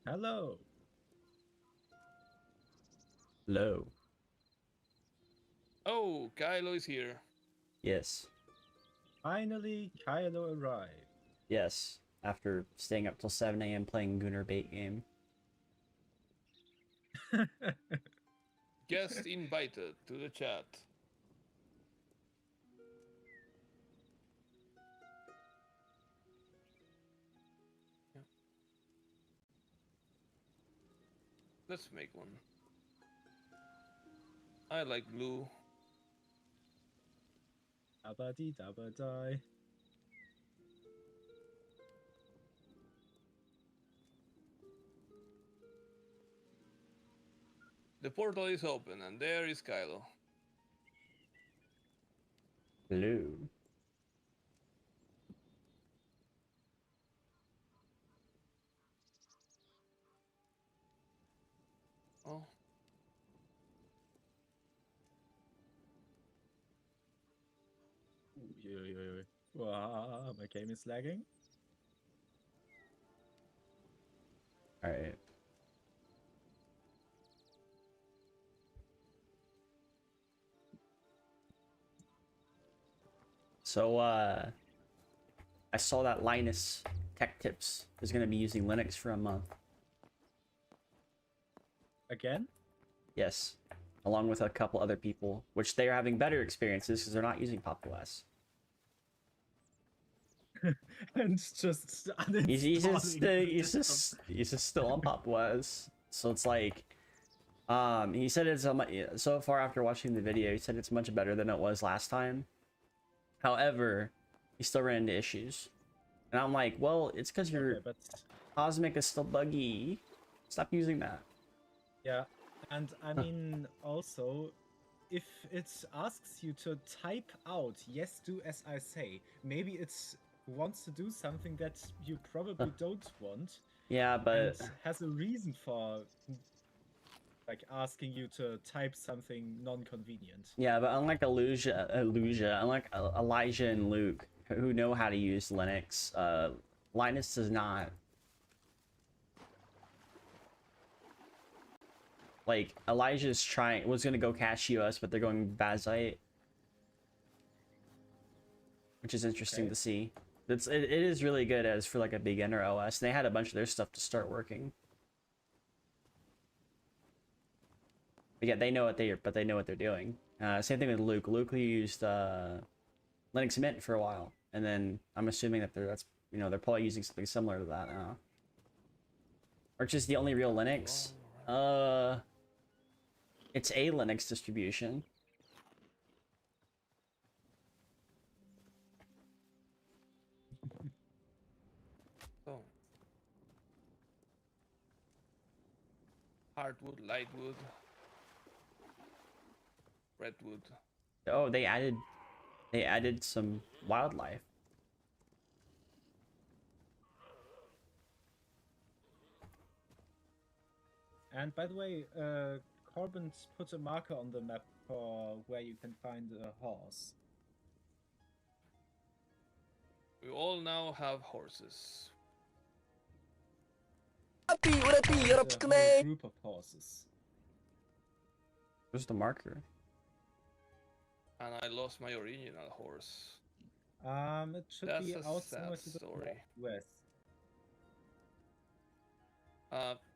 Hello. Hello. Oh, Kylo is here. Yes. Finally, Kylo arrived. Yes. After staying up till 7 a.m. playing Gunnar bait game. Guest invited to the chat. Yeah. Let's make one. I like blue. Dabba-dee dabba-die. The portal is open, and there is Kylo. Hello. Oh, Wow, my game is lagging. Alright. So, I saw that Linus Tech Tips is going to be using Linux for a month. Again? Yes. Along with a couple other people, which they are having better experiences because they're not using Pop! OS. And just He's uninstalling just still on Pop! OS. So it's like, he said it's so far after watching the video, he said it's much better than it was last time. However, he still ran into issues. And I'm like, well, it's because your Okay, but Cosmic is still buggy. Stop using that. yeah, and I mean also, if it asks you to type out, yes, do as I say, maybe it wants to do something that you probably don't want. Yeah, but and has a reason for like asking you to type something non-convenient. yeah, but unlike unlike Elijah and Luke, who know how to use Linux, Linus does not. Like Elijah's was gonna go cache us, but they're going Bazite, which is interesting to see. It is really good as for like a beginner OS. And they had a bunch of their stuff to start working. But yeah, they know what they know what they're doing. Same thing with Luke. Luke used Linux Mint for a while, and then I'm assuming that they're probably using something similar to that now. Or just the only real Linux. It's a Linux distribution. so. Hardwood, lightwood, redwood. Oh, they added some wildlife. And by the way, Corbin's put a marker on the map for where you can find a horse. We all now have horses. A whole group of horses. Where's the marker? And I lost my original horse. It should That's be a out sad somewhere to the story. west.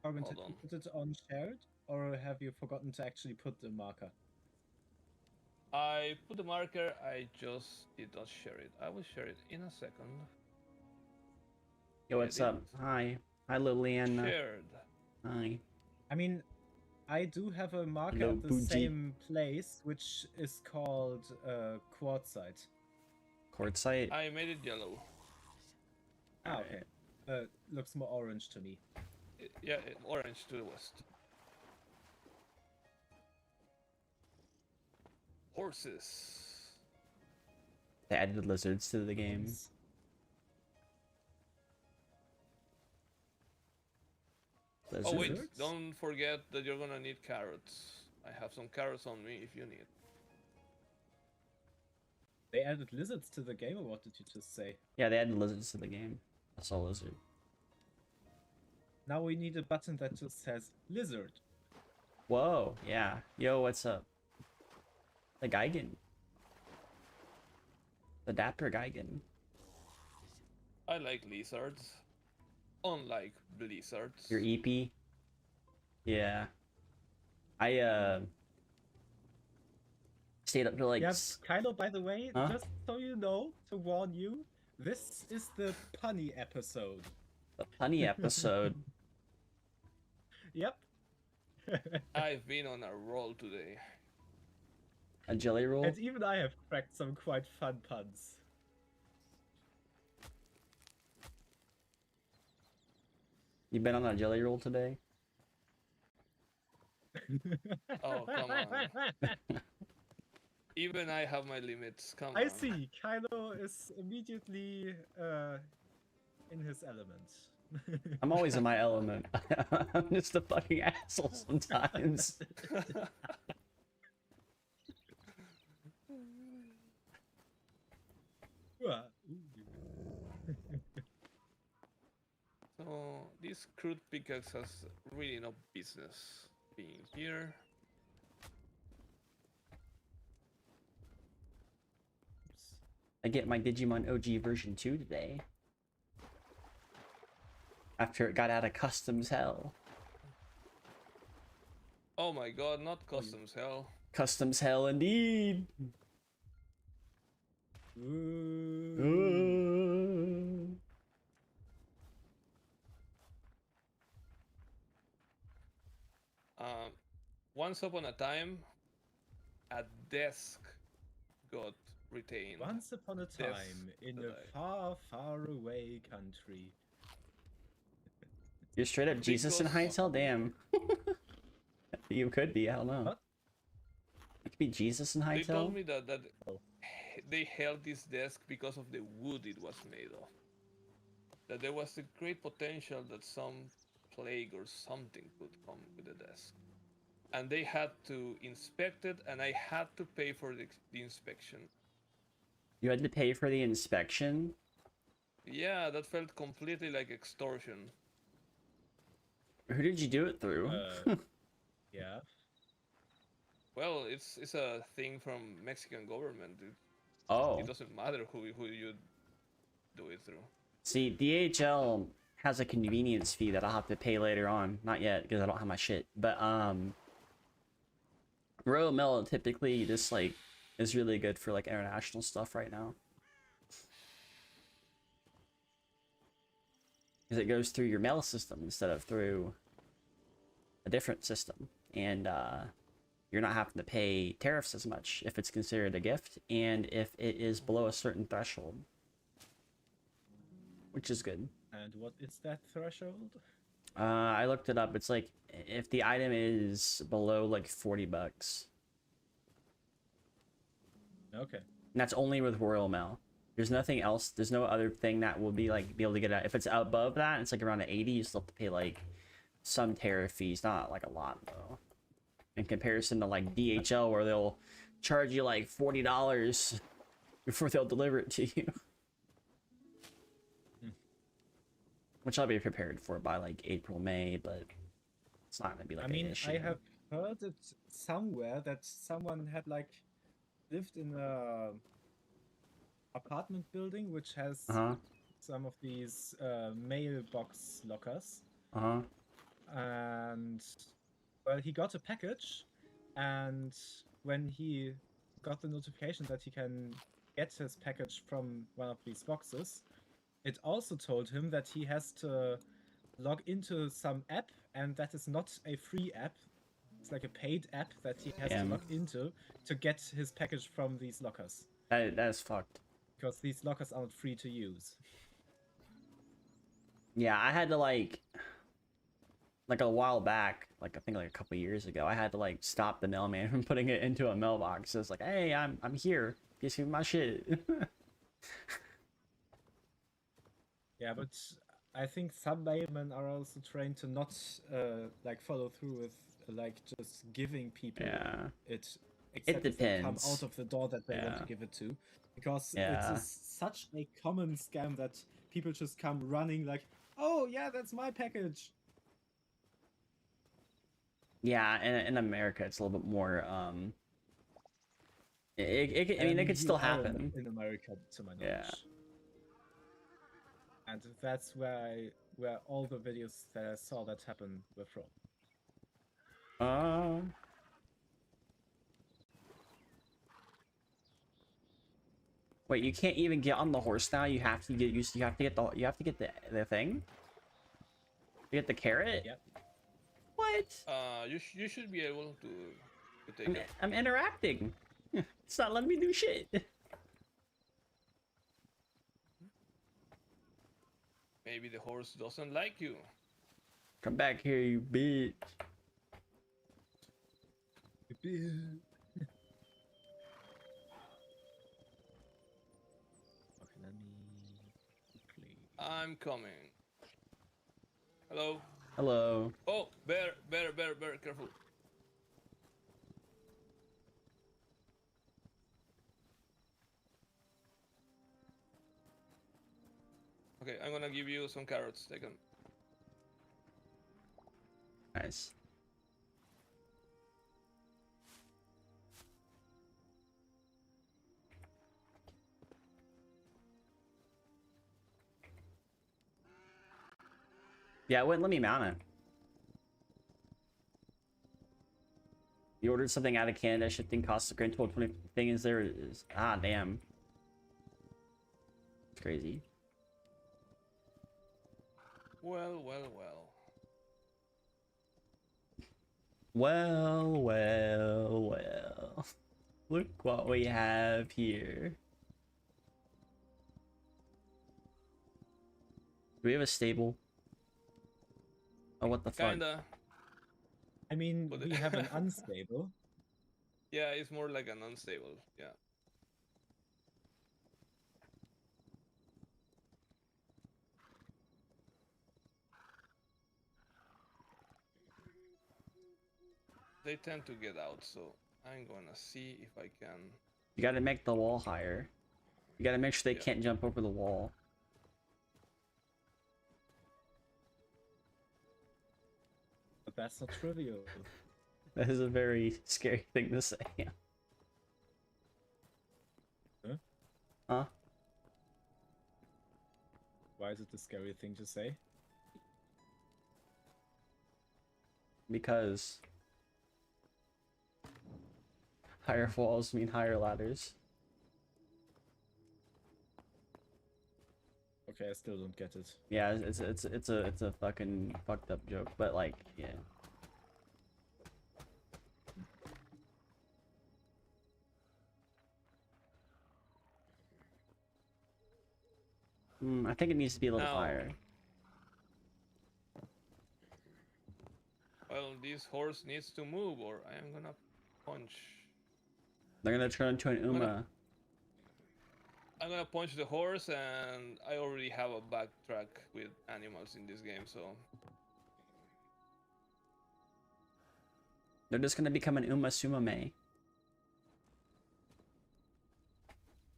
Corbin, did you put it on shared, or have you forgotten to actually put the marker? I put the marker, I just did not share it. I will share it in a second. Yo, what's up? Hi. Hi, Liliana. Shared. Hi. I mean, I do have a marker Hello, at the Boogie. same place, which is called Quartzite. Quartzite? I made it yellow. Ah, okay. Looks more orange to me. Yeah, orange to the west. Horses. They added lizards to the game. Lizards? Oh wait, don't forget that you're gonna need carrots. I have some carrots on me if you need. They added lizards to the game, or what did you just say? Yeah, they added lizards to the game. That's a lizard. Now we need a button that just says lizard. Whoa, yeah. Yo, what's up? The Geigen. The Dapper Geigen. I like lizards. Unlike blizzards. Your EP? Yeah. I stayed up to like... Yeah, Kylo, by the way, Huh? just so you know, to warn you, this is the punny episode. The punny episode. Yep. I've been on a roll today. A jelly roll? And even I have cracked some quite fun puns. You been on a jelly roll today? Oh, come on. Even I have my limits. Come on. I see. Kylo is immediately in his element. I'm always in my element. I'm just a fucking asshole sometimes. So this crude pickaxe has really no business being here. I get my Digimon OG version 2 today. After it got out of customs hell. Oh my god, not customs hell. Customs hell indeed. Once upon a time, a desk got retained. Once upon a time, in a far, far away country. You're straight up Jesus in Hytale? Damn. You could be, I don't know. What? You could be Jesus in They told Hytale? me that they held this desk because of the wood it was made of. That there was a great potential that some plague or something could come with the desk. And they had to inspect it, and I had to pay for the inspection. You had to pay for the inspection? Yeah, that felt completely like extortion. Who did you do it through? Yeah. Well, it's a thing from Mexican government. Oh. It doesn't matter who you do it through. See, DHL has a convenience fee that I'll have to pay later on. Not yet, because I don't have my shit. But, Royal Mail typically just, like, is really good for, like, international stuff right now. Because it goes through your mail system instead of through a different system. And, you're not having to pay tariffs as much if it's considered a gift, and if it is below a certain threshold. Which is good. And what is that threshold? I looked it up. It's like if the item is below like $40. Okay. And that's only with Royal Mail. There's nothing else. There's no other thing that will be like be able to get out. If it's above that, it's like around 80. You still have to pay like some tariff fees. Not like a lot though. In comparison to like DHL, where they'll charge you like $40 before they'll deliver it to you. Which I'll be prepared for by like April, May, but it's not gonna be like an issue. I have heard it somewhere that someone had like lived in a apartment building which has some of these mailbox lockers. And well, he got a package, and when he got the notification that he can get his package from one of these boxes, it also told him that he has to log into some app, and that is not a free app. It's like a paid app that he has to log into to get his package from these lockers. That is fucked. Because these lockers aren't free to use. Yeah, I had to like a while back, like I think like a couple years ago, I had to like stop the mailman from putting it into a mailbox. So it's like, hey, I'm here. Guess who my shit. Yeah, but I think some mailmen are also trained to not like follow through with like just giving people it. Except it depends. If they come out of the door that they want to give it to, because it is such a common scam that people just come running like, oh yeah, that's my package. Yeah, in America, it's a little bit more. I mean, it could You still are happen. in America, to my knowledge. Yeah. And that's where all the videos that I saw that happen were from. Wait, you can't even get on the horse now. You have to get used. You have to get the thing. You get the carrot. Yep. What? You should be able to take it. I'm interacting. It's not letting me do shit. Maybe the horse doesn't like you. Come back here, you bitch. Okay, let me quickly. I'm coming. Hello. Hello. Oh, bear, careful. Okay, I'm gonna give you some carrots. Take them. Nice. Yeah, it wouldn't let me mount it. You ordered something out of Canada, shipping costs a grand total 20. Thing is, there is. Ah, damn. It's crazy. Well. Well. Look what we have here. Do we have a stable? Oh, what the fuck? Kinda. I mean, But we have an unstable. Yeah, it's more like an unstable. Yeah. They tend to get out, so I'm gonna see if I can. You gotta make the wall higher. You gotta make sure they can't jump over the wall. But that's not trivial. That is a very scary thing to say. Huh? Huh? Why is it a scary thing to say? Because higher walls mean higher ladders. Okay, I still don't get it. Yeah, it's a fucking fucked up joke, but like, yeah. I think it needs to be a little No. higher. Well, this horse needs to move, or I am gonna punch. They're gonna turn into an Uma. I'm gonna punch the horse, and I already have a backtrack with animals in this game, so. They're just gonna become an Uma Sumame.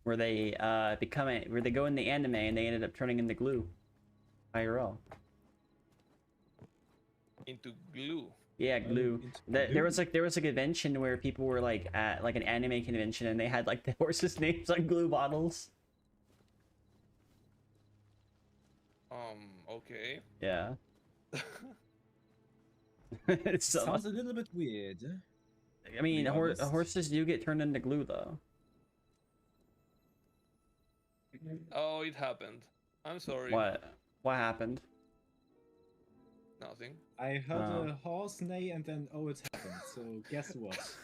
Where they where they go in the anime and they ended up turning into glue. IRL. Into glue. Yeah, glue. There was like a convention where people were like at like an anime convention and they had like the horses' names on glue bottles. Okay. Yeah. It's so Sounds a little bit weird. I mean, be honest. horses do get turned into glue though. Oh, it happened. I'm sorry. What happened? Nothing. I heard Oh. a horse neigh and then oh, it happened. So guess what?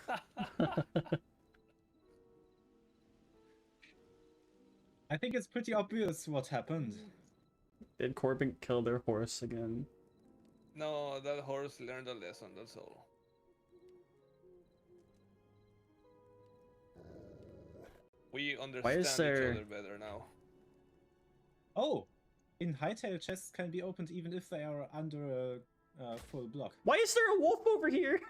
I think it's pretty obvious what happened. Did Corbin kill their horse again? No, that horse learned a lesson, that's all. We understand each other better now. Oh! In Hytale, chests can be opened even if they are under a full block. Why is there a wolf over here?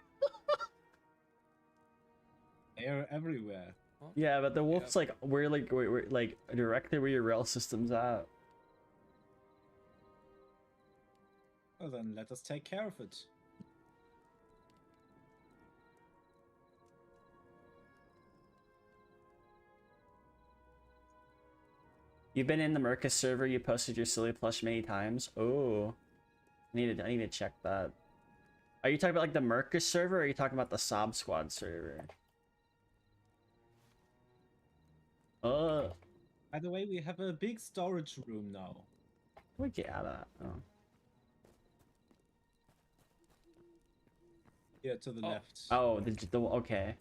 They are everywhere. Yeah, but the wolf's like we're like directly where your rail system's at. Well, then let us take care of it. You've been in the Mercus server. You posted your silly plush many times. Oh, I need to check that. Are you talking about like the Mercus server, or are you talking about the Sob Squad server? Oh, By the way, we have a big storage room now. where'd you add that? Oh. Here to the left. Oh, the okay.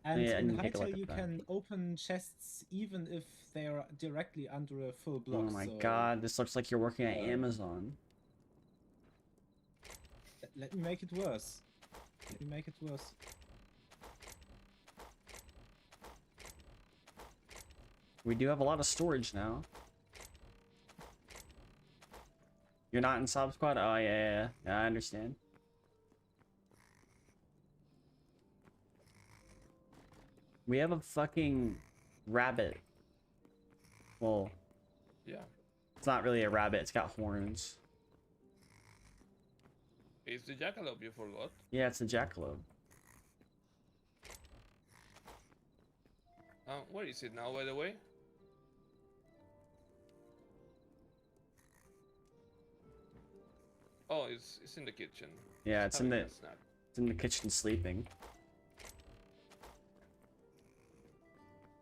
And Yeah, I in need to take a look Hytale, at you that. can open chests even if they are directly under a full block. Oh my so god, this looks like you're working at Amazon. let me make it worse. Let me make it worse. We do have a lot of storage now. You're not in Sob Squad? Oh, yeah, I understand. We have a fucking rabbit. Well, Yeah. it's not really a rabbit, it's got horns. It's the jackalope you forgot. Yeah, it's a jackalope. Where is it now, by the way? Oh, it's in the kitchen. Yeah, it's in having the a snack. it's in the kitchen sleeping.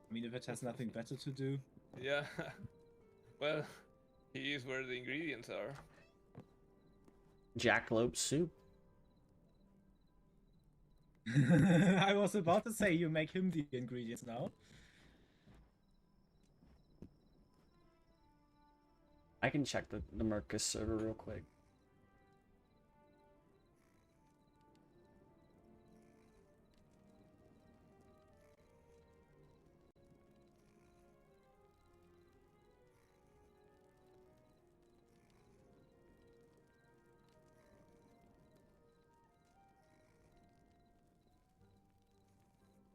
I mean, if it has nothing better to do. Yeah. Well, he is where the ingredients are. Jackalope soup. I was about to say you make him the ingredients now. I can check the Mercus server real quick.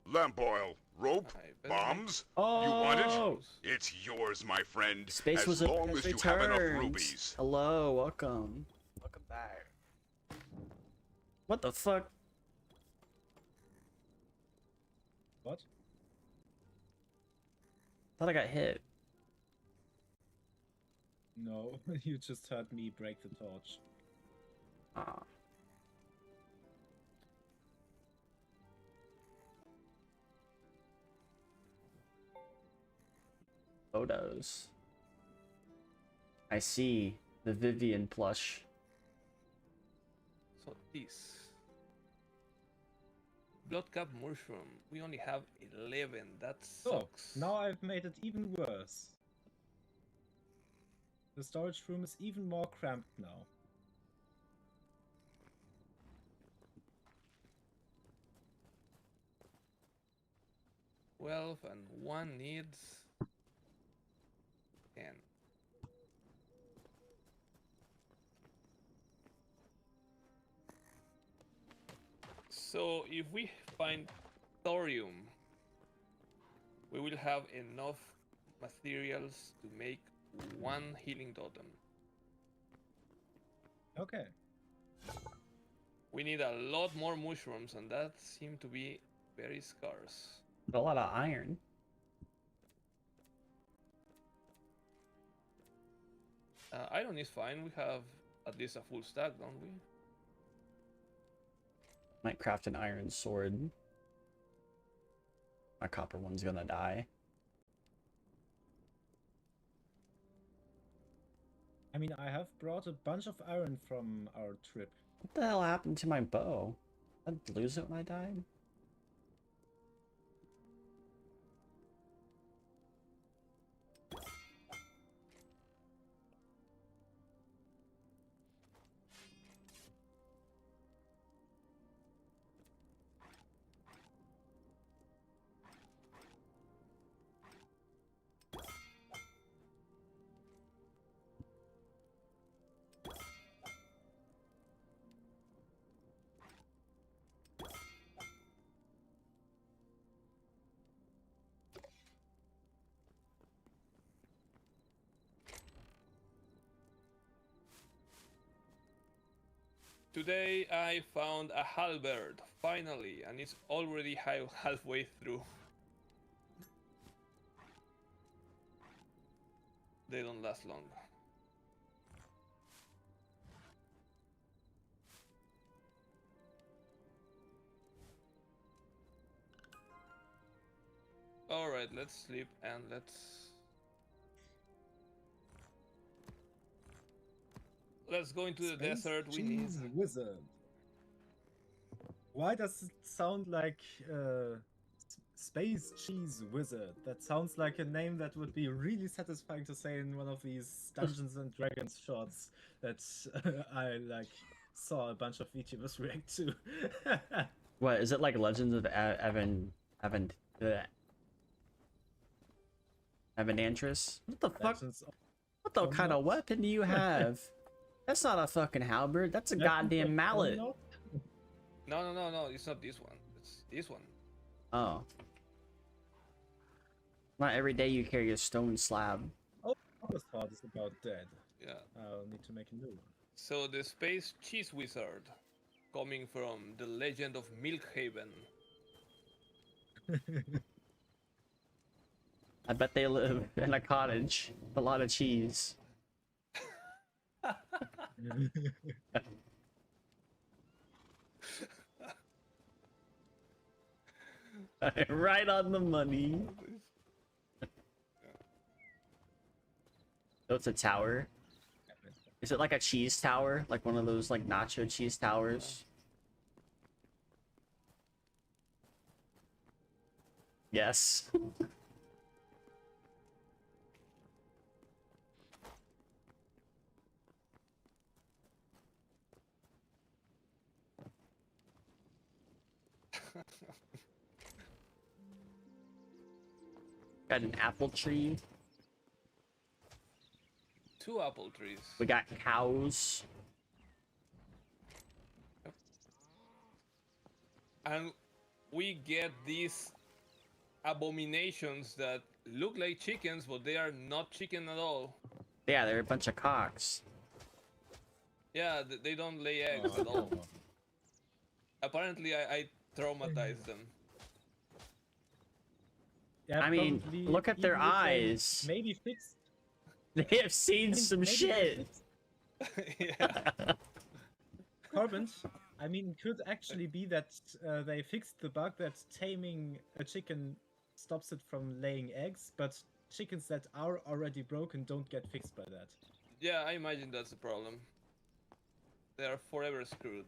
Lamp oil, rope, I better make- bombs. Oh, You want it? It's yours, my friend. Space as Wizard long has as you have enough returned. rubies. Hello, welcome. Welcome back. What the fuck? What? Thought I got hit. No, you just heard me break the torch. Ah. Photos. I see the Vivian plush. So this blood cap mushroom. We only have 11. That Oh, sucks. now I've made it even worse. The storage room is even more cramped now. Twelve and one needs 10. So if we find thorium, we will have enough materials to make one healing totem. Okay. We need a lot more mushrooms, and that seem to be very scarce. A lot of iron. Iron is fine. We have at least a full stack, don't we? Might craft an iron sword. My copper one's gonna die. I mean, I have brought a bunch of iron from our trip. What the hell happened to my bow? Did I lose it when I died? Today I found a halberd, finally, and it's already halfway through. They don't last long. Alright, let's sleep and let's go into the Space desert. We cheese need wizard. Why does it sound like Space Cheese Wizard? That sounds like a name that would be really satisfying to say in one of these Dungeons and Dragons shorts that I like saw a bunch of VTubers react to. What is it like? Legends of Evanantris? What the fuck? Legends of What the kind of Omnot? weapon do you have? That's not a fucking halberd. That's a Legends goddamn of mallet. Omnot? No, it's not this one. It's this one. Oh. Not every day you carry a stone slab. Oh, this part is about dead. Yeah. I'll need to make a new one. So the space cheese wizard, coming from the legend of Milkhaven. I bet they live in a cottage with a lot of cheese. Right on the money. So it's a tower. Is it like a cheese tower? Like one of those like nacho cheese towers? Yes. Got an apple tree. 2 apple trees. We got cows. And we get these abominations that look like chickens, but they are not chicken at all. Yeah, they're a bunch of cocks. Yeah, they don't lay eggs at all. Apparently, I traumatized them. Yeah, I mean, probably look at their even if they eyes. Maybe fixed. They have seen some maybe they shit. fixed- Yeah. Corbin, I mean, could actually be that they fixed the bug that taming a chicken stops it from laying eggs, but chickens that are already broken don't get fixed by that. Yeah, I imagine that's the problem. They are forever screwed.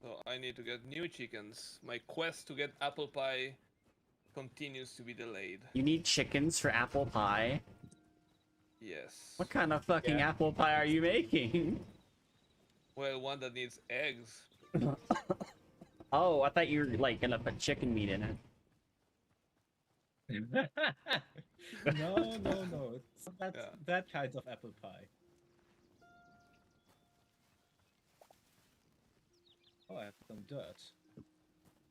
So I need to get new chickens. My quest to get apple pie continues to be delayed. You need chickens for apple pie. Yes. What kind of fucking Yeah. apple pie are you making? Well, one that needs eggs. Oh, I thought you were like gonna put chicken meat in it. No. It's not Yeah. that kind of apple pie. Oh, I have some dirt.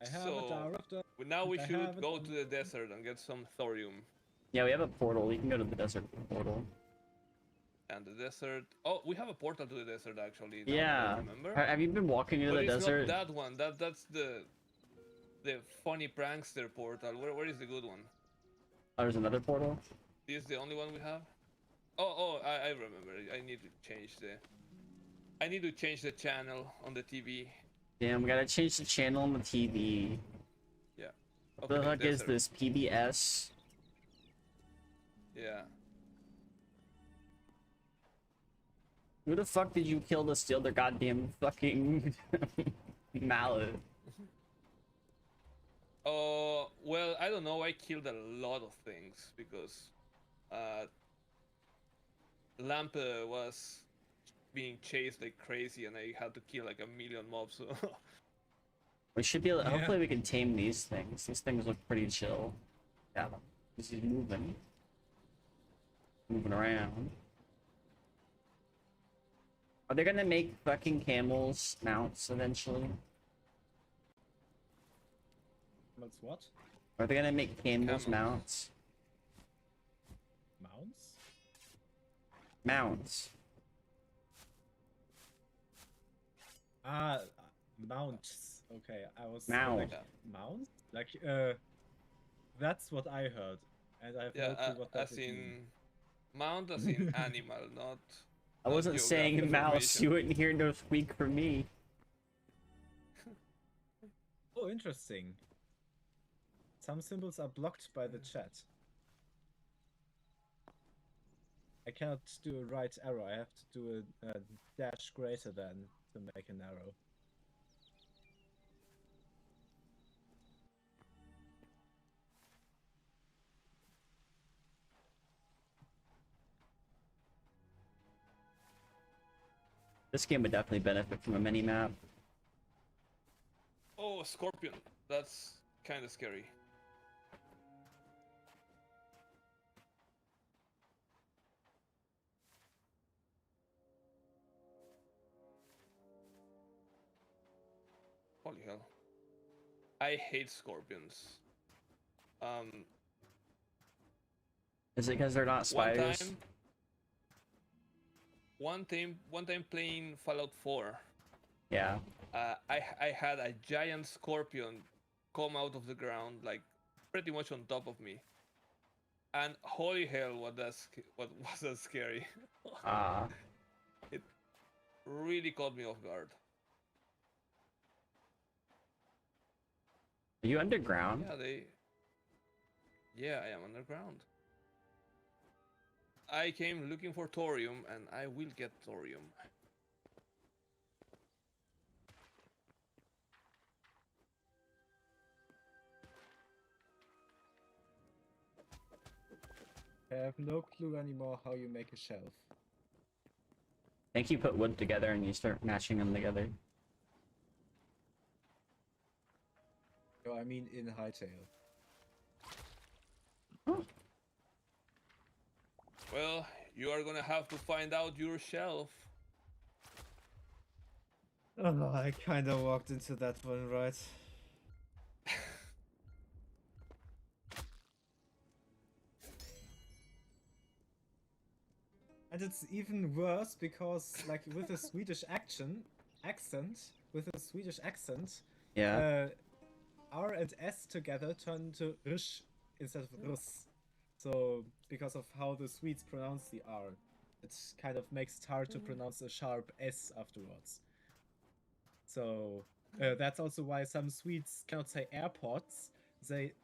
I have So, a jar of dirt. Now we I should have it go on- to the desert and get some thorium. Yeah, we have a portal. You can go to the desert portal. And the desert. Oh, we have a portal to the desert actually. now that I Yeah. remember. Have you been walking into But the it's desert? not that one. That's the funny prankster portal. Where is the good one? Oh, there's another portal? This is the only one we have. Oh, I remember. I need to change the channel on the TV. Damn, we gotta change the channel on the TV. Yeah. What the heck is this? PBS? Yeah. Who the fuck did you kill to steal their goddamn fucking mallet? Well, I don't know. I killed a lot of things because Lamp was being chased like crazy, and I had to kill like a million mobs. So We should be able. Yeah. Hopefully, we can tame these things. These things look pretty chill. Yeah, this is moving around. Are they gonna make fucking camels mounts eventually? What's what? Are they gonna make camels Camels. mounts? Mounts? Mounts. Ah, mounts. Okay, I was Mount. like mounts. Like that's what I heard, and I have no clue what that as would mean. in mount, as in animal, not. I not wasn't geographic saying mouse. information. You wouldn't hear no squeak from me. Oh, interesting. Some symbols are blocked by the chat. I cannot do a right arrow. I have to do a dash greater than to make an arrow. This game would definitely benefit from a mini map. Oh, scorpion. That's kind of scary. Holy hell. I hate scorpions. Is it because they're not spiders? One time playing Fallout 4, Yeah. I had a giant scorpion come out of the ground, like pretty much on top of me. And holy hell, what was that scary? Ah. It really caught me off guard. Are you underground? Yeah, I am underground. I came looking for thorium, and I will get thorium. I have no clue anymore how you make a shelf. I think you put wood together and you start matching them together. No, I mean in Hytale. Oh. Well, you are gonna have to find out yourself. Oh, I kinda walked into that one, right? And it's even worse because, like, with a Swedish Yeah. R and S together turn to rish instead of rus. So, because of how the Swedes pronounce the R, it kind of makes it hard to pronounce a sharp S afterwards. So, that's also why some Swedes cannot say airports, they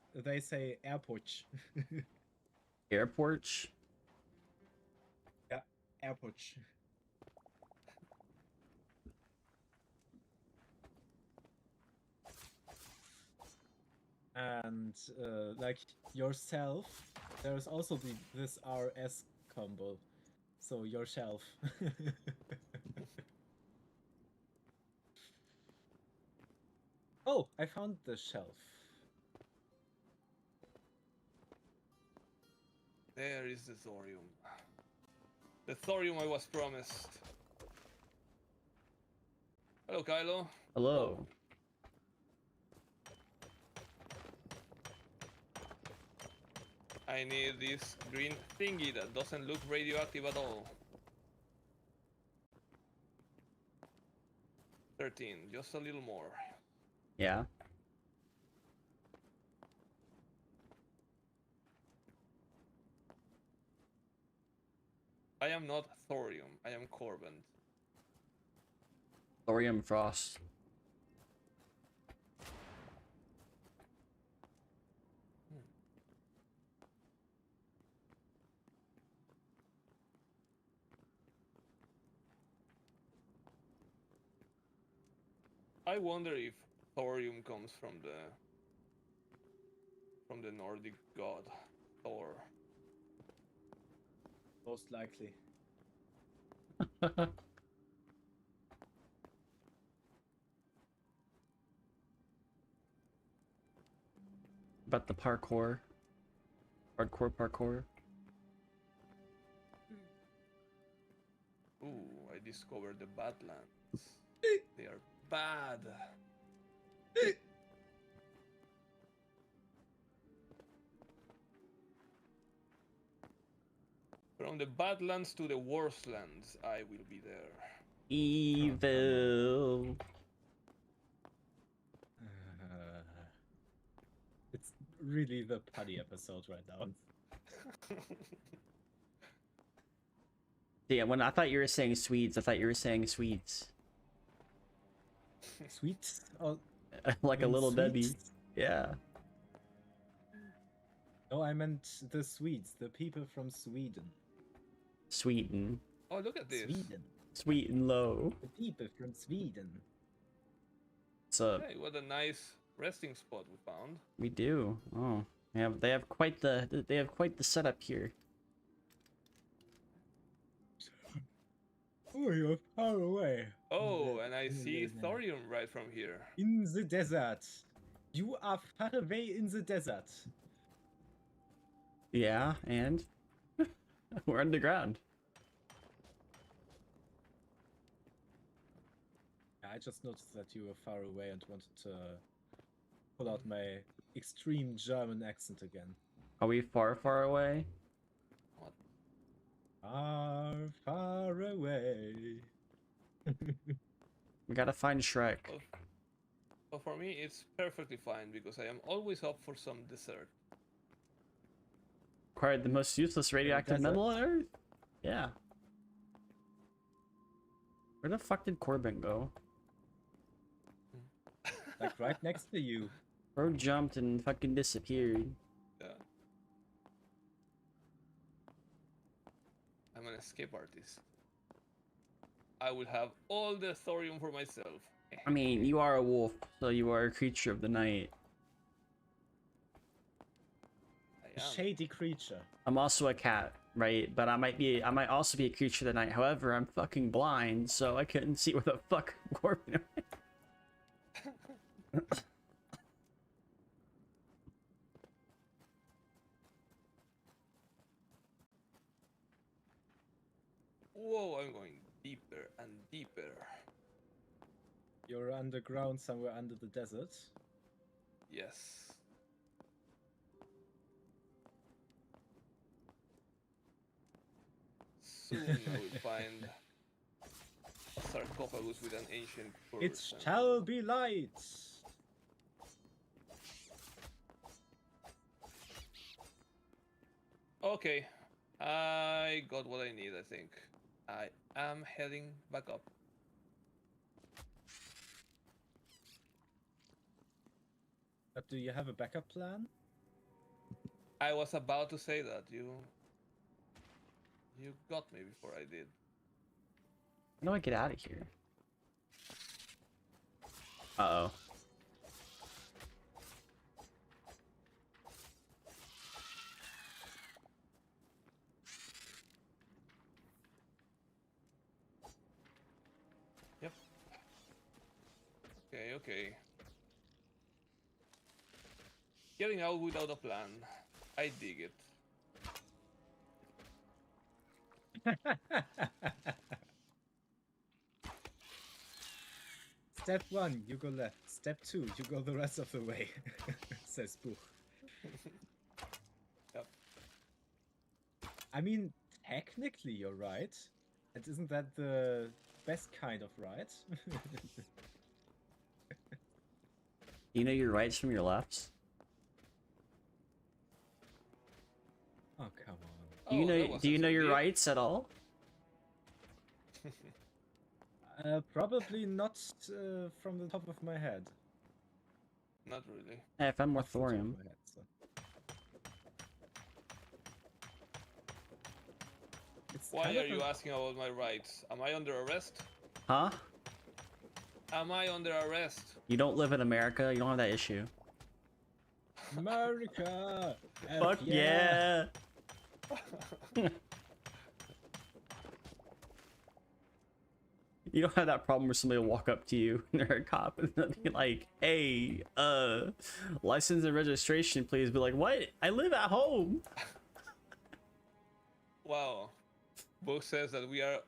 say airport. Airport? Yeah, airport. And like yourself, there is also this RS combo. So yourself. Oh, I found the shelf. There is the thorium. The thorium I was promised. Hello, Kylo. Hello. I need this green thingy that doesn't look radioactive at all. 13, just a little more. Yeah. I am not thorium, I am Corbin. Thorium frost. I wonder if thorium comes from the Nordic god Thor. Most likely. About the parkour. Hardcore parkour. Ooh, I discovered the Badlands. They are bad. From the Badlands to the Wastelands, I will be there. Evil. really the putty episode right now. Yeah, when I thought you were saying Swedes, I thought you were saying Swedes. Sweet? Oh, Like a mean little Debbie. Swedes? Yeah. No, I meant the Swedes, the people from Sweden. Sweden. Oh, look at this. Sweden. Sweet and low. The people from Sweden. What's up? Hey, what a nice resting spot we found. We do. Oh, they have quite the setup here. Oh, you're far away. Oh, and I see thorium right from here. In the desert. You are far away in the desert. Yeah, and we're underground. I just noticed that you were far away and wanted to pull out my extreme German accent again. Are we far, far away? Far, far away. We gotta find Shrek. Well, for me, it's perfectly fine because I am always up for some dessert. Acquired the most useless radioactive desert. metal on Earth? Yeah. Where the fuck did Corbin go? Like right next to you. Bro jumped and fucking disappeared. Yeah. I'm an escape artist. I will have all the thorium for myself. I mean, you are a wolf, so you are a creature of the night. I A am. shady creature. I'm also a cat, right? But I might also be a creature of the night. However, I'm fucking blind, so I couldn't see where the fuck Corbin went. Whoa, I'm going deeper and deeper. You're underground somewhere under the desert. Yes. Soon I will find a sarcophagus with an ancient curse. It and- shall be light. Okay, I got what I need, I think. I am heading back up. But do you have a backup plan? I was about to say that. You got me before I did. How do I get out of here? Uh-oh. Yep. Okay, okay. Getting out without a plan. I dig it. Step 1, you go left. Step 2, you go the rest of the way. Says Buch. Yep. I mean, technically you're right. And isn't that the best kind of right? Do you know your rights from your lefts? Oh, come on. Do you Oh, that know wasn't do you know so your deep. rights at all? Probably not from the top of my head. Not really. Hey, I found more Off the top of thorium. my head, so. It's Why kind are of you a- asking about my rights? Am I under arrest? Huh? Am I under arrest? You don't live in America, you don't have that issue. America! F Fuck yeah! You don't have that problem where somebody will walk up to you and they're a cop and they'll be like, hey, license and registration, please. Be like, what? I live at home. Wow. Book says that we are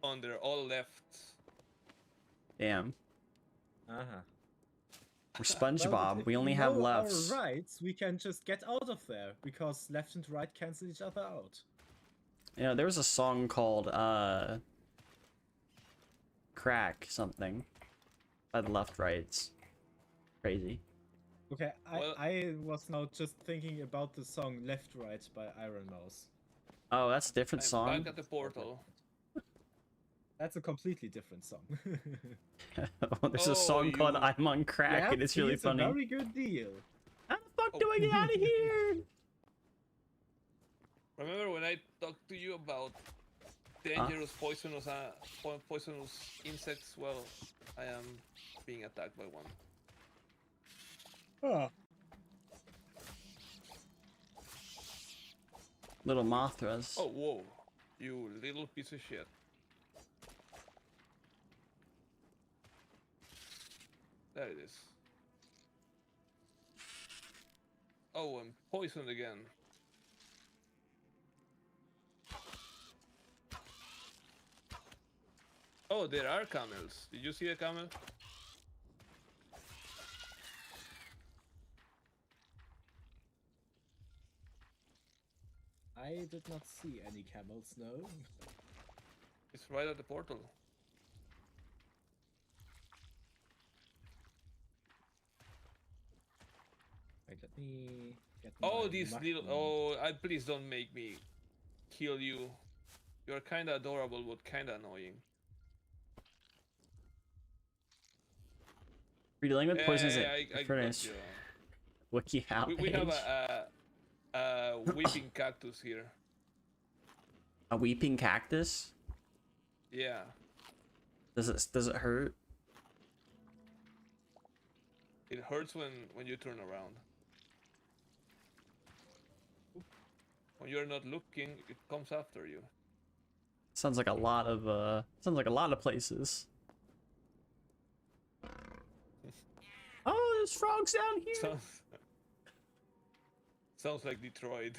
under all lefts. Damn. Uh-huh. We're Well, SpongeBob. if We only we have know lefts. our rights, we can just get out of there because left and right cancel each other out. You know, there was a song called, Crack something by the left rights. Crazy. Okay, Well- I was now just thinking about the song Left Right by Iron Mouse. Oh, that's a different I'm song. back at the portal. That's a completely different song. There's a Oh, song called you- "I'm on Crack" Yeah, and it's see, really it's funny. a very good deal. How the fuck Oh. do I get out of here? Remember when I talked to you about dangerous poisonous insects? Well, I am being attacked by one. Ah. Little Mothras. Oh, whoa. You little piece of shit. There it is. Oh, I'm poisoned again. Oh, there are camels. Did you see a camel? I did not see any camels, no. It's right at the portal. Wait, let me get Oh, my this little. mushroom. Oh, please don't make me kill you. You're kinda adorable, but kinda annoying. We're dealing with poisons Hey, at I got furnace. you. Wiki out We have page. a weeping cactus here. A weeping cactus? Yeah. Does it hurt? It hurts when you turn around. When you're not looking, it comes after you. Sounds like a lot of places. Oh, there's frogs down here. Sounds like Detroit.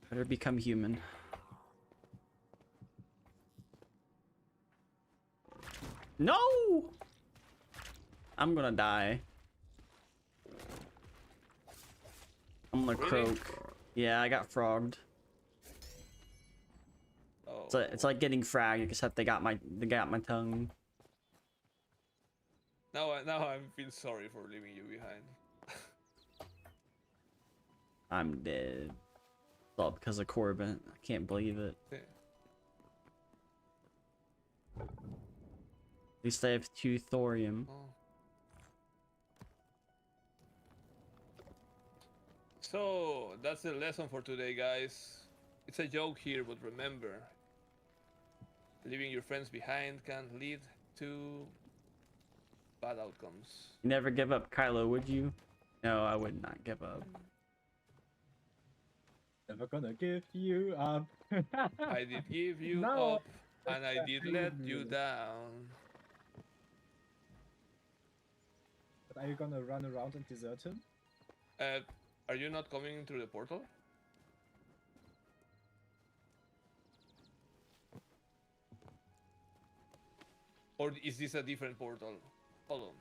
Better become human. No! I'm gonna die. I'm gonna Really? croak. Yeah, I got frogged. Oh. It's like getting fragged, except they got my tongue. Now I feel sorry for leaving you behind. I'm dead. It's all because of Corbin. I can't believe it. Yeah. At least I have 2 thorium. Oh. So that's the lesson for today, guys. It's a joke here, but remember, leaving your friends behind can lead to bad outcomes. You never give up, Kylo, would you? No, I would not give up. Never gonna give you up. I did give you No, up, and I did let you down. But are you gonna run around and desert him? Are you not coming through the portal? Or is this a different portal? Hold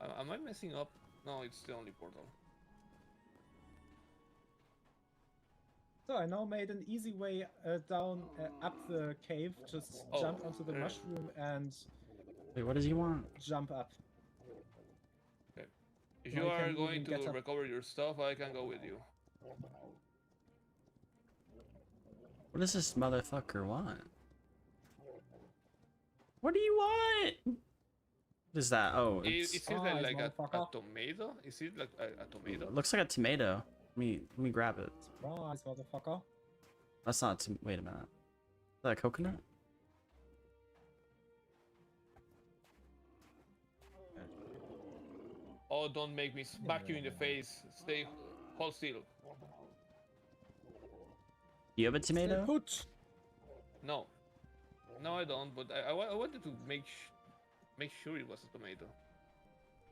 on. Am I messing up? No, it's the only portal. So I now made an easy way down up the cave. Just Oh, jump onto the there. mushroom and Wait, what does he want? jump up. If Now you you can are going even get to up. recover your stuff, I can go with you. What does this motherfucker want? What do you want? What is that? Oh, Is it's, it Surprise, like a motherfucker. tomato? Is it like a tomato? it looks like a tomato. Let me grab it. Surprise, motherfucker. That's not. Wait a minute. Is that a coconut? Oh, don't make me smack you in the face. Hold still. Do you have a tomato? Put. No. No, I don't, but I wanted to make sure it was a tomato.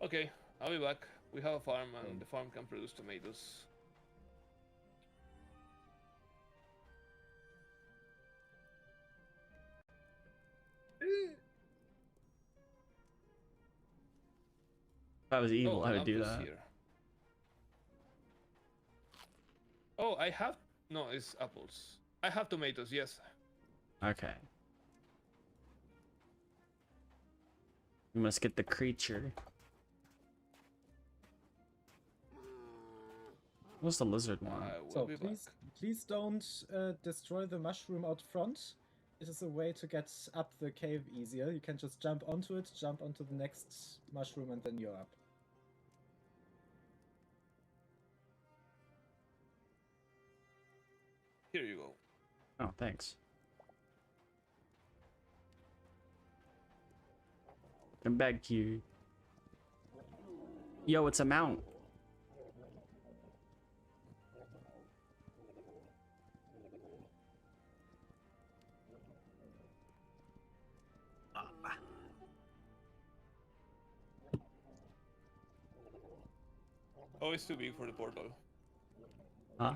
Okay, I'll be back. We have a farm, and the farm can produce tomatoes. If I was evil, Oh, I an would do apple's that. here. Oh, I have... No, it's apples. I have tomatoes, yes. Okay. We must get the creature. What's the lizard one? I will So be please don't destroy the mushroom out front. It is a way to get up the cave easier. You can just jump onto it, jump onto the next mushroom, and then you're up. Here you go. Oh, thanks. Come back here. Yo, it's a mount. Oh, it's too big for the portal. Huh?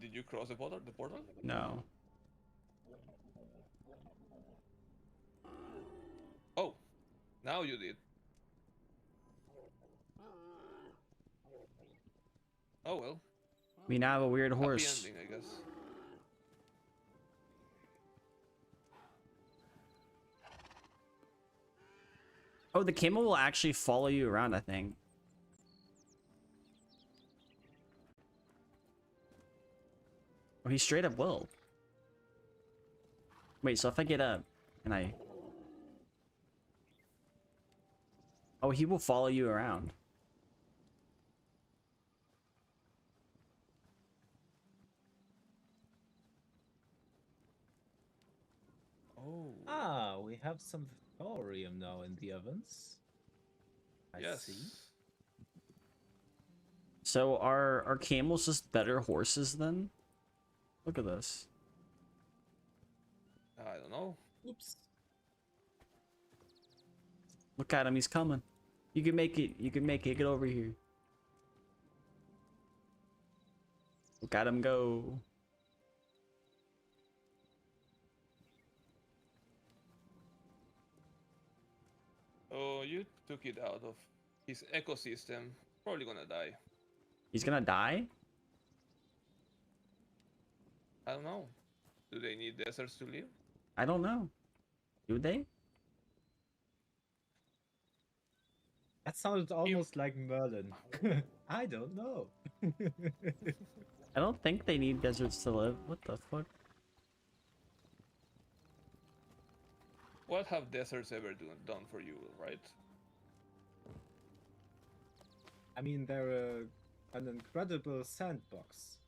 Did you cross the portal? The portal? No. Oh, now you did. Oh well. We now have a weird Happy horse. ending, I guess. Oh, the camel will actually follow you around, I think. Oh, he straight up will. Wait, so if I get up and I... Oh, he will follow you around. Oh. Ah, we have some thorium now in the ovens. I Yes. see. So are camels just better horses then? Look at this. I don't know. Oops. Look at him, he's coming. You can make it, you can make it. Get over here. Look at him go. Oh, you took it out of his ecosystem. Probably gonna die. He's gonna die? I don't know. Do they need deserts to live? I don't know. Do they? That sounded almost like Merlin. I don't know. I don't think they need deserts to live. What the fuck? What have deserts ever done for you, right? I mean, they're an incredible sandbox.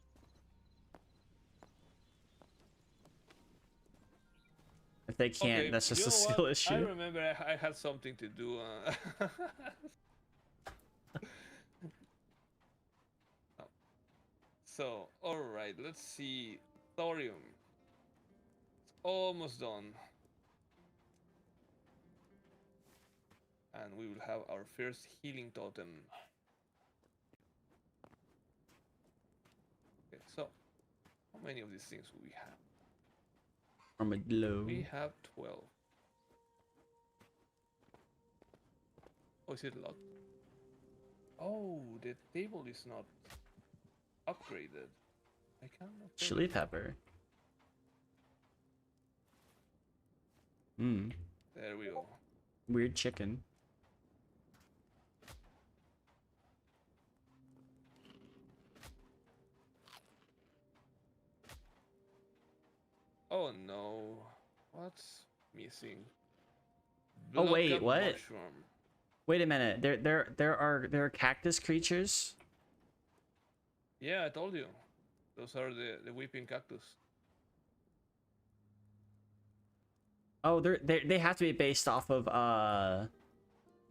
If they can't, Okay, that's just you a know skill what? issue. I remember I had something to do. Oh. So, alright, let's see. Thorium. It's almost done. And we will have our first healing totem. Okay, so, how many of these things do we have? Armadillo. We have 12. Oh, is it a lot? Oh, the table is not upgraded. I can't upgrade Chili it. pepper. Hmm. There we go. Weird chicken. Oh no. What's missing? Oh, wait, Blood-cap what? Mushroom. Wait a minute. There are cactus creatures. Yeah, I told you. Those are the weeping cactus. Oh, they have to be based off of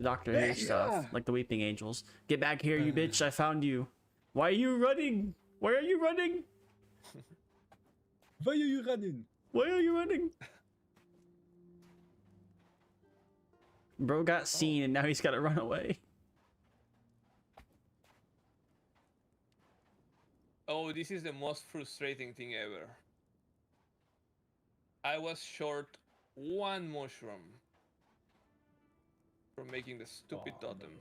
Doctor Who stuff, like the Weeping Angels. Get back here, you bitch! I found you. Why are you running? Why are you running? Why are you running? Why are you running? Bro got seen and now he's got to run away. Oh, this is the most frustrating thing ever. I was short one mushroom from making the stupid Oh, totem.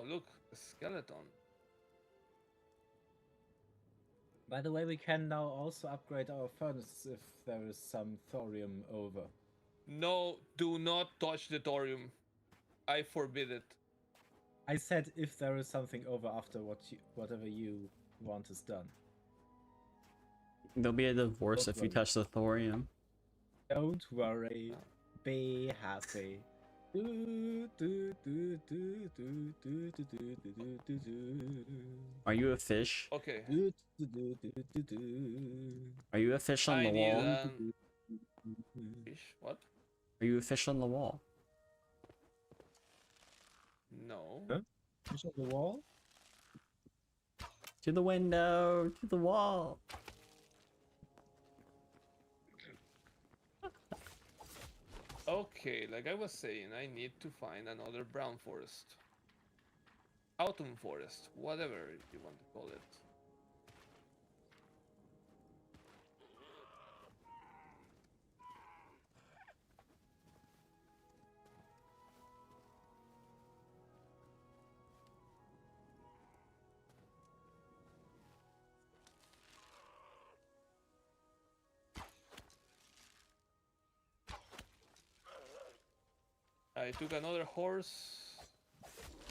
look, a skeleton. By the way, we can now also upgrade our furnaces if there is some thorium over. No, do not touch the thorium. I forbid it. I said if there is something over after whatever you want is done. There'll be a divorce Don't if you worry. touch the thorium. Don't worry, be happy. Do, do, do, do, do, do, do, do, do, do, do. Are you a fish? Okay. Do, do, do, do, do, do. Are you a fish on I the need wall? a fish. What? Are you a fish on the wall? No. Huh? Fish on the wall? To the window, to the wall. Okay, like I was saying, I need to find another brown forest. Autumn forest, whatever you want to call it. I took another horse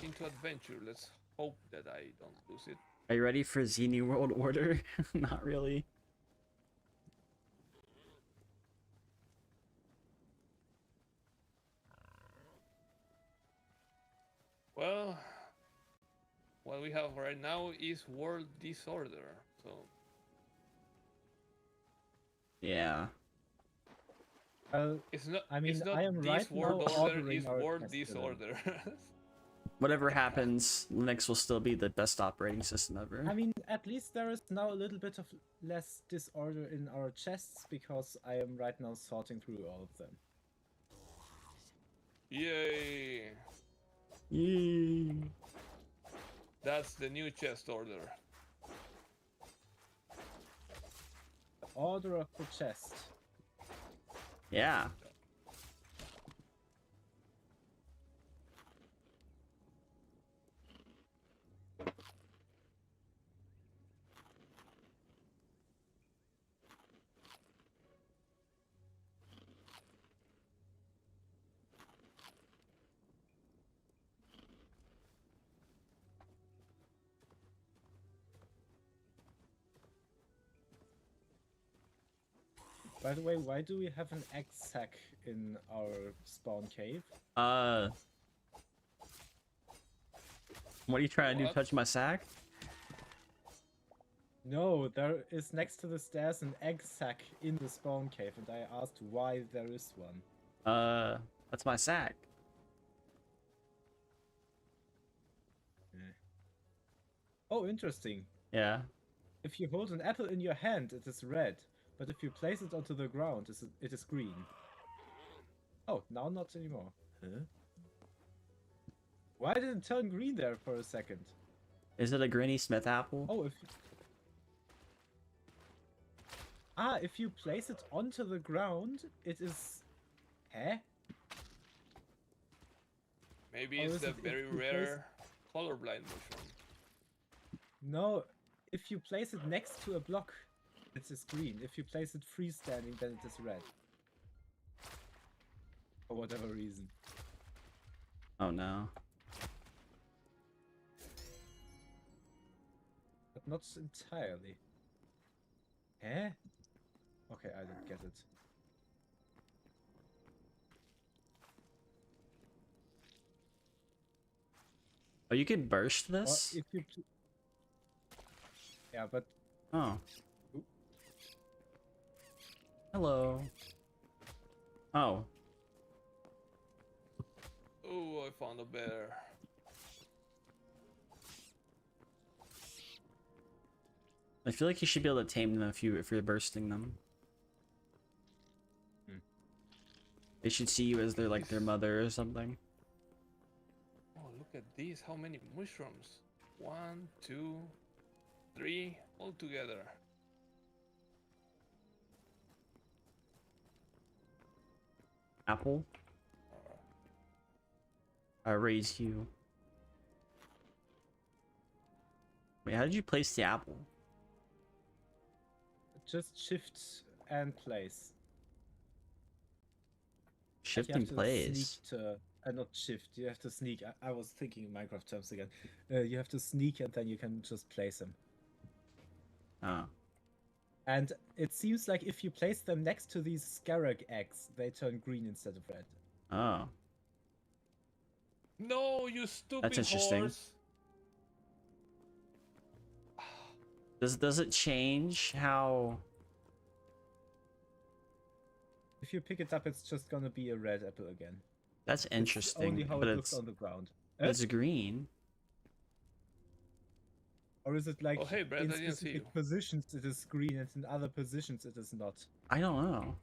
into adventure. Let's hope that I don't lose it. Are you ready for Xeni World Order? Not really. Well, what we have right now is world disorder. So Yeah. it's not. I mean, it's not I am this right world now order. ordering It's our world test villain. disorder. Whatever happens, Linux will still be the best operating system ever. I mean, at least there is now a little bit of less disorder in our chests because I am right now sorting through all of them. Yay! Yay. That's the new chest order. The order of the chest. Yeah. By the way, why do we have an egg sack in our spawn cave? What are you trying to do? What? Touch my sack? No, there is next to the stairs an egg sack in the spawn cave, and I asked why there is one. That's my sack. Oh, interesting. Yeah. If you hold an apple in your hand, it is red, but if you place it onto the ground, it is green. Oh, now not anymore. Huh? Why did it turn green there for a second? Is it a Granny Smith apple? Oh, if you place it onto the ground, it is... Huh? Maybe Or it's is the it if very you place- rare colorblind mushroom. No, if you place it next to a block, it is green. If you place it freestanding, then it is red. For whatever reason. Oh no. But not entirely. Eh? Okay, I didn't get it. Oh, you could burst Or this? if you... Yeah, but... Oh. Oop. Hello. Oh. Oh, I found a bear. I feel like you should be able to tame them if you're bursting them. Hmm. They should see you as their mother or something. Oh, look at these. How many mushrooms? 1, 2, 3, all together. Apple. I raise you. Wait, how did you place the apple? Just shift and place. Shift You have and to place. sneak to, not shift. You have to sneak. I was thinking in Minecraft terms again. You have to sneak and then you can just place them. Oh. And it seems like if you place them next to these scarab eggs, they turn green instead of red. Oh. No, you stupid That's interesting. horse. Does it change how? If you pick it up, it's just gonna be a red apple again. That's interesting. It's only how but it looks on the ground. It's green. Or is it like Oh, hey, Brett, in I didn't see you. specific positions it is green and in other positions it is not? I don't know.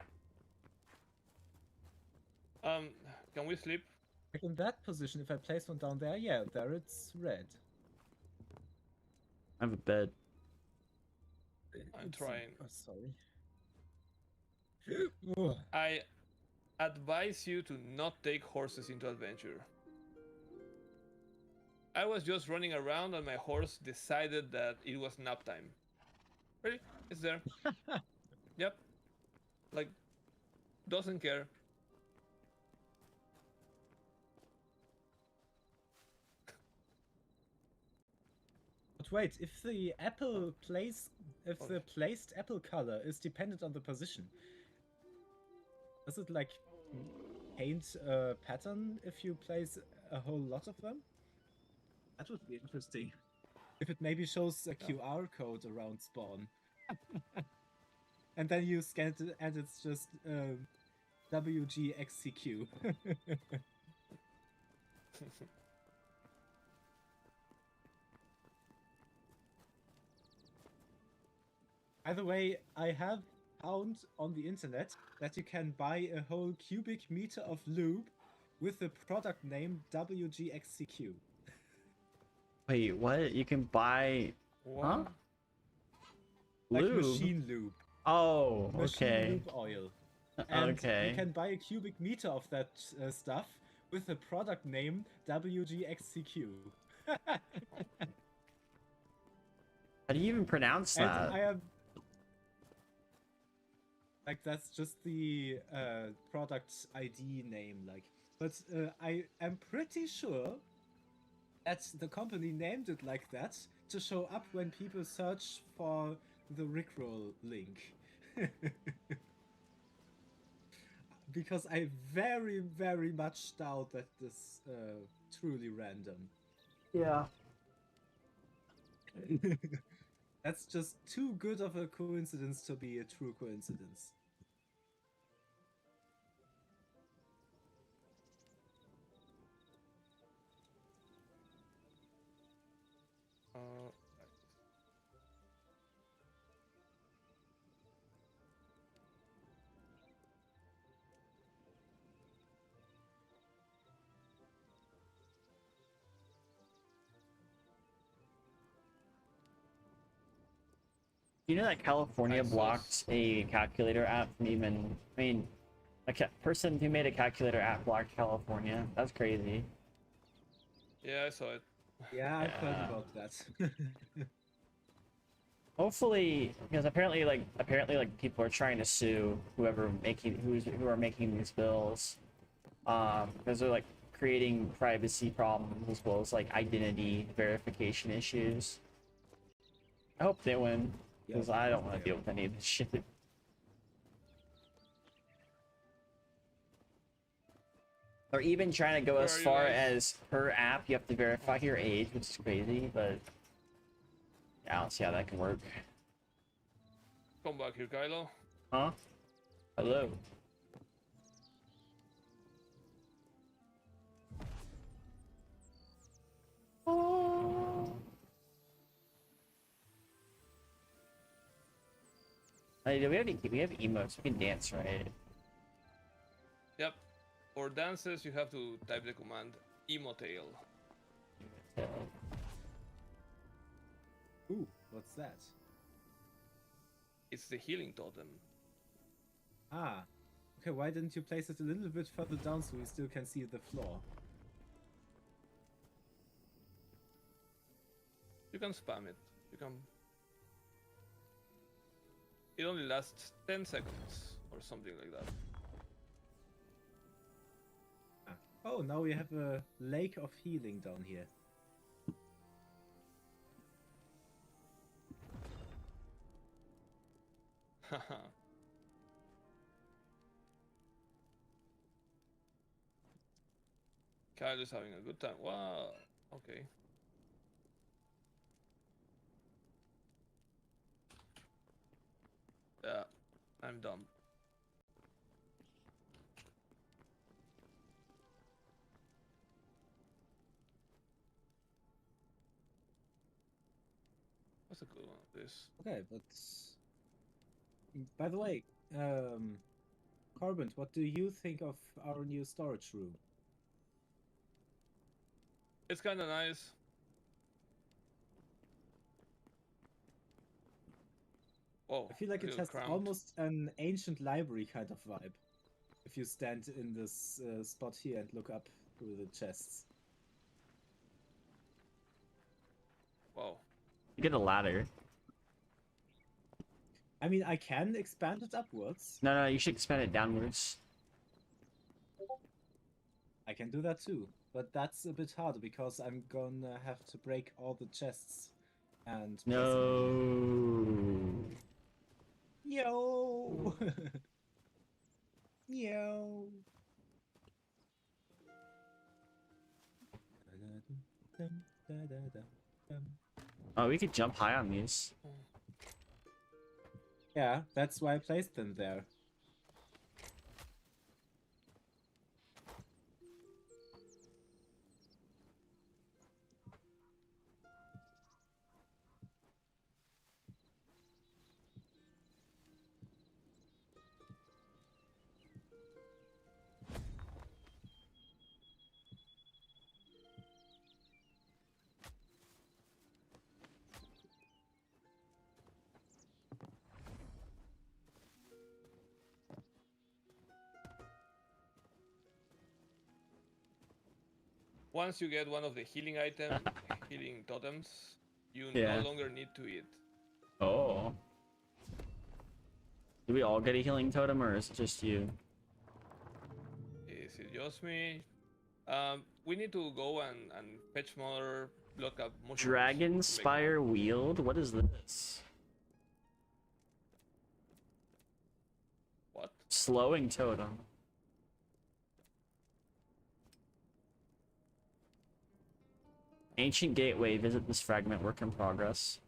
Can we sleep? Like in that position, if I place one down there, yeah, there it's red. I have a bed. I'm trying. Oh, sorry. I advise you to not take horses into adventure. I was just running around and my horse decided that it was nap time. Ready? It's there. Yep. Like, doesn't care. But wait, if the the placed apple color is dependent on the position, does it like paint a pattern if you place a whole lot of them? That would be interesting. If it maybe shows a QR code around spawn. And then you scan it and it's just WGXCQ. By the way, I have found on the internet that you can buy a whole cubic meter of lube with the product name WGXCQ. Wait, what? You can buy? What? Huh? Like Lube? machine lube. Oh, Machine okay. lube oil. And Okay. you can buy a cubic meter of that stuff with the product name WGXCQ. How do you even pronounce And that? I am like that's just the product ID name, like. But I am pretty sure that the company named it like that to show up when people search for the Rickroll link. Because I very, very much doubt that this truly random. Yeah. That's just too good of a coincidence to be a true coincidence. You know that California I saw blocked a calculator app from even, I mean, a person who made a calculator app blocked California. That's crazy. Yeah, I saw it. Yeah, I've heard Yeah. about that. Hopefully, because apparently people are trying to sue who are making these bills, because they're like creating privacy problems as well as like identity verification issues. I hope they win, because I don't want to deal with any of this shit. They're even trying to go Where as are you far guys? as per app you have to verify your age, which is crazy, but yeah, I don't see how that can work. Come back here, Kylo. Huh? Hello. Hey, do we have emotes? We can dance, right? Yep. For dances, you have to type the command emotail. Ooh, what's that? It's the healing totem. Ah. Okay, why didn't you place it a little bit further down so we still can see the floor? You can spam it. You can. It only lasts 10 seconds or something like that. Oh, now we have a lake of healing down here. Haha. Kyle is having a good time. Wow. Okay. Yeah, I'm done. What's a good one of this? Okay, but by the way, Corbin, what do you think of our new storage room? It's kind of nice. Oh, I feel like a it little has cramped. almost an ancient library kind of vibe. If you stand in this spot here and look up through the chests. Wow. You get a ladder. I mean, I can expand it upwards. No, you should expand it downwards. I can do that too, but that's a bit harder because I'm gonna have to break all the chests and No. Yo! Yo! Oh, we could jump high on these. Yeah, that's why I placed them there. Once you get one of the healing healing totems, you Yeah. no longer need to eat. Oh. Do we all get a healing totem, or is it just you? Is it just me? We need to go and fetch more block up mushrooms. Dragon to make Spire more. Wield? What is this? What? Slowing totem. Ancient Gateway. Visit this fragment. Work in progress.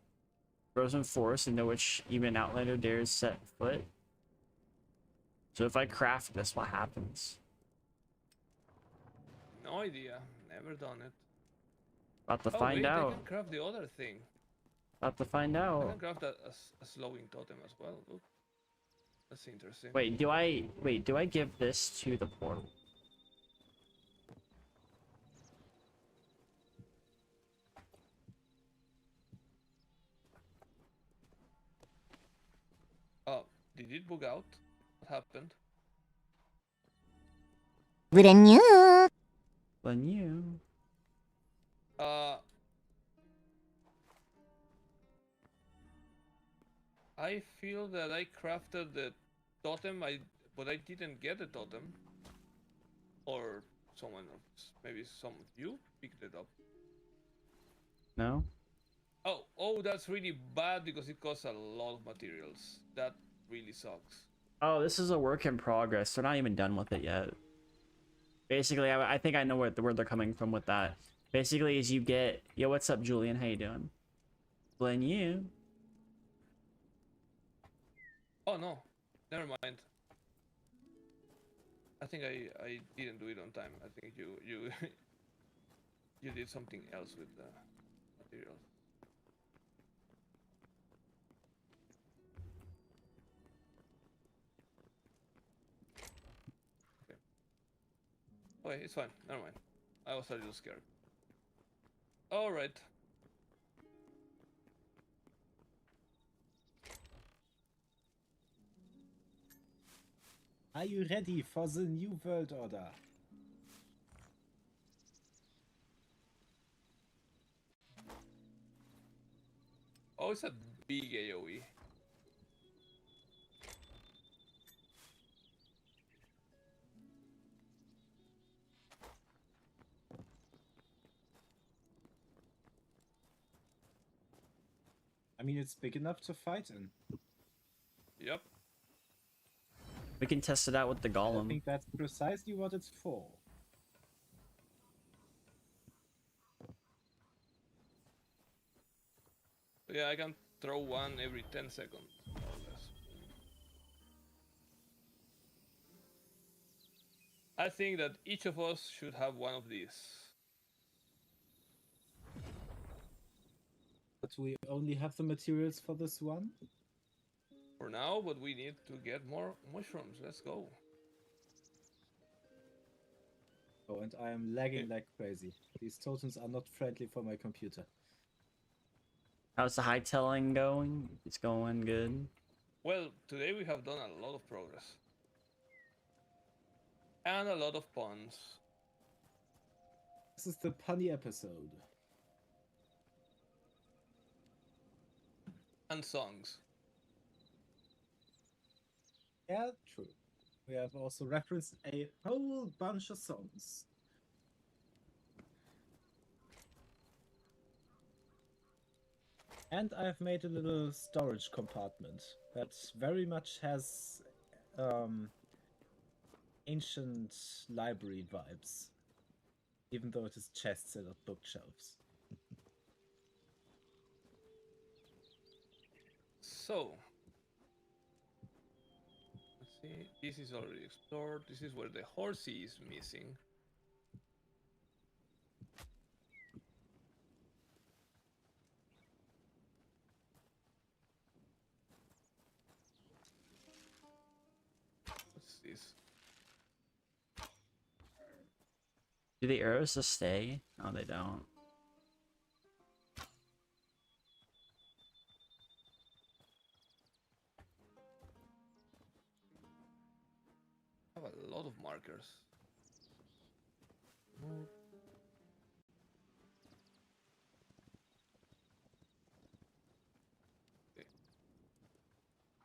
Frozen Forest. And know which even Outlander dares set foot. So if I craft this, what happens? No idea. Never done it. About to Oh find wait, I out. can craft the other thing. About to find I out. can craft a slowing totem as well. Look. That's interesting. Wait, do I give this to the portal? Oh, did it bug out? What happened? When you. I feel that I crafted the totem, but I didn't get the totem. Or someone else, maybe some of you picked it up. No? Oh, that's really bad because it costs a lot of materials. That really sucks. Oh, this is a work in progress. They're not even done with it yet. Basically, I think I know where they're coming from with that. Basically, is you get... Yo, what's up, Julian? How you doing? Blame you. Oh no, never mind. I think I didn't do it on time. I think you you did something else with the materials. Okay. Okay, it's fine. Never mind. I was a little scared. All right. Are you ready for the new world order? it's a big AoE. I mean, it's big enough to fight in. Yep. We can test it out with the I golem. think that's precisely what it's for. Yeah, I can throw one every 10 seconds, more or less. I think that each of us should have one of these. But we only have the materials for this one. For now, but we need to get more mushrooms. Let's go. Oh, and I am lagging like crazy. These totems are not friendly for my computer. How's the hightailing going? It's going good. Well, today we have done a lot of progress. And a lot of puns. This is the punny episode. And songs. Yeah, true. We have also referenced a whole bunch of songs. And I've made a little storage compartment that very much has ancient library vibes, even though it is chests and not bookshelves. So, let's see. This is already explored. This is where the horsey is missing. What's this? Do the arrows just stay? No, they don't. I have a lot of markers.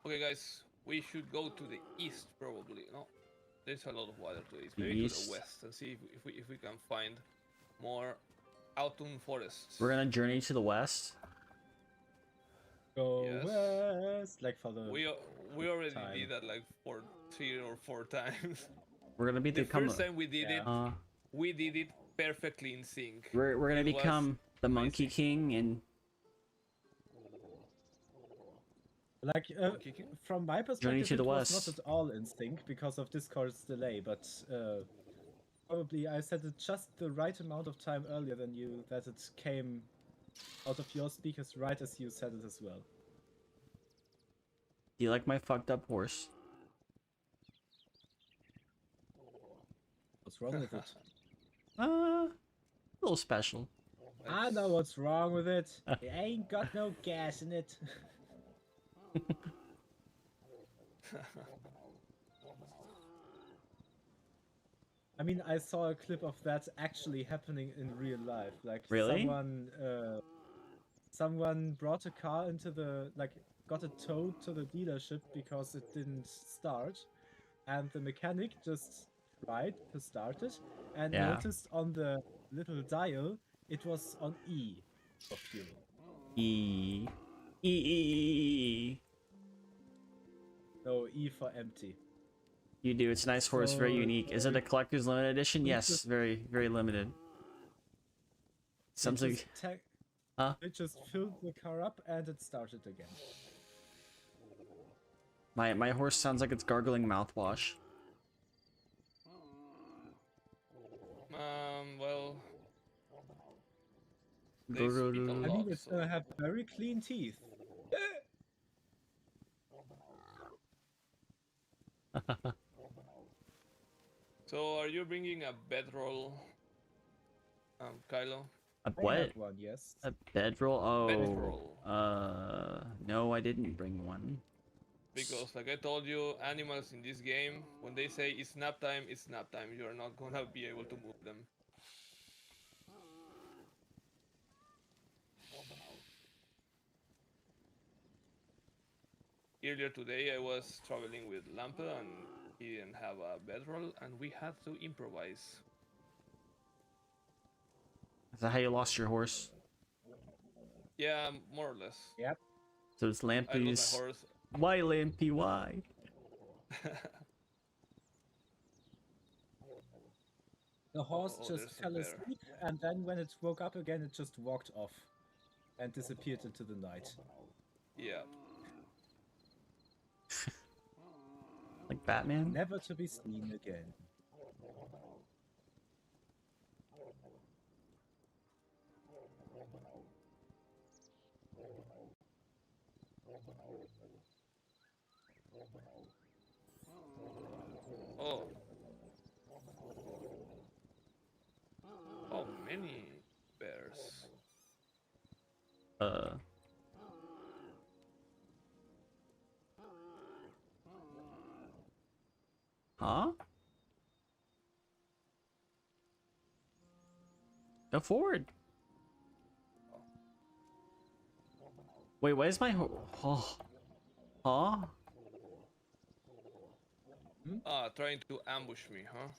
Okay, guys, we should go to the east probably. No, there's a lot of water to the east. Maybe to East? the west and see if we can find more autumn forests. We're gonna journey to the west. Go Yes. west, like for the We already time. did that like 3 or 4 times. We're gonna be The become. first time we did it, we did it perfectly in sync. We're gonna It was become the Monkey amazing. King and like Kicking? from my Journey perspective, to the it was west. not at all in sync because of Discord's delay, but probably I set it just the right amount of time earlier than you that it came out of your speakers right as you said it as well. Do you like my fucked up horse? What's wrong with it? A little special. I know what's wrong with it. It ain't got no gas in it. I mean, I saw a clip of that actually happening in real life. Like Really? someone brought a car into the got it towed to the dealership because it didn't start, and the mechanic just tried to start it and Yeah. noticed on the little dial it was on E for fuel. E. E. No, E for empty. You do. It's a nice horse, very So, unique. Is it a collector's limited edition? we Yes, just- very, very limited. Something. Huh? It just filled the car up and it started again. My horse sounds like it's gargling mouthwash. Well, they Go, go, speak a go. I mean, lot, it's so- gonna have very clean teeth. So, are you bringing a bedroll, Kylo? A I what? have one, yes. A bedroll? Oh. Bedroll. No, I didn't bring one. Because, like I told you, animals in this game, when they say it's nap time, it's nap time. You're not gonna be able to move them. Earlier today, I was traveling with Lampe, and he didn't have a bedroll, and we had to improvise. Is that how you lost your horse? Yeah, more or less. Yep. So it's I lost my Lampy's. horse. Why Lampy? Why? The horse Oh, just there's a fell bear. asleep, and then when it woke up again, it just walked off and disappeared into the night. Yeah. Like Batman? Never to be seen again. Oh. Oh, many bears. Huh? Go forward. Wait, why is my oh. Huh? Ah, trying to ambush me, huh?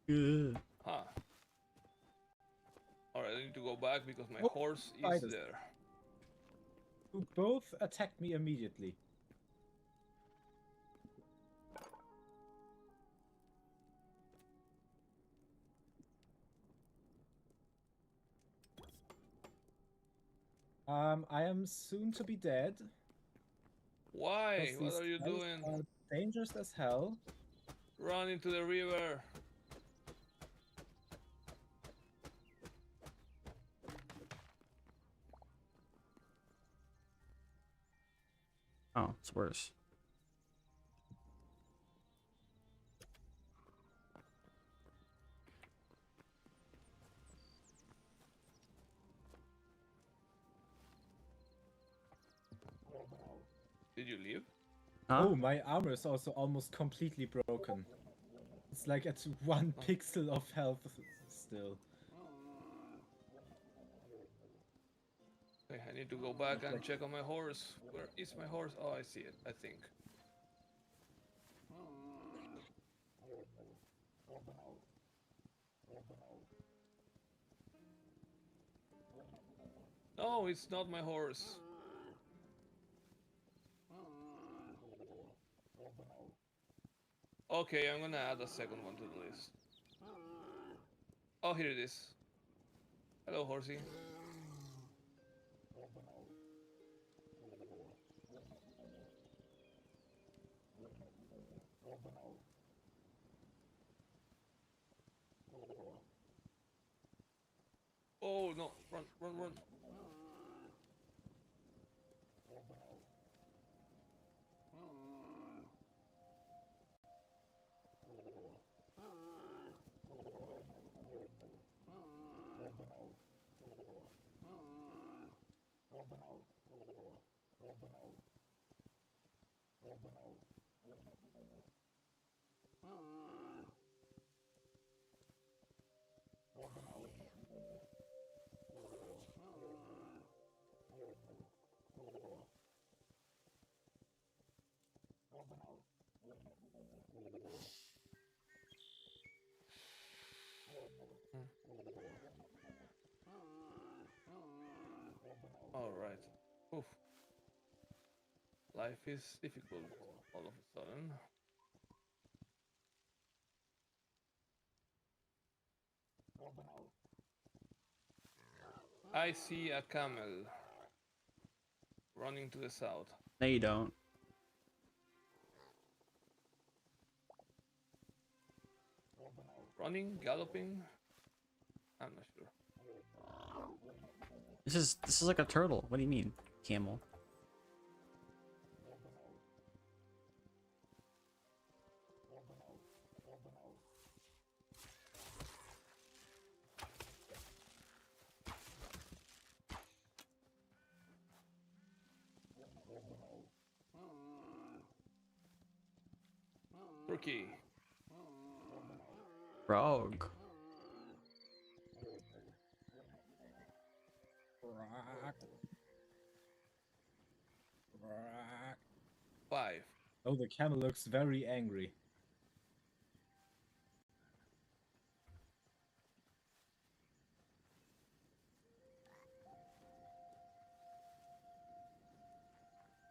Yeah. Huh. Alright, I need to go back because my Oh, horse is spiders. there. Who both attacked me immediately. I am soon to be dead. Why? 'Cause What these are you guys doing? are dangerous as hell. Run into the river. Oh, it's worse. Did you leave? Huh? Oh, my armor is also almost completely broken. It's like at 1 pixel of health still. Okay, I need to go back and check on my horse. Where is my horse? Oh, I see it, I think. No, it's not my horse. Okay, I'm gonna add a second one to the list. Oh, here it is. Hello, horsey. Oh no, run, run, run. Alright. Oof. Life is difficult all of a sudden. I see a camel running to the south. No, you don't. Running, galloping? I'm not sure. This is like a turtle. What do you mean, camel? Turkey. Frog. 5. Oh, the camel looks very angry.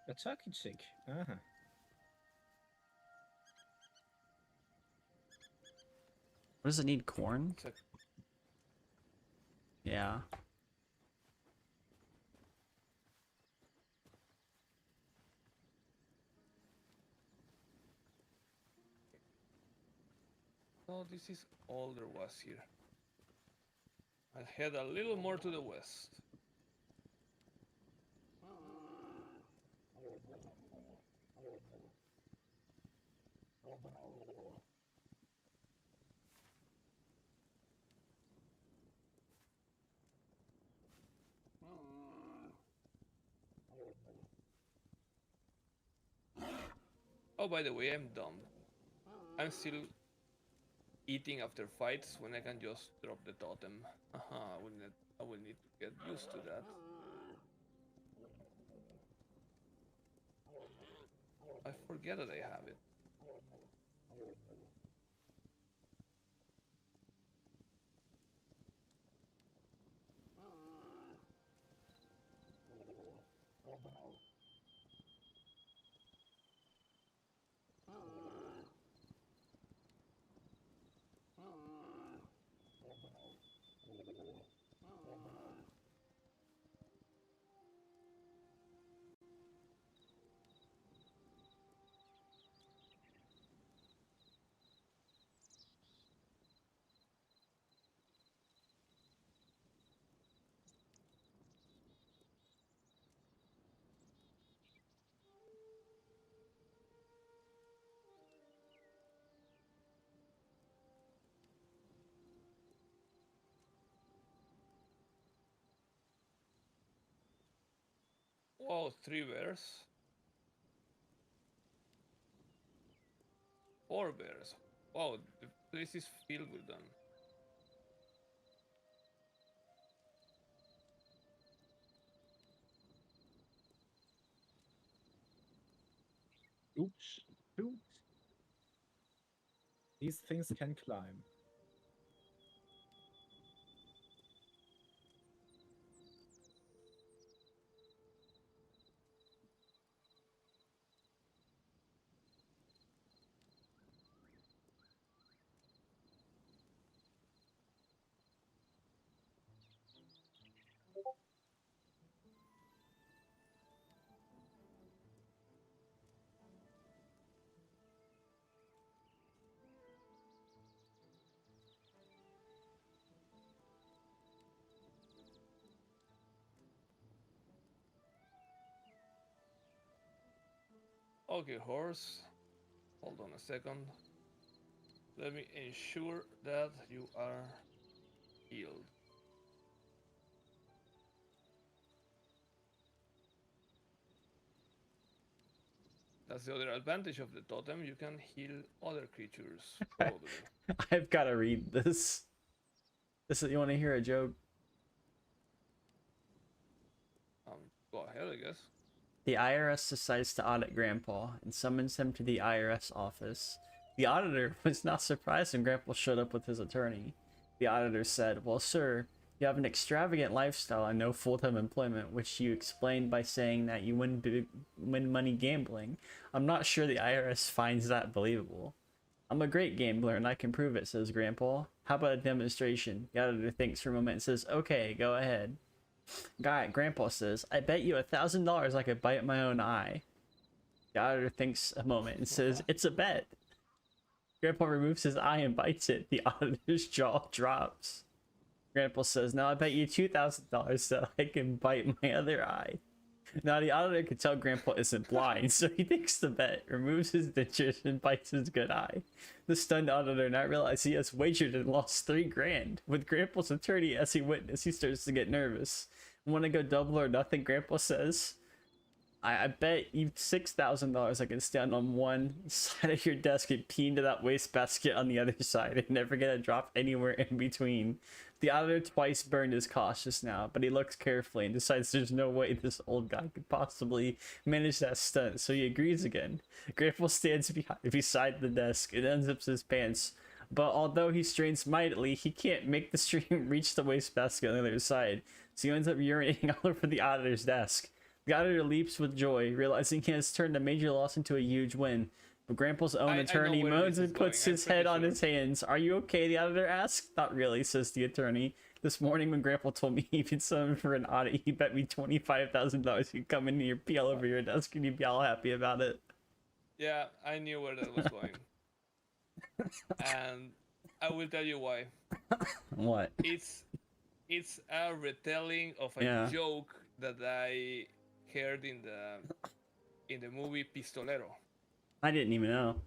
A turkey chick. Uh-huh. What does it need? Corn? Yeah. Oh, this is all there was here. I'll head a little more to the west. Oh, by the way, I'm dumb. I'm still eating after fights when I can just drop the totem. I will need to get used to that. I forget that I have it. Wow, 3 bears. 4 bears. Wow, the place is filled with them. Oops. Oops. These things can climb. Okay, horse. Hold on a second. Let me ensure that you are healed. That's the other advantage of the totem. You can heal other creatures, probably. I've got to read this. You want to hear a joke? Go ahead, I guess. The IRS decides to audit Grandpa and summons him to the IRS office. The auditor was not surprised when Grandpa showed up with his attorney. The auditor said, "Well, sir, you have an extravagant lifestyle and no full-time employment, which you explained by saying that you win money gambling. I'm not sure the IRS finds that believable." "I'm a great gambler and I can prove it," says Grandpa. "How about a demonstration?" The auditor thinks for a moment and says, "Okay, go ahead." Grandpa says, "I bet you $1,000 I could bite my own eye." The auditor thinks a moment and says, "It's a bet." Grandpa removes his eye and bites it. The auditor's jaw drops. Grandpa says, "Now I bet you $2,000 so I can bite my other eye." Now the auditor can tell Grandpa isn't blind, so he takes the bet, removes his dentures, and bites his good eye. The stunned auditor now realizes he has wagered and lost $3,000. With Grandpa's attorney as he witness, he starts to get nervous. "Want to go double or nothing?" Grandpa says. I bet you $6,000 I can stand on one side of your desk and pee into that wastebasket on the other side and never get a drop anywhere in between. The auditor twice burned is cautious now, but he looks carefully and decides there's no way this old guy could possibly manage that stunt, so he agrees again. Grandpa stands beside the desk and unzips his pants, but although he strains mightily, he can't make the stream reach the wastebasket on the other side, so he ends up urinating all over the auditor's desk. The auditor leaps with joy, realizing he has turned a major loss into a huge win. But Grandpa's own attorney moans and puts his head on his hands. "Are you okay?" the auditor asks. "Not really," says the attorney. "This morning when Grandpa told me he'd been summoned for an audit, he bet me $25,000 he'd come in here, pee all over your desk, and you'd be all happy about it." Yeah, I knew where that was going. And I will tell you why. What? It's a retelling of a joke that I heard in the movie Pistolero. I didn't even know.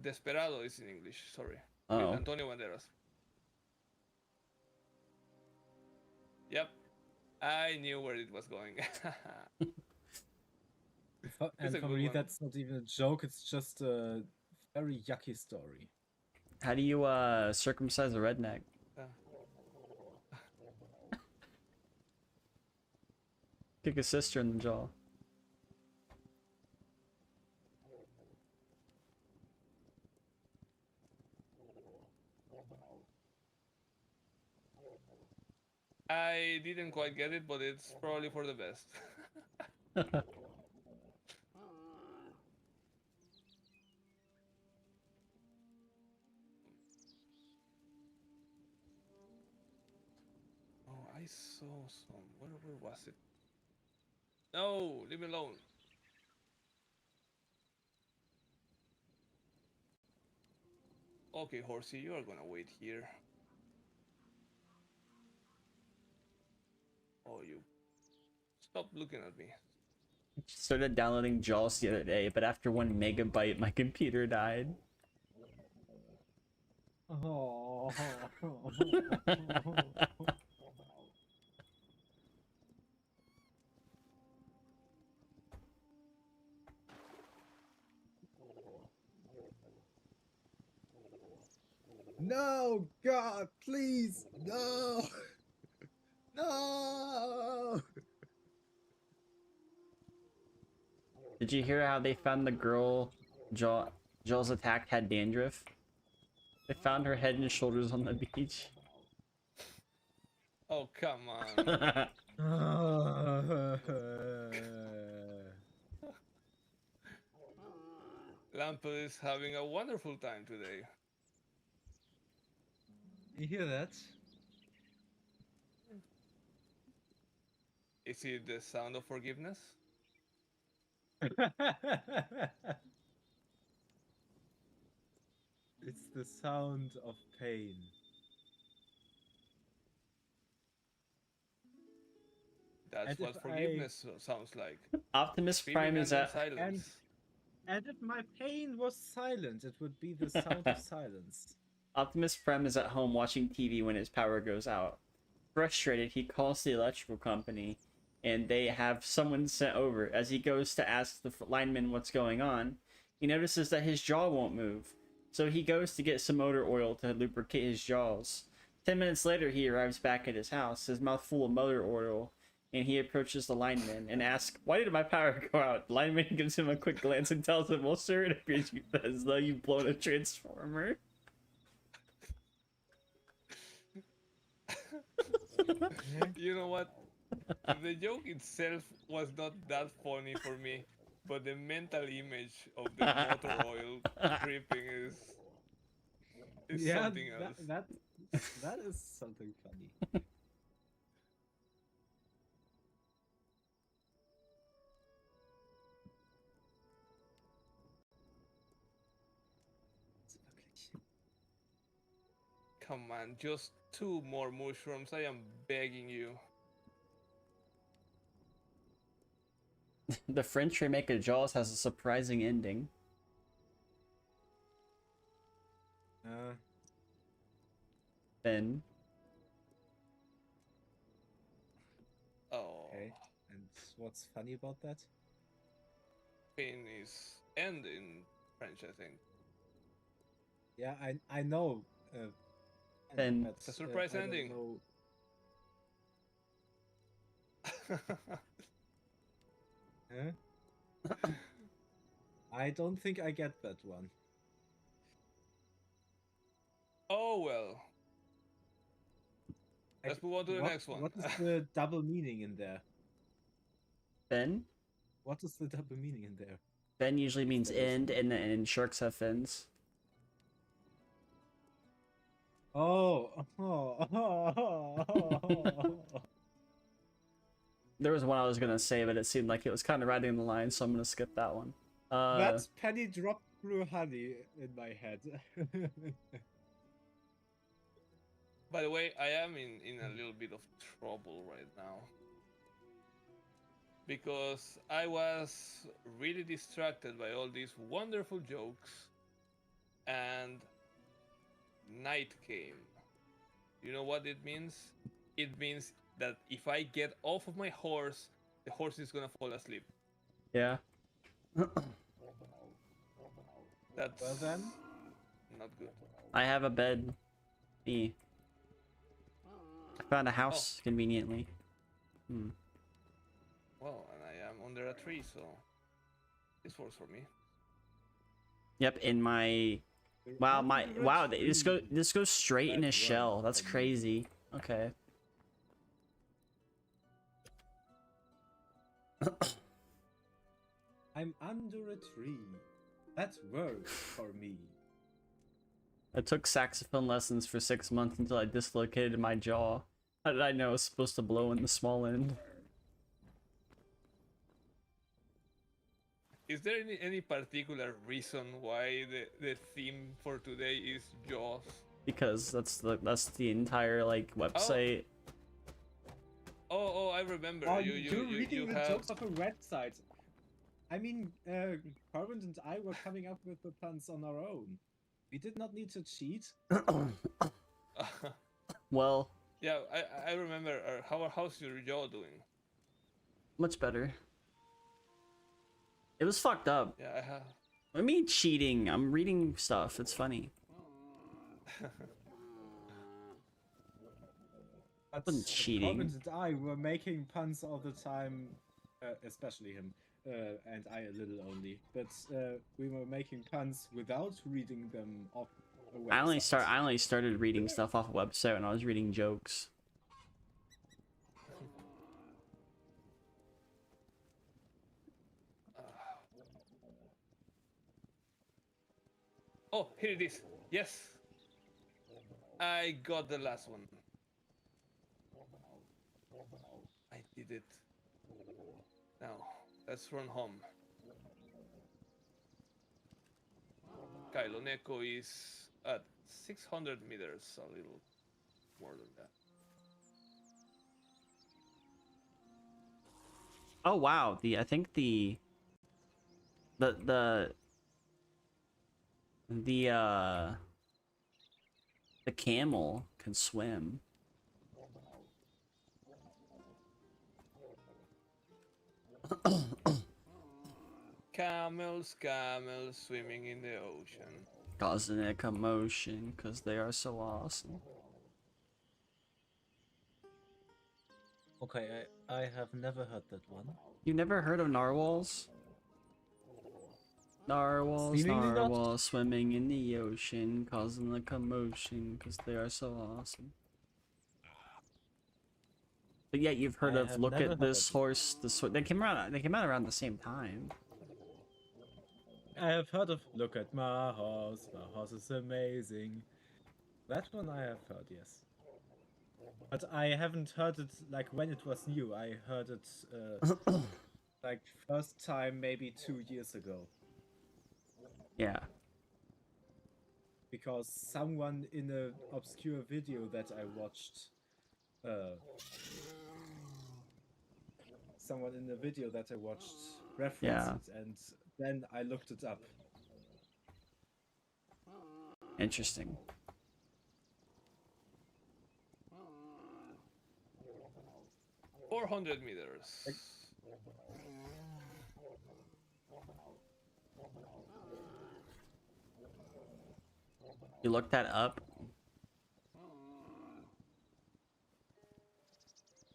Desperado is in English, sorry. Oh. With Antonio Banderas. Yep. I knew where it was going. And for me, that's not even a joke, it's just a very yucky story. How do you circumcise a redneck? Kick his sister in the jaw. I didn't quite get it, but it's probably for the best. Oh, I saw some. Where was it? No, leave me alone. Okay, Horsey, you are gonna wait here. Oh, you. Stop looking at me. Started downloading Jaws the other day, but after 1 megabyte, my computer died. Oh. No, God, please, no, no. Did you hear how they found the girl Jaws attacked had dandruff? They found her head and shoulders on the beach. Oh, come on. Lampo is having a wonderful time today. You hear that? Is it the sound of forgiveness? It's the sound of pain. That's what forgiveness sounds like. Optimus Prime is at... And if my pain was silent, it would be the sound of silence. Optimus Prime is at home watching TV when his power goes out. Frustrated, he calls the electrical company, and they have someone sent over. As he goes to ask the lineman what's going on, he notices that his jaw won't move. So he goes to get some motor oil to lubricate his jaws. 10 minutes later, he arrives back at his house, his mouth full of motor oil, and he approaches the lineman and asks, "Why did my power go out?" The lineman gives him a quick glance and tells him, "Well, sir, it appears as though you've blown a transformer." You know what? The joke itself was not that funny for me, but the mental image of the motor oil dripping is something else. That is something funny. Come on, just 2 more mushrooms. I am begging you. The French remake of Jaws has a surprising ending. Ben. Oh, Okay. And what's funny about that? Finn is end in French, I think. Yeah, I know. Ben. But, It's a surprise I don't ending. know. Huh? I don't think I get that one. Oh well. Let's move on to the next one. What is the double meaning in there? Ben? What is the double meaning in there? Ben usually means there is end, and sharks have fins. Oh. There was one I was gonna say, but it seemed like it was kind of riding the line, so I'm gonna skip that one. That's penny dropped through honey in my head. By the way, I am in a little bit of trouble right now. Because I was really distracted by all these wonderful jokes, and night came. You know what it means? It means that if I get off of my horse, the horse is gonna fall asleep. Yeah. That's Well then, not good. I have a bed. Me. I found a house conveniently. Well, and I am under a tree, so this works for me. Yep, in my this goes straight in his shell. That's crazy. Okay. I'm under a tree. That works for me. I took saxophone lessons for 6 months until I dislocated my jaw. How did I know it was supposed to blow in the small end? Is there any particular reason why the theme for today is Jaws? Because that's the entire like website. Oh, I remember. Oh, you you're reading the have... jokes of a website. I mean, Corbin and I were coming up with the puns on our own. We did not need to cheat. Well. Yeah, I remember. How's your jaw doing? Much better. It was fucked up. Yeah, I have. I mean cheating. I'm reading stuff. It's funny. But cheating. Corbin and I were making puns all the time, especially him, and I a little only. But we were making puns without reading them off a website. I only started reading stuff off a website when I was reading jokes. Oh, here it is. Yes. I got the last one. I did it. Now, let's run home. Kailoneko is at 600 meters, a little more than that. Oh wow, I think the camel can swim. Camels swimming in the ocean. Causing a commotion because they are so awesome. Okay, I have never heard that one. You never heard of narwhals? Narwhals swimming in the ocean, causing a commotion because they are so awesome. But yet you've heard of look at this horse, they came out around the same time. I have heard of look at my horse is amazing. That one I have heard, yes. But I haven't heard it like when it was new. I heard it like first time maybe 2 years ago. Yeah. because someone in an obscure video that I watched, referenced Yeah. it, and then I looked it up. Interesting. $400 meters. You looked that up?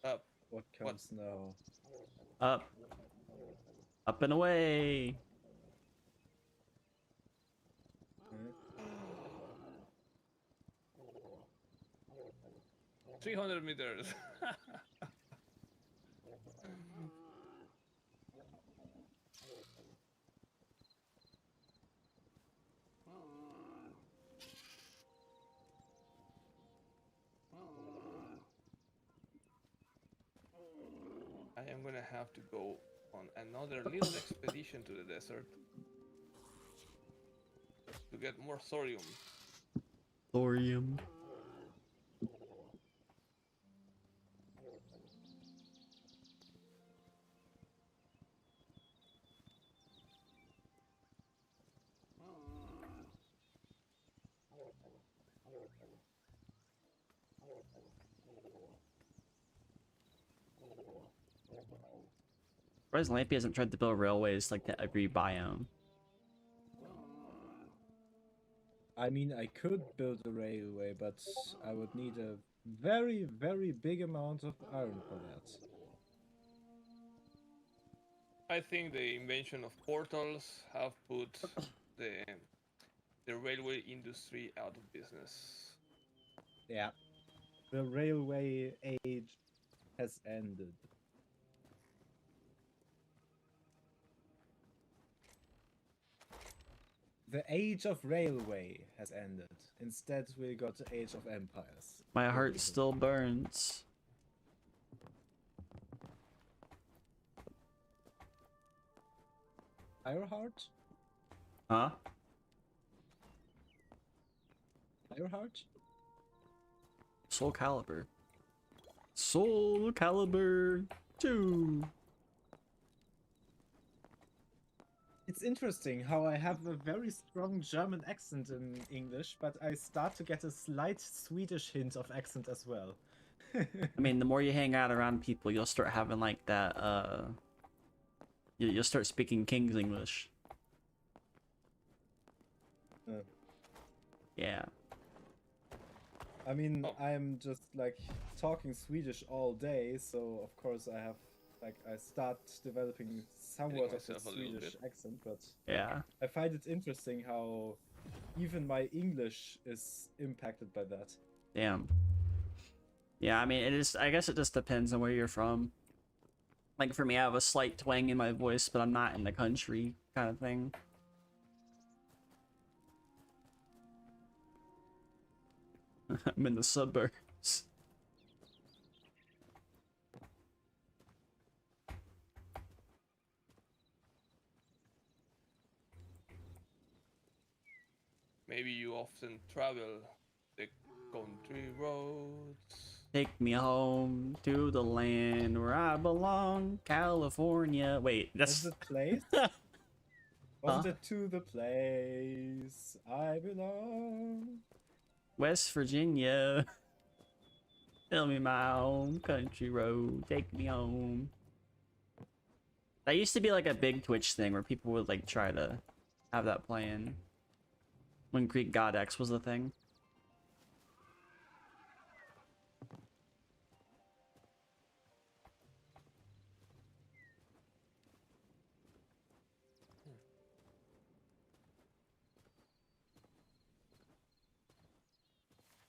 Up. What comes now? Up. Up and away. Hmm? 300 meters. I am gonna have to go on another little expedition to the desert to get more thorium. Thorium. Whereas Lampy hasn't tried to build railways like to every biome. I mean, I could build a railway, but I would need a very, very big amount of iron for that. I think the invention of portals have put the railway industry out of business. Yeah. The railway age has ended. The age of railway has ended. Instead, we got the age of empires. My heart still burns. Ironheart? Huh? Ironheart? Soul Calibur. Soul Calibur 2. It's interesting how I have a very strong German accent in English, but I start to get a slight Swedish hint of accent as well. I mean, the more you hang out around people, you'll start having like that, you'll start speaking King's English. Yeah. I mean, I'm just like talking Swedish all day, so of course I start developing somewhat of a myself a little Swedish bit. accent, but Yeah. I find it interesting how even my English is impacted by that. Damn. Yeah, I mean, I guess it just depends on where you're from. Like, for me, I have a slight twang in my voice, but I'm not in the country kind of thing. I'm in the suburbs. Maybe you often travel the country roads. Take me home to the land where I belong, California. Wait, Was that's... it place? Was it to the place I belong? West Virginia. Tell me my home country road. Take me home. That used to be like a big Twitch thing where people would like try to have that playing when Greek God X was the thing.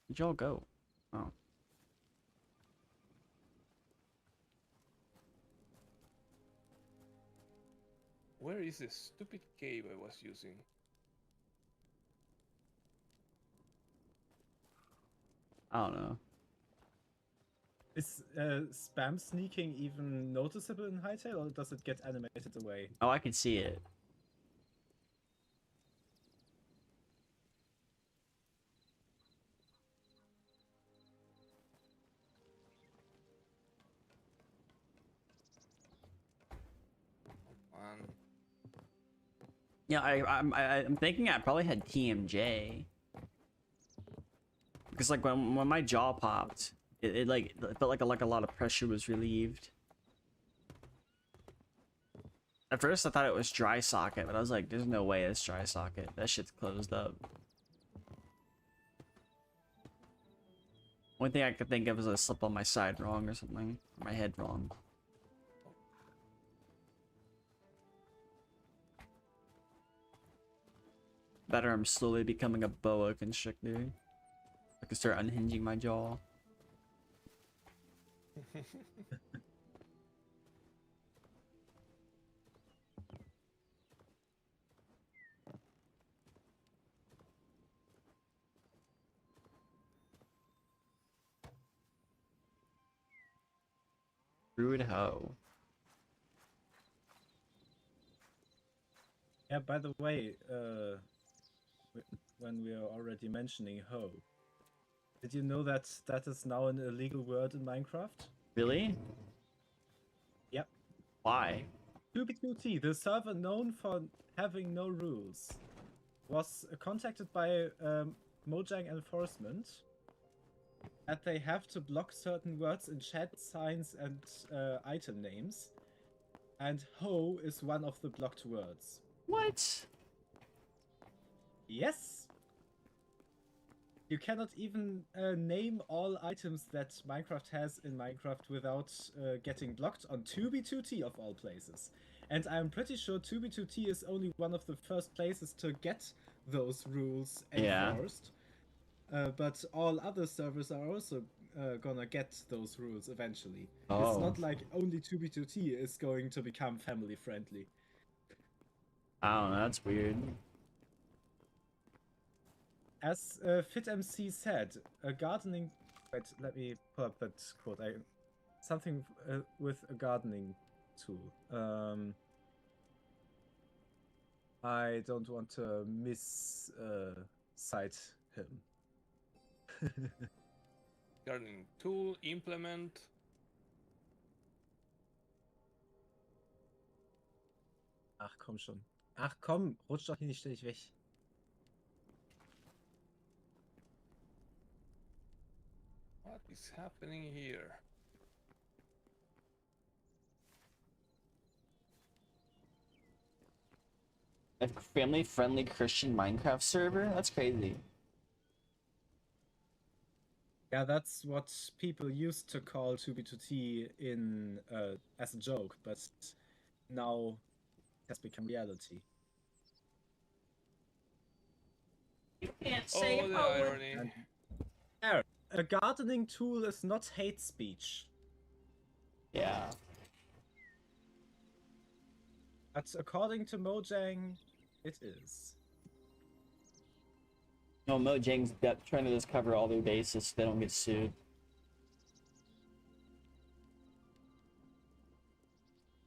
Where'd y'all go? Oh. Where is the stupid cave I was using? I don't know. Is spam sneaking even noticeable in Hytale, or does it get animated away? Oh, I can see it. Yeah, I'm thinking I probably had TMJ. Because like when my jaw popped, it felt like a lot of pressure was relieved. At first I thought it was dry socket, but I was like, there's no way it's dry socket. That shit's closed up. Only thing I could think of is a slip on my side wrong or something. Or my head wrong. Better I'm slowly becoming a boa constrictor. I can start unhinging my jaw. Rude hoe. Yeah, by the way, when we are already mentioning hoe, did you know that that is now an illegal word in Minecraft? Really? Yep. Why? 2b2t, the server known for having no rules, was contacted by Mojang Enforcement that they have to block certain words in chat signs and item names, and hoe is one of the blocked words. What? Yes! You cannot even name all items that Minecraft has in Minecraft without getting blocked on 2b2t of all places. And I'm pretty sure 2b2t is only one of the first places to get those rules enforced. But all other servers are also gonna get those rules eventually. Oh. It's not like only 2b2t is going to become family friendly. I don't know, that's weird. As FitMC said, a gardening... Wait, let me pull up that quote. Something with a gardening tool. I don't want to cite him. Gardening tool, implement. Ach, komm schon. Ach komm, rutsch doch hier nicht ständig weg. What is happening here? A family-friendly Christian Minecraft server? That's crazy. Yeah, that's what people used to call 2b2t in as a joke, but now it has become reality. You can't say the irony. And there, a gardening tool is not hate speech. Yeah. But according to Mojang, it is. No, Mojang's trying to just cover all their bases so they don't get sued.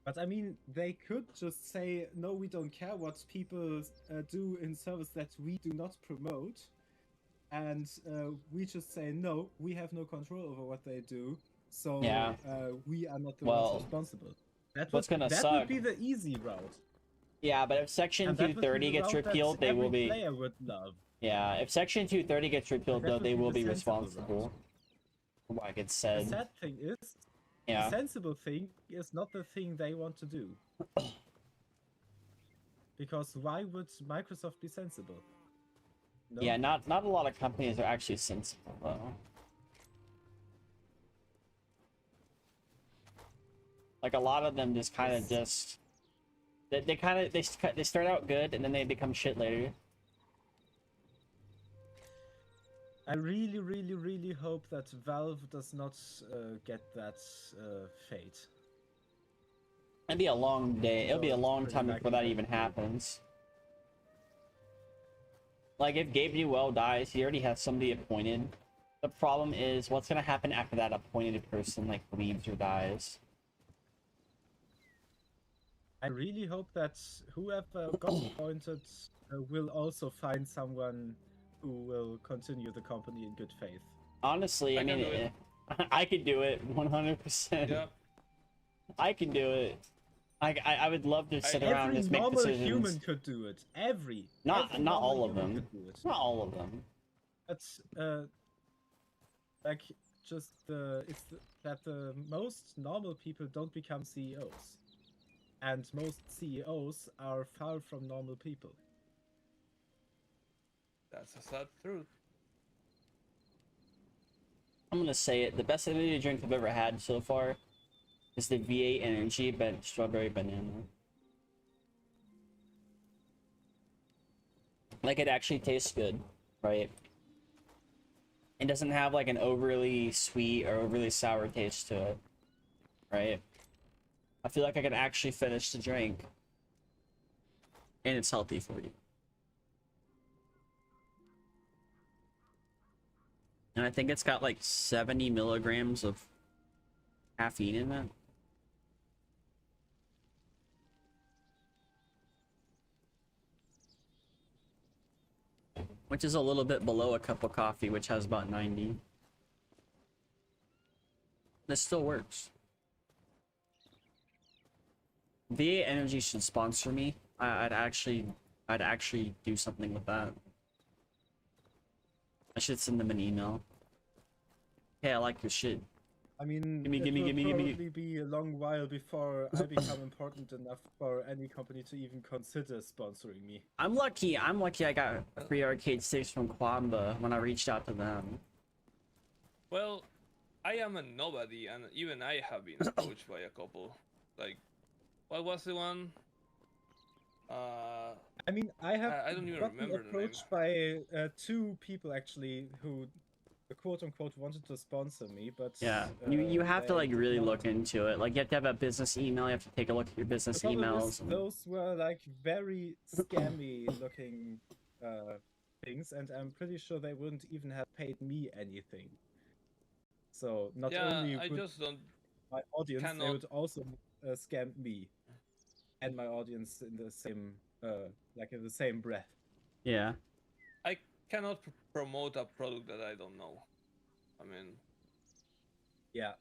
But I mean, they could just say, no, we don't care what people do in servers that we do not promote. And we just say, no, we have no control over what they do. So Yeah. We are not the ones responsible. That would be the easy route. Yeah, but if Section 230 gets repealed, they will be... player would love. Yeah, if Section 230 gets repealed, though, they will be responsible for what gets said. The sad thing is, the sensible thing is not the thing they want to do. Because why would Microsoft be sensible? No? Yeah, not a lot of companies are actually sensible, though. Like, a lot of them just kind of just... They start out good, and then they become shit later. I really, really, really hope that Valve does not get that fate. It'll be a long day. It'll be a long time before that even happens. Like, if Gabe Newell dies, he already has somebody appointed. The problem is, what's gonna happen after that appointed person, like, leaves or dies? I really hope that whoever got appointed will also find someone who will continue the company in good faith. Honestly, I mean, I could do it 100%. Yeah. I can do it. I would love to sit around and Every just make normal decisions. human could do it. Every Not normal all of human them. could do it. Not all of them. That's like just that the most normal people don't become CEOs, and most CEOs are far from normal people. That's a sad truth. I'm gonna say it. The best energy drink I've ever had so far is the V8 Energy Strawberry Banana. Like, it actually tastes good, right? It doesn't have like an overly sweet or overly sour taste to it, right? I feel like I can actually finish the drink, and it's healthy for you. And I think it's got like 70 milligrams of caffeine in it. Which is a little bit below a cup of coffee, which has about 90. This still works. VA Energy should sponsor me. I'd actually do something with that. I should send them an email. Hey, I like your shit. I mean, Gimme. it will probably be a long while before I become important enough for any company to even consider sponsoring me. I'm lucky I got free arcade sticks from Kwamba when I reached out to them. Well, I am a nobody, and even I have been approached by a couple. Like, what was the one? I mean, I don't even gotten remember the name. approached by 2 people actually who, quote unquote, wanted to sponsor me, but Yeah, you have to like really look into it. Like, you have to have a business email. You have to take a look at your business The problem emails. is those were like very scammy looking things, and I'm pretty sure they wouldn't even have paid me anything. So not only I would just don't. my audience, they cannot- would also scam me and my audience in the same like in the same breath. Yeah. I cannot promote a product that I don't know. I mean, Yeah.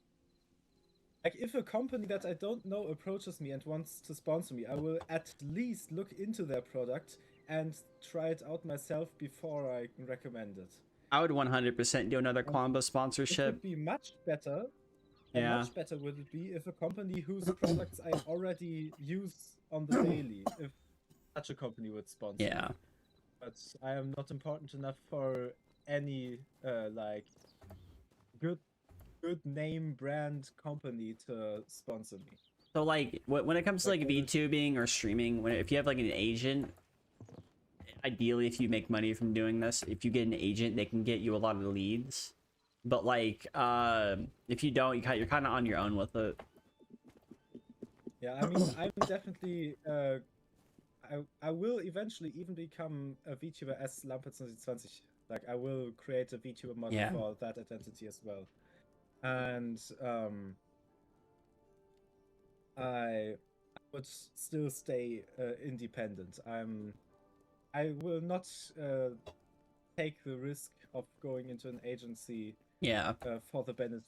Like, if a company that I don't know approaches me and wants to sponsor me, I will at least look into their product and try it out myself before I recommend it. I would 100% do another Kwamba It sponsorship. would be much better. Yeah. Much better would it be if a company whose products I already use on the daily, if such a company would sponsor Yeah. me. But I am not important enough for any like good name brand company to sponsor me. So like when it comes to like VTubing or streaming, if you have like an agent, ideally if you make money from doing this, if you get an agent, they can get you a lot of leads. But like if you don't, you're kind of on your own with it. Yeah, I mean, I'm definitely I will eventually even become a VTuber as Lampe2020. Like, I will create a VTuber model for that identity as well. And I would still stay independent. I will not take the risk of going into an agency for the benefit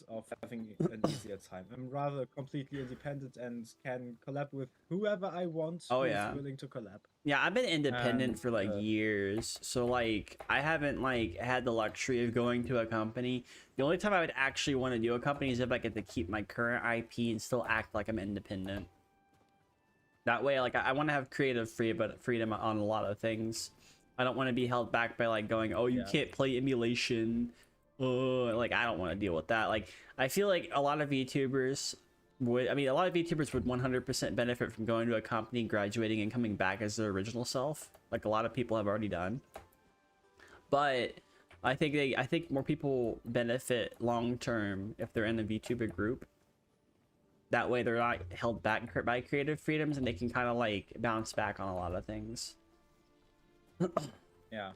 of having an easier time. I'm rather completely independent and can collab with whoever I want who's willing to collab. Yeah, I've been independent for like years, so like I haven't like had the luxury of going to a company. The only time I would actually want to do a company is if I get to keep my current IP and still act like I'm independent. That way, like, I want to have creative freedom on a lot of things. I don't want to be held back by like going, oh, you can't play emulation. Oh, like, I don't want to deal with that. Like, I feel like a lot of VTubers would 100% benefit from going to a company, graduating, and coming back as their original self, like a lot of people have already done. But I think more people benefit long term if they're in a VTuber group. That way they're not held back by creative freedoms, and they can kind of like bounce back on a lot of things. Yeah.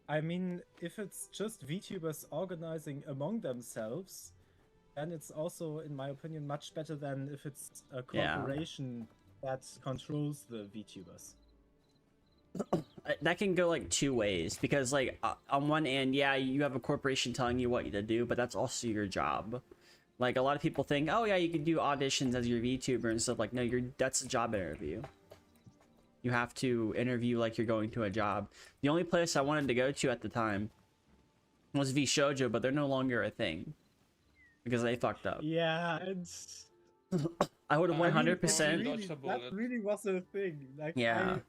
I mean, if it's just VTubers organizing among themselves, then it's also, in my opinion, much better than if it's a corporation that controls the VTubers. That can go like 2 ways, because like on one end, yeah, you have a corporation telling you what to do, but that's also your job. Like a lot of people think, oh yeah, you can do auditions as your VTuber and stuff. Like, no, that's a job interview. You have to interview like you're going to a job. The only place I wanted to go to at the time was VShojo, but they're no longer a thing because they fucked up. Yeah, and I would have I mean, 100%. Dodge a that bullet. really was a thing. Like, Yeah.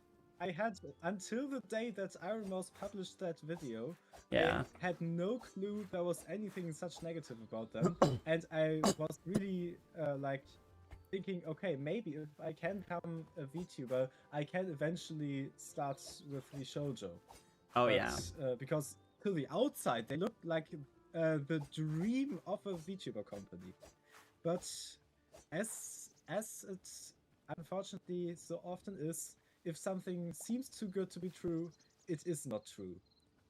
I had until the day that Iron Mouse published that video. Yeah. I had no clue there was anything such negative about them, and I was really like thinking, okay, maybe if I can become a VTuber, I can eventually start with the shoujo. Oh But, yeah. because to the outside they look like the dream of a VTuber company, but as it unfortunately so often is, if something seems too good to be true, it is not true.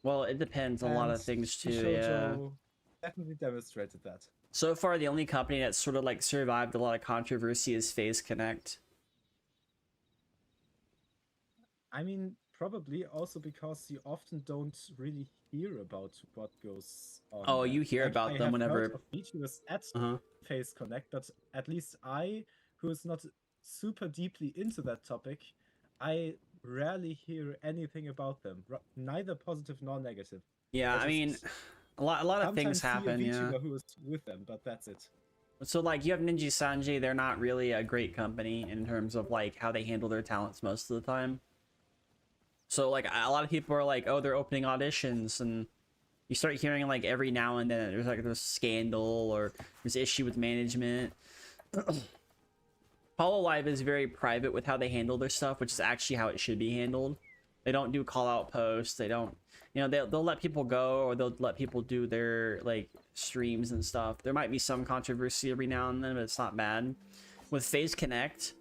Well, it depends on a lot of And things the too. Yeah. shoujo definitely demonstrated that. So far, the only company that's sort of like survived a lot of controversy is Phase Connect. I mean, probably also because you often don't really hear about what goes on. Oh, there. you hear Like, about I them have whenever. heard of VTubers at Uh-huh. Face Connect, but at least I, who is not super deeply into that topic, I rarely hear anything about them, neither positive nor negative. Yeah, I mean, just a lot of things Sometimes see a happen. Yeah. VTuber who is with them, but that's it. So like you have Ninja Sanji, they're not really a great company in terms of like how they handle their talents most of the time. So like a lot of people are like, oh, they're opening auditions, and you start hearing like every now and then there's scandal or there's issue with management. Hololive is very private with how they handle their stuff, which is actually how it should be handled. They don't do call out posts. They don't, you know, they'll let people go, or they'll let people do their like streams and stuff. There might be some controversy every now and then, but it's not bad. With Phase Connect,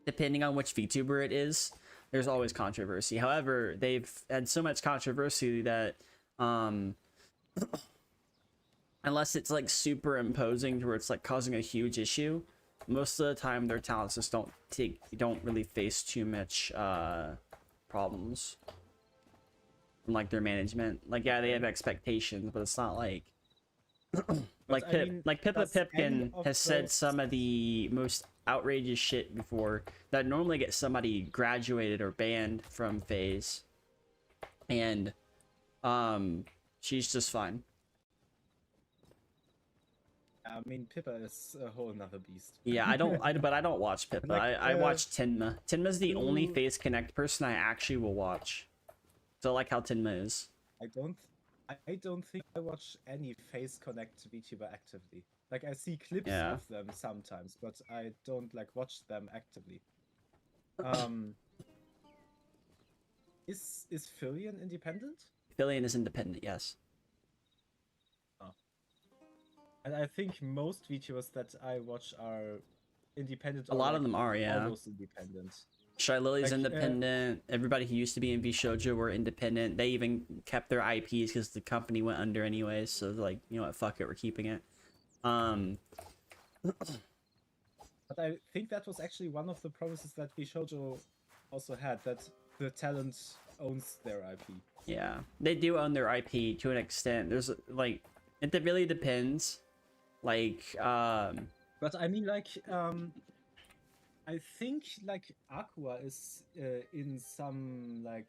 depending on which VTuber it is, there's always controversy. However, they've had so much controversy that unless it's like super imposing to where it's like causing a huge issue, most of the time their talents just don't really face too much problems from like their management. Like, yeah, they have expectations, but it's not like like I mean, Pippa does any Pipkin of has said those- some of the most outrageous shit before that normally gets somebody graduated or banned from Phase, and she's just fine. I mean, Pippa is a whole nother beast. Yeah, but I don't watch Pippa. Like, I watch Tenma. Tenma's the only you- Phase Connect person I actually will watch. So I like how Tenma is. I don't think I watch any Face Connect VTuber actively. Like, I see clips Yeah. of them sometimes, but I don't like watch them actively. Is Filion independent? Fillion is independent, yes. And I think most VTubers that I watch are independent. A or, lot like, of them are, yeah. almost independent. Shy Lily's Like, independent. Everybody who used to be in VShojo were independent. They even kept their IPs because the company went under anyways. So like, you know what, fuck it, we're keeping it. But I think that was actually one of the promises that VShojo also had, that the talent owns their IP. Yeah, they do own their IP to an extent. There's like, it really depends. Like, But I mean, like, I think like Aqua is in some like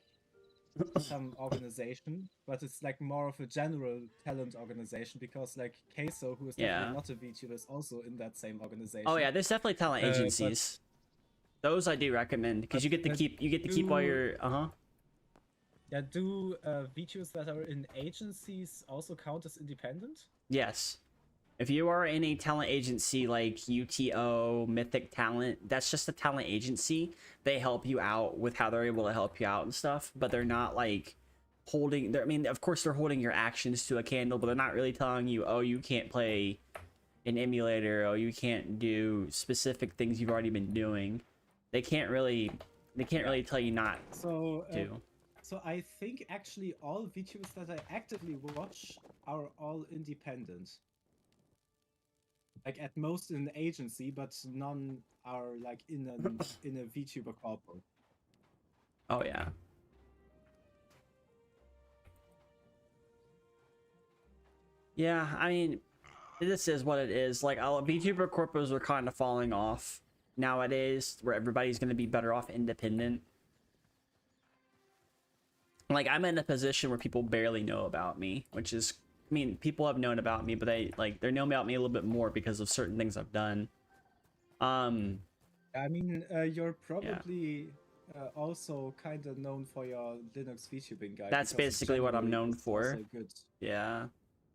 some organization, but it's like more of a general talent organization, because like Queso, who is Yeah. definitely not a VTuber, is also in that same organization. oh yeah, there's definitely talent but- agencies. Those I do recommend because you get to but keep all your Yeah, do VTubers that are in agencies also count as independent? Yes. If you are in a talent agency like UTO, Mythic Talent, that's just a talent agency. They help you out with how they're able to help you out and stuff, but they're not like holding. I mean, of course, they're holding your actions to a candle, but they're not really telling you, oh, you can't play an emulator, oh, you can't do specific things you've already been doing. They can't really tell you not So, to. so I think actually all VTubers that I actively watch are all independent. Like at most in an agency, but none are like in a VTuber corporate. Oh yeah. Yeah, I mean, this is what it is. Like, VTuber corpos are kind of falling off nowadays, where everybody's going to be better off independent. Like, I'm in a position where people barely know about me, which is, I mean, people have known about me, but they know about me a little bit more because of certain things I've done. I mean, you're probably also kind of known for your Linux VTubing guide. That's because basically what I'm known it's for. also good. Yeah.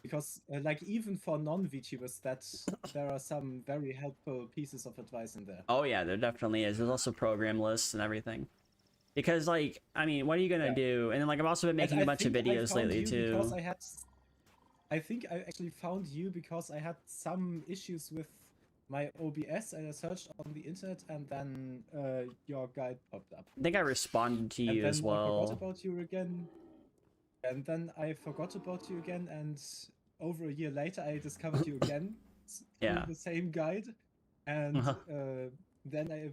Because, like, even for non-VTubers, there are some very helpful pieces of advice in there. Oh yeah, there definitely is. There's also program lists and everything. Because, like, I mean, what are you gonna do? And then, like, I've also been making a bunch of videos lately too. Because I think I actually found you because I had some issues with my OBS, and I searched on the internet, and then your guide popped up. I think I responded to you as well. I forgot about you again. And then I forgot about you again, and over a year later, I discovered you again through the same guide. And then I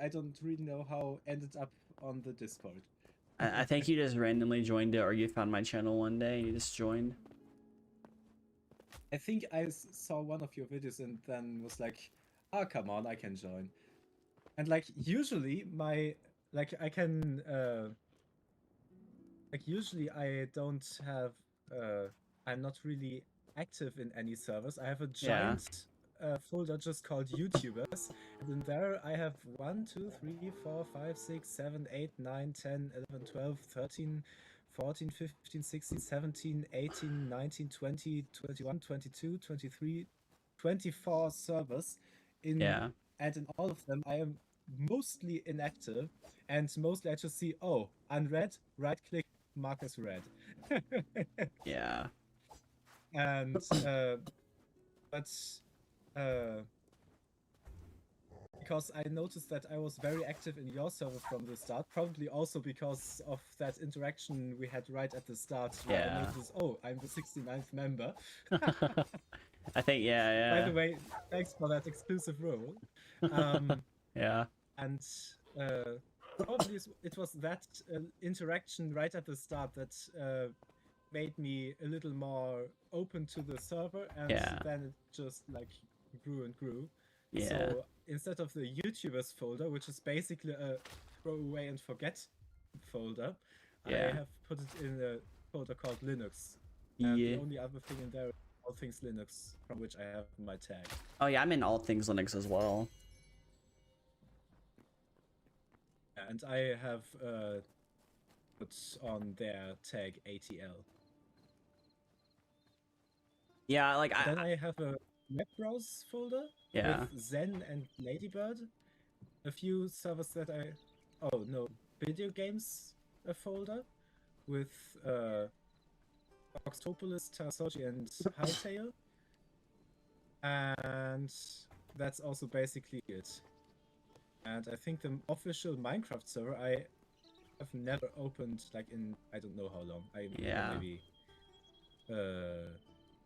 don't really know how, ended up on the Discord. I think you just randomly joined it, or you found my channel one day and you just joined. I think I saw one of your videos and then was like, oh, come on, I can join. And, like, usually usually I don't have, I'm not really active in any servers. I have a giant folder just called YouTubers, and in there I have 1, 2, 3, 4, 5, 6, 7, 8, 9, 10, 11, 12, 13, 14, 15, 16, 17, 18, 19, 20, 21, 22, 23, 24 servers. And in all of them I am mostly inactive, and mostly I just see, oh, unread, right click, mark as read. Yeah. And because I noticed that I was very active in your server from the start, probably also because of that interaction we had right at the start, where I noticed, oh, I'm the 69th member. I think, By the way, thanks for that exclusive role. Yeah. And probably it was that interaction right at the start that made me a little more open to the server, and then it just, like, grew and grew. Yeah. So instead of the YouTubers folder, which is basically a throw away and forget folder, I have put it in a folder called Linux. And the only other thing in there is all things Linux, from which I have my tag. Oh yeah, I'm in all things Linux as well. And I have put on their tag ATL. Yeah, like then I have a web browse folder with Zen and Ladybird. A few servers that video games folder with Oxtopolis, Tarasoji, and Hytale. And that's also basically it. And I think the official Minecraft server I have never opened, like, in I don't know how long. Maybe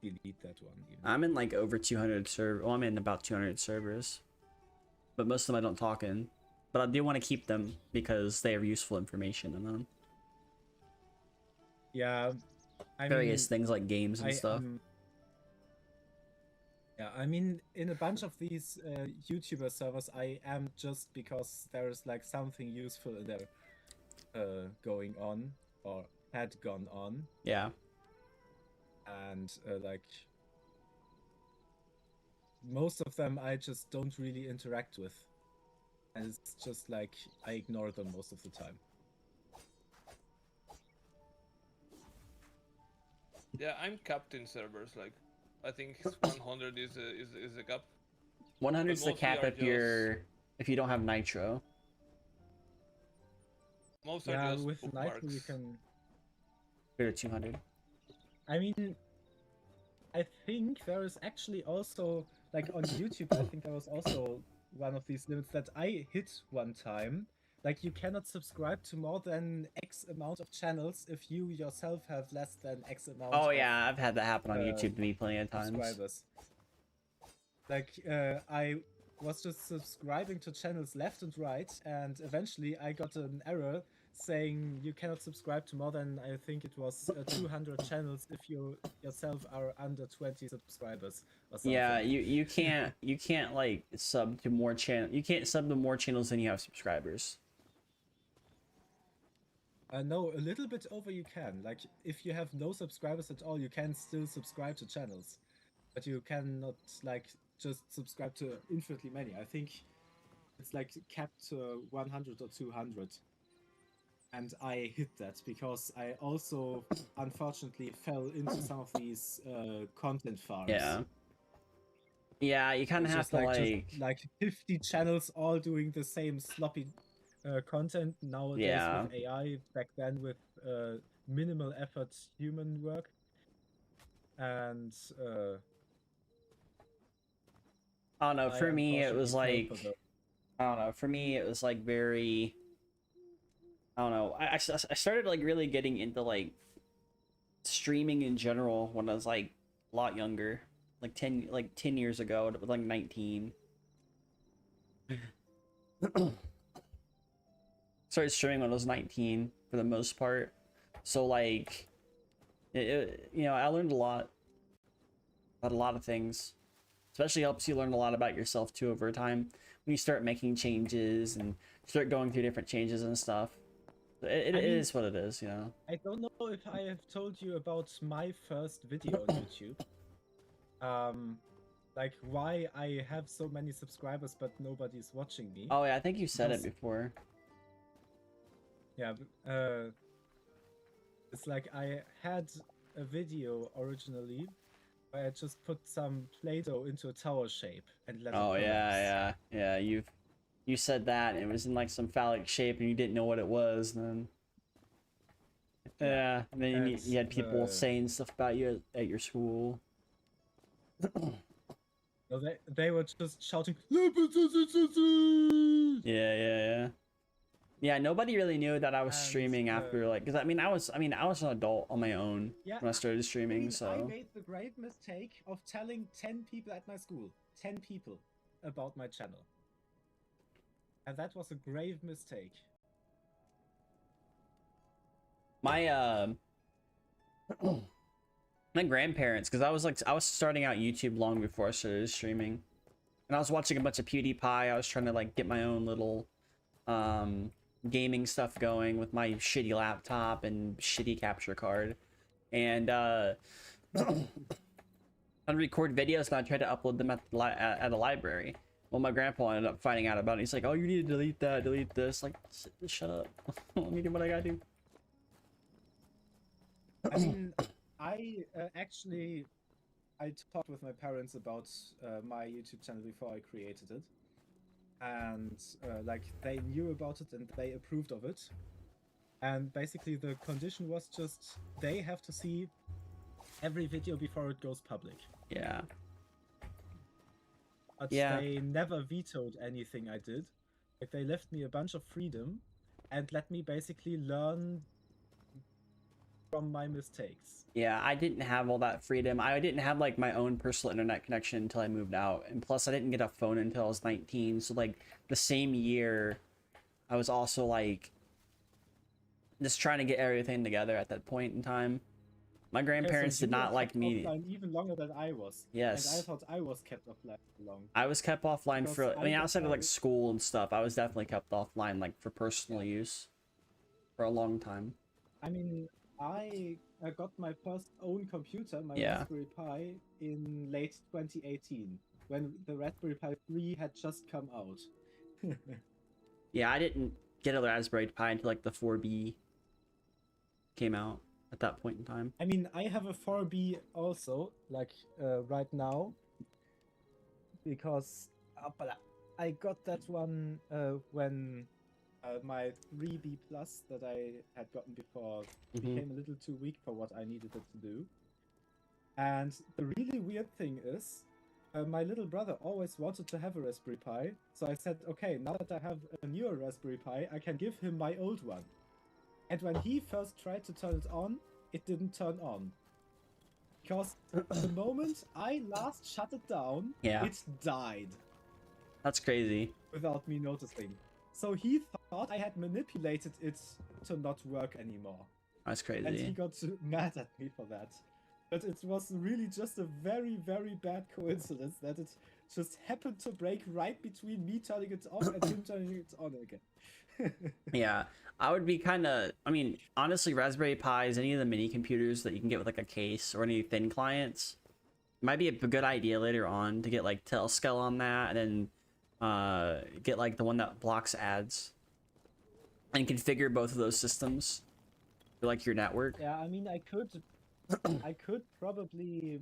delete that one even. I'm in like over 200 servers. Well, I'm in about 200 servers, but most of them I don't talk in. But I do want to keep them because they have useful information in them. Yeah, various things like games and stuff. Yeah, I mean, in a bunch of these YouTuber servers, I am just because there's, like, something useful in there going on, or had gone on. Yeah. And, like, most of them I just don't really interact with. And it's just, like, I ignore them most of the time. Yeah, I'm capped in servers, like, I think 100 is a cap. 100 is the cap if you don't have nitro. Most are just with nitro you can go to 200. I mean, I think there is actually also, like, on YouTube, I think there was also one of these limits that I hit one time. Like, you cannot subscribe to more than X amount of channels if you yourself have less than X amount of I've had that happen on YouTube to me plenty of times. Subscribers. Like, I was just subscribing to channels left and right, and eventually I got an error saying you cannot subscribe to more than, I think it was 200 channels if you yourself are under 20 subscribers or something. Yeah, you can't like sub to more you can't sub to more channels than you have subscribers. No, a little bit over you can. Like, if you have no subscribers at all, you can still subscribe to channels. But you cannot, like, just subscribe to infinitely many. I think it's, like, capped to 100 or 200. And I hit that because I also, unfortunately, fell into some of these content farms. Yeah. Yeah, you kind of have Just to just, like 50 channels all doing the same sloppy content nowadays Yeah. with AI, back then with minimal effort human work. And I don't know, for me it was unfortunately like, fell for those. I don't know, for me it was like very, I don't know, I started like really getting into like streaming in general when I was like a lot younger, like 10 years ago, like 19. Started streaming when I was 19 for the most part, so like you know, I learned a lot about a lot of things. Especially helps you learn a lot about yourself too over time when you start making changes and start going through different changes and stuff. It is what it is, you know. I don't know if I have told you about my first video on YouTube. Like why I have so many subscribers but nobody's watching me. Oh yeah, I think you said it before. Yeah, it's like I had a video originally where I just put some Play-Doh into a tower shape and let it collapse. Yeah. You said that and it was in like some phallic shape and you didn't know what it was. And then and then you had people saying stuff about you at your school. No, they were just shouting. Yeah, nobody really knew that I was streaming after, like, because I mean I was an adult on my own when I started streaming. So I made the grave mistake of telling 10 people at my school, 10 people, about my channel, and that was a grave mistake. My my grandparents, because I was starting out YouTube long before I started streaming, and I was watching a bunch of PewDiePie. I was trying to like get my own little gaming stuff going with my shitty laptop and shitty capture card, and I'd record videos and I'd try to upload them at a library. Well, my grandpa ended up finding out about it. He's like, "Oh, you need to delete that, delete this." Like, shut up. Let me do what I gotta do. I mean, I actually talked with my parents about my YouTube channel before I created it. And like they knew about it and they approved of it, and basically the condition was just they have to see every video before it goes public. Yeah. But they never vetoed anything I did. Like they left me a bunch of freedom and let me basically learn from my mistakes. Yeah, I didn't have all that freedom. I didn't have like my own personal internet connection until I moved out, and plus I didn't get a phone until I was 19. So like the same year, I was also like just trying to get everything together at that point in time. My grandparents did not like me. Even longer than I was. Yes. And I thought I was kept offline for long. I was kept offline for, I mean, outside of like school and stuff, I was definitely kept offline like for personal use for a long time. I mean, I got my first own computer, my Raspberry Pi, in late 2018, when the Raspberry Pi 3 had just come out. Yeah, I didn't get a Raspberry Pi until like the 4B came out at that point in time. I mean, I have a 4B also, like right now, because I got that one when my 3B Plus that I had gotten before became a little too weak for what I needed it to do. And the really weird thing is, my little brother always wanted to have a Raspberry Pi, so I said, okay, now that I have a newer Raspberry Pi, I can give him my old one. And when he first tried to turn it on, it didn't turn on. Because the moment I last shut it down, it died. That's crazy. Without me noticing. So he thought thought I had manipulated it to not work anymore. That's And he crazy. got mad at me for that. But it was really just a very, very bad coincidence that it just happened to break right between me turning it off and him turning it on again. Yeah, I would be kind of. I mean, honestly, Raspberry Pis, any of the mini computers that you can get with like a case or any thin clients, might be a good idea later on to get like Telescale on that, and then get like the one that blocks ads, and configure both of those systems for like your network. Yeah, I mean, I could probably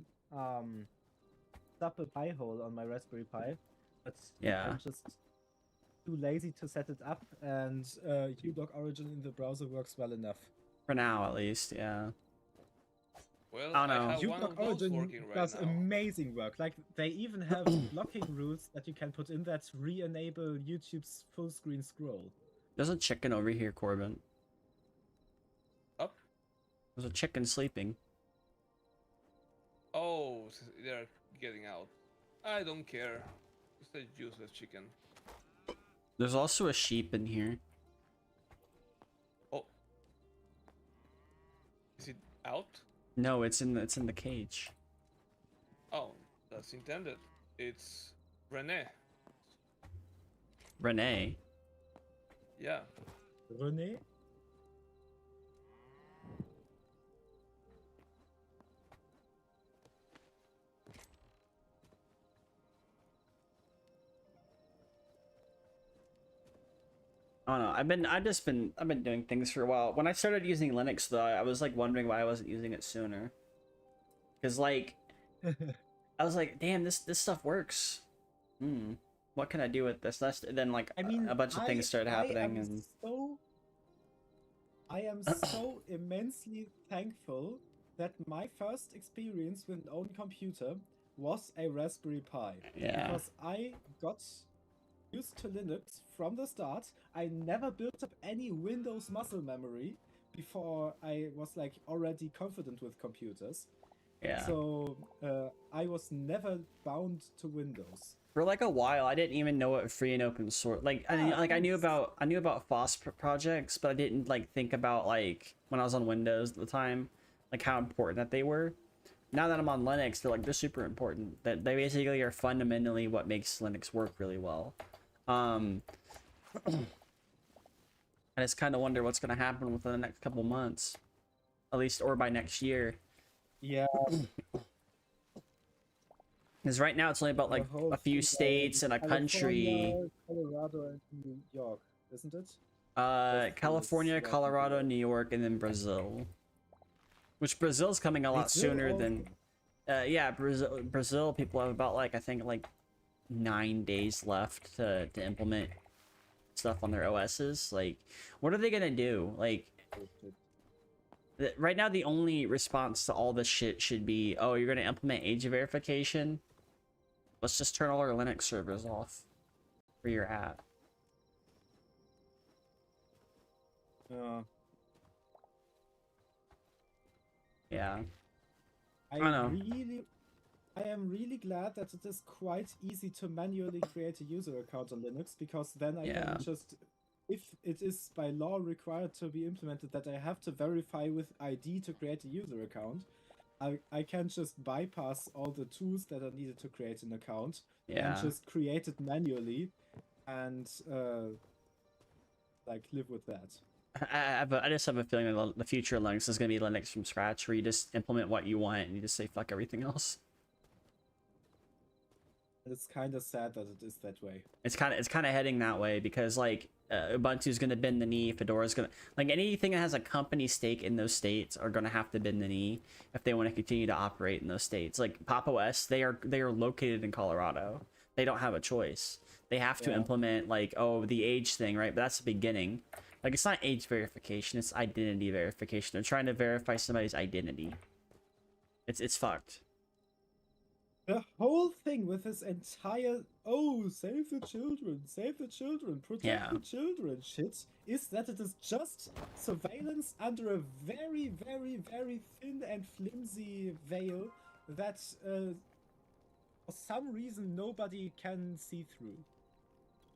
stop a Pi hole on my Raspberry Pi, but Yeah. I'm just too lazy to set it up, and uBlock Origin in the browser works well enough. For now, at least, yeah. Well, I don't know. have one uBlock of those Origin working right does now. amazing work. Like, they even have blocking rules that you can put in that re-enable YouTube's full screen scroll. There's a chicken over here, Corbin. Up? There's a chicken sleeping. Oh, they're getting out. I don't care. It's a useless chicken. There's also a sheep in here. Oh. Is it out? No, it's in the cage. Oh, that's intended. It's Renee. Renee. Yeah. René? I don't know. I've been doing things for a while. When I started using Linux though, I was like wondering why I wasn't using it sooner. Cause like I was like, damn, this stuff works. What can I do with this? Then like I mean, a bunch of things started happening, and I am so immensely thankful that my first experience with an own computer was a Raspberry Pi. Yeah. Because I got used to Linux from the start. I never built up any Windows muscle memory before I was like already confident with computers. Yeah. So I was never bound to Windows. For like a while, I didn't even know what free and open source. Like I knew about FOSS projects, but I didn't like think about like when I was on Windows at the time, like how important that they were. Now that I'm on Linux, they're super important. That they basically are fundamentally what makes Linux work really well. I just kind of wonder what's gonna happen within the next couple months, at least, or by next year. Yeah. Because right now it's only about like a few states and a country. Colorado and New York, isn't it? California, Colorado, New York, and then Brazil. Which Brazil's coming a lot sooner than. Yeah, Brazil. People have about like I think like 9 days left to implement stuff on their OSs. Like, what are they gonna do? Like. Right now, the only response to all this shit should be, oh, you're going to implement age verification? Let's just turn all our Linux servers off for your app. Yeah. I know. I am really glad that it is quite easy to manually create a user account on Linux, because then I can just... If it is by law required to be implemented that I have to verify with ID to create a user account, I can just bypass all the tools that are needed to create an account and just create it manually and like live with that. I just have a feeling that the future of Linux is going to be Linux from scratch, where you just implement what you want and you just say fuck everything else. It's kind of sad that it is that way. It's kind of heading that way, because like Ubuntu's going to bend the knee, Fedora's going to, like, anything that has a company stake in those states are going to have to bend the knee if they want to continue to operate in those states. Like Pop! OS, they are located in Colorado. They don't have a choice. They have to implement like, oh, the age thing, right? But that's the beginning. Like, it's not age verification, it's identity verification. They're trying to verify somebody's identity. It's fucked. The whole thing with this entire save the children, protect the children shit is that it is just surveillance under a very, very, very thin and flimsy veil that for some reason nobody can see through.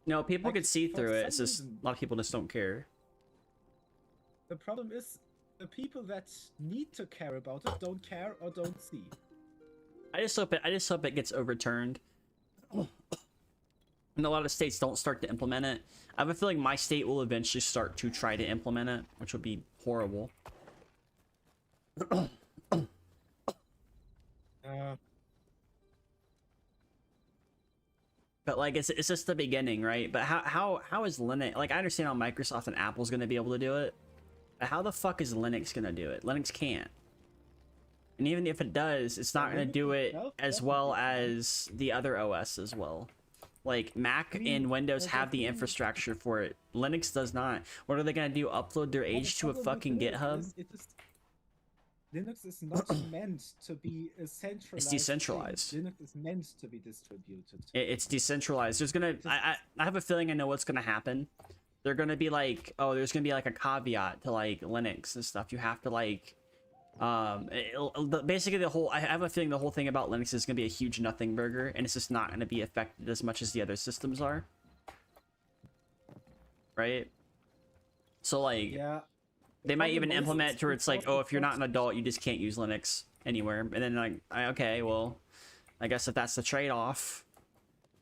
No, people Like, could see for through it. some It's just reason- a lot of people just don't care. The problem is the people that need to care about it don't care or don't see. I just hope it gets overturned. And a lot of states don't start to implement it. I have a feeling my state will eventually start to try to implement it, which would be horrible. But like it's just the beginning, right? But how is Linux, like I understand how Microsoft and Apple's gonna be able to do it, but how the fuck is Linux gonna do it? Linux can't. And even if it does, it's not gonna do it as well as the other OS as well. Like Mac and Windows have the infrastructure for it. Linux does not. What are they gonna do? Upload their age to a fucking GitHub? Linux is not meant to be a centralized. It's decentralized. Thing. Linux is meant to be distributed. It's decentralized. There's gonna. I have a feeling I know what's gonna happen. They're gonna be like, oh, there's gonna be like a caveat to like Linux and stuff. You have to like, basically the whole. I have a feeling the whole thing about Linux is gonna be a huge nothing burger, and it's just not gonna be affected as much as the other systems are. Right. So like. Yeah. They might even implement to where it's like, oh, if you're not an adult, you just can't use Linux anywhere. And then like, okay, well, I guess if that's the trade-off,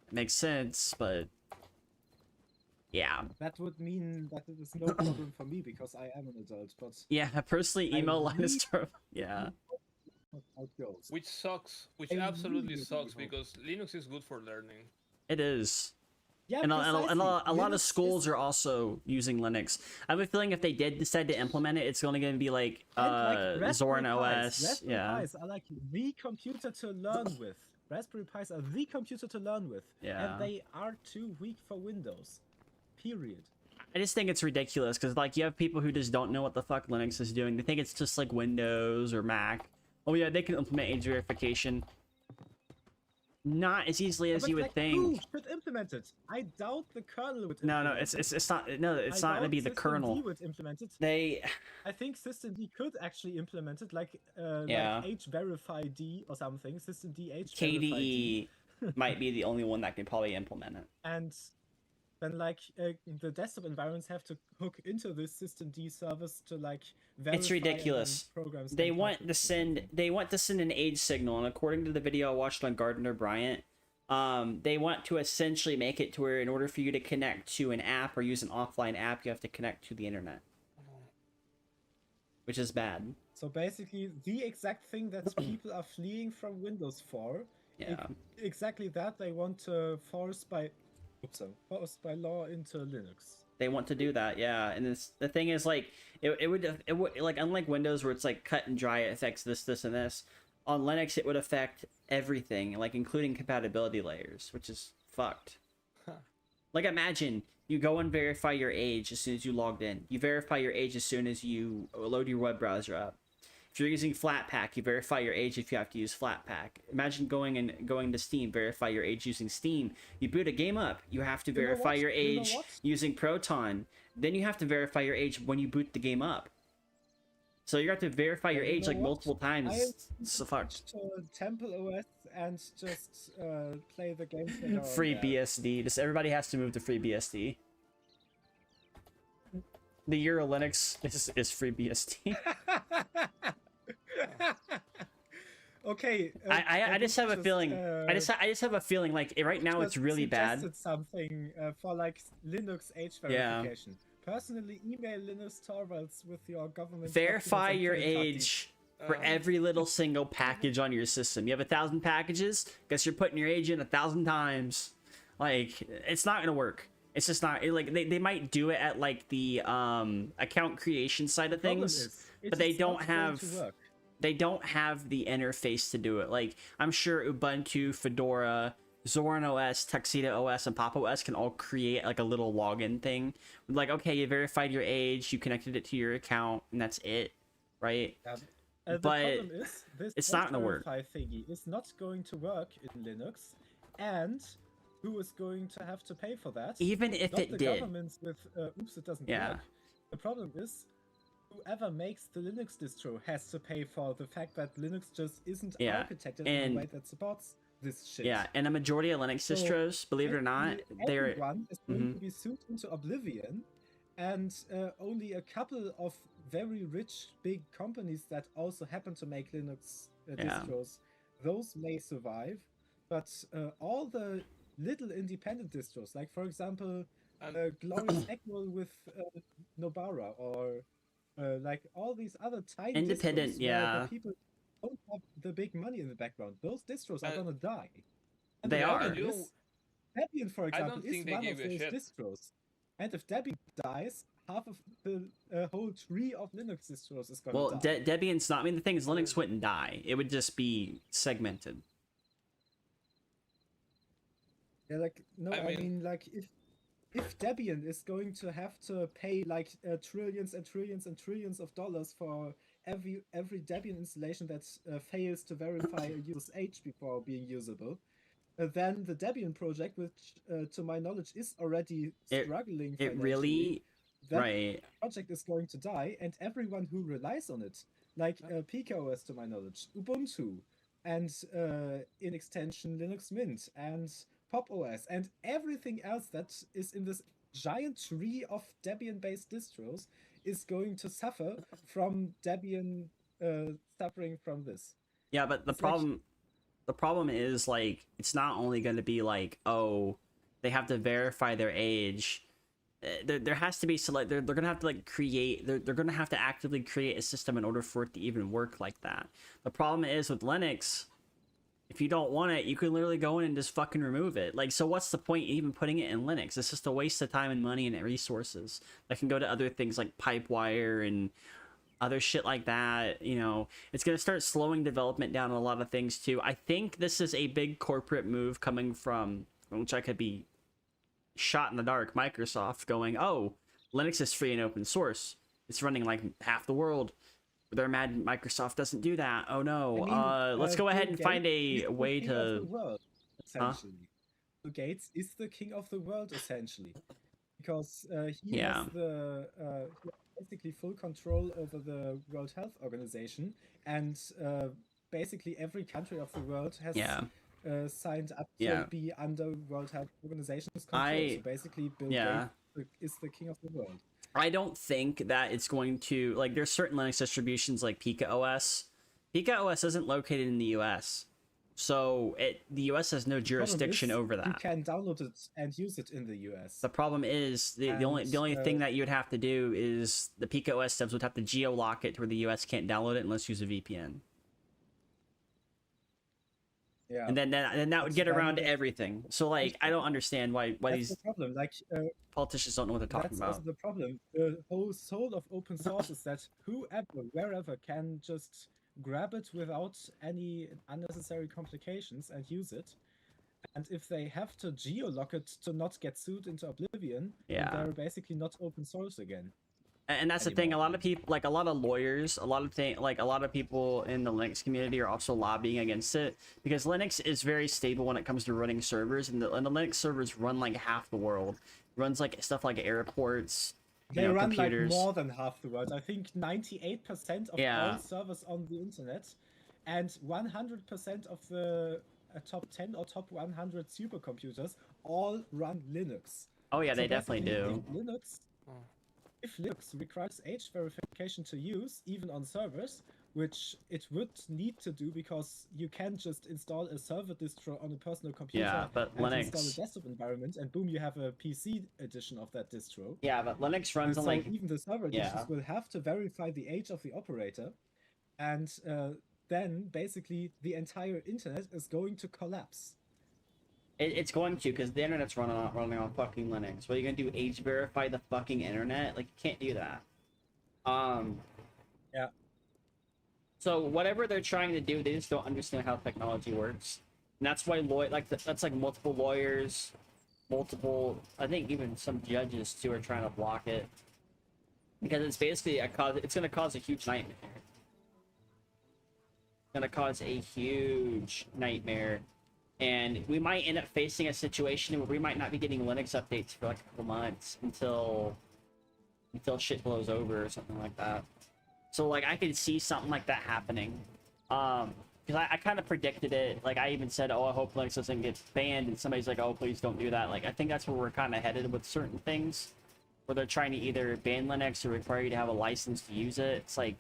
it makes sense, but yeah. That would mean that it is no problem for me because I am an adult, but... Yeah, personally, email Linus Torvalds, yeah. How it goes. Which sucks, which I absolutely really sucks hope. because Linux is good for learning. It is. Yeah, And a precisely. lot of Linux schools is- are also using Linux. I have a feeling if they did decide to implement it, it's only going to be like and, like, Zorin Raspberry OS. Pis. Raspberry Yeah. Pis are like the computer to learn with. Raspberry Pis are the computer to learn with. Yeah. And they are too weak for Windows. Period. I just think it's ridiculous because like you have people who just don't know what the fuck Linux is doing. They think it's just like Windows or Mac. Oh yeah, they can implement age verification. Not as easily as But, you would like, think. Who should implement it? I doubt the kernel would No, implement it. it's not. No, it's I not gonna doubt be the systemd kernel. would implement it. They. I think systemd could actually implement it, like Yeah. H verify D or something. Systemd H verify D. KDE might be the only one that can probably implement it. And then like the desktop environments have to hook into this systemd service to like verify. It's ridiculous. Programs They can want talk to send. They want to send an age signal, and according to the video I watched on Gardner Bryant, they want to essentially make it to where in order for you to connect to an app or use an offline app, you have to connect to the internet, which is bad. So basically, the exact thing that people are fleeing from Windows for. Yeah. Exactly that they want to force by law into Linux. They want to do that, yeah. And the thing is, like, it would like, unlike Windows where it's like cut and dry, it affects this, and this. On Linux, it would affect everything, like including compatibility layers, which is fucked. Like, imagine you go and verify your age as soon as you logged in. You verify your age as soon as you load your web browser up. If you're using Flatpak, you verify your age if you have to use Flatpak. Imagine going to Steam, verify your age using Steam. You boot a game up, you have to verify your age using Proton. Then you have to verify your age when you boot the game up. So you have to verify your age like multiple times. So fucked. To Temple OS and just play the games that are Free there. BSD. Just everybody has to move to free BSD. The year of Linux is free BSD. Okay. I just have a feeling. I just have a feeling like right now it's really bad. Suggested something for like Linux age Yeah. verification. Personally, email Linus Torvalds with your government. Verify documents and your plain copies. age for every little single package on your system. You have 1,000 packages. Guess you're putting your age in 1,000 times. Like, it's not gonna work. It's just not like they might do it at like the account creation side of Problem things, is, but they it's don't not going to have work. they don't have the interface to do it. Like, I'm sure Ubuntu, Fedora, Zorin OS, Tuxedo OS, and Pop OS can all create like a little login thing. Like, okay, you verified your age, you connected it to your account, and that's it, right? The but problem is, this it's not gonna work. verify thingy is not going to work in Linux, and who is going to have to pay for that? Even if Not it the did. governments with oops, it doesn't Yeah. work. The problem is, whoever makes the Linux distro has to pay for the fact that Linux just isn't Yeah, architected in and a way that supports this shit. Yeah, and a majority of Linux So, distros, believe it or not, they're everyone is going to be sued into oblivion, and only a couple of very rich big companies that also happen to make Linux distros, those may survive, but all the little independent distros, like for example Glorious Equal with Nobara, or like all these other tiny independent, distros where the people don't have the big money in the background, those distros are gonna die. And they are. Debian, for example, is one of those shit. distros. And if Debian dies, half of the whole tree of Linux distros is gonna die. Debian's not. I mean, the thing is, Linux wouldn't die. It would just be segmented. Yeah, like no, I mean like if Debian is going to have to pay like trillions and trillions and trillions of dollars for every Debian installation that fails to verify a user's age before being usable, then the Debian project, which to my knowledge is already struggling financially, that project is going to die, and everyone who relies on it, like PKOS to my knowledge, Ubuntu, and in extension Linux Mint, and Pop OS, and everything else that is in this giant tree of Debian-based distros is going to suffer from Debian suffering from this. Yeah, but the problem is, like, it's not only going to be like, oh, they have to verify their age. There has to be they're going to have to like create. They're going to have to actively create a system in order for it to even work like that. The problem is with Linux, if you don't want it, you can literally go in and just fucking remove it. Like, so what's the point even putting it in Linux? It's just a waste of time and money and resources that can go to other things like Pipewire and other shit like that. You know, it's going to start slowing development down on a lot of things too. I think this is a big corporate move coming from, which I could be shot in the dark, Microsoft going, oh, Linux is free and open source. It's running like half the world. They're mad Microsoft doesn't do that. Oh no. I mean, let's go ahead and find a way to... Essentially. Bill Gates is the king of the world, essentially. Because he has the basically full control over the World Health Organization, and basically every country of the world has signed up to be under World Health Organization's control. So basically Bill Gates is the king of the world. I don't think that it's going to, like, there's certain Linux distributions like PKOS. PKOS isn't located in the US. So the US has no jurisdiction over that. You can download it and use it in the US. The problem is the only thing that you would have to do is the PKOS devs would have to geo-lock it to where the US can't download it unless you use a VPN. Yeah. And then that would get around everything. So like, I don't understand why these the problem. Like politicians don't know what they're talking about. That's also the problem. The whole soul of open source is that whoever, wherever, can just grab it without any unnecessary complications and use it. And if they have to geo-lock it to not get sued into oblivion, they're basically not open source again. And that's the thing. A lot of people, like a lot of lawyers, a lot of people in the Linux community are also lobbying against it, because Linux is very stable when it comes to running servers, and the Linux servers run like half the world. It runs like stuff like airports. They run computers. Like more than half the world. I think 98% of all servers on the internet, and 100% of the top 10 or top 100 supercomputers all run Linux. Oh yeah, so they definitely do. If Linux requires age verification to use, even on servers, which it would need to do because you can't just install a server distro on a personal computer but and Linux... install a desktop environment, and boom, you have a PC edition of that distro. Yeah, but Linux runs on like... even the server editions will have to verify the age of the operator, and then basically the entire internet is going to collapse. It's going to, because the internet's running on fucking Linux. What are you gonna do? Age verify the fucking internet? Like, you can't do that. Yeah. So whatever they're trying to do, they just don't understand how technology works, and that's why that's like multiple lawyers, I think even some judges too are trying to block it, because it's basically it's gonna cause a huge nightmare. It's gonna cause a huge nightmare. And we might end up facing a situation where we might not be getting Linux updates for like a couple months until shit blows over or something like that. So like, I could see something like that happening. Because because I kind of predicted it. Like, I even said, oh, I hope Linux doesn't get banned, and somebody's like, oh, please don't do that. Like, I think that's where we're kind of headed with certain things, where they're trying to either ban Linux or require you to have a license to use it. It's like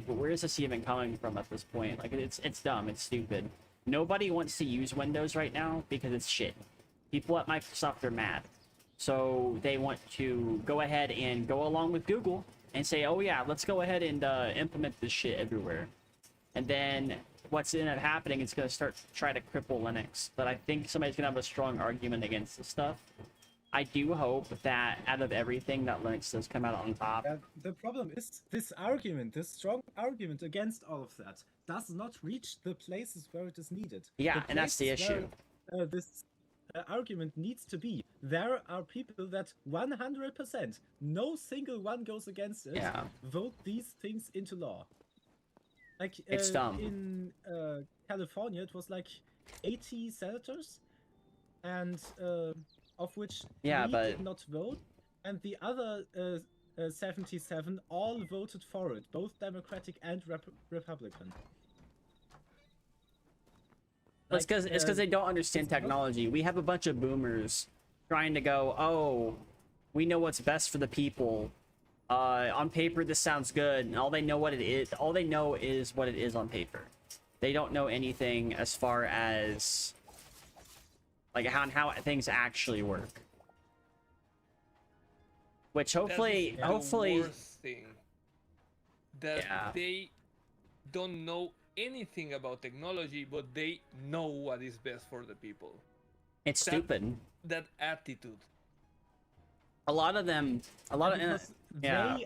where is this even coming from at this point? Like, it's dumb, it's stupid. Nobody wants to use Windows right now because it's shit. People at Microsoft are mad. So they want to go ahead and go along with Google and say, oh yeah, let's go ahead and implement this shit everywhere. And then what's ended up happening is going to try to cripple Linux. But I think somebody's going to have a strong argument against this stuff. I do hope that out of everything that Linux does come out on top. The problem is this argument, this strong argument against all of that, does not reach the places where it is needed. Yeah, and that's the issue. This argument needs to be. There are people that 100%, no single one goes against it, vote these things into law. Like, it's dumb. In California, it was like 80 senators, and of which did not vote, and the other 77 all voted for it, both Democratic and Republican. It's because they don't understand technology. We have a bunch of boomers trying to go, oh, we know what's best for the people. On paper, this sounds good, and all they know what it is. All they know is what it is on paper. They don't know anything as far as like how things actually work. Which hopefully, the worst thing that they don't know anything about technology, but they know what is best for the people. It's stupid. That attitude. They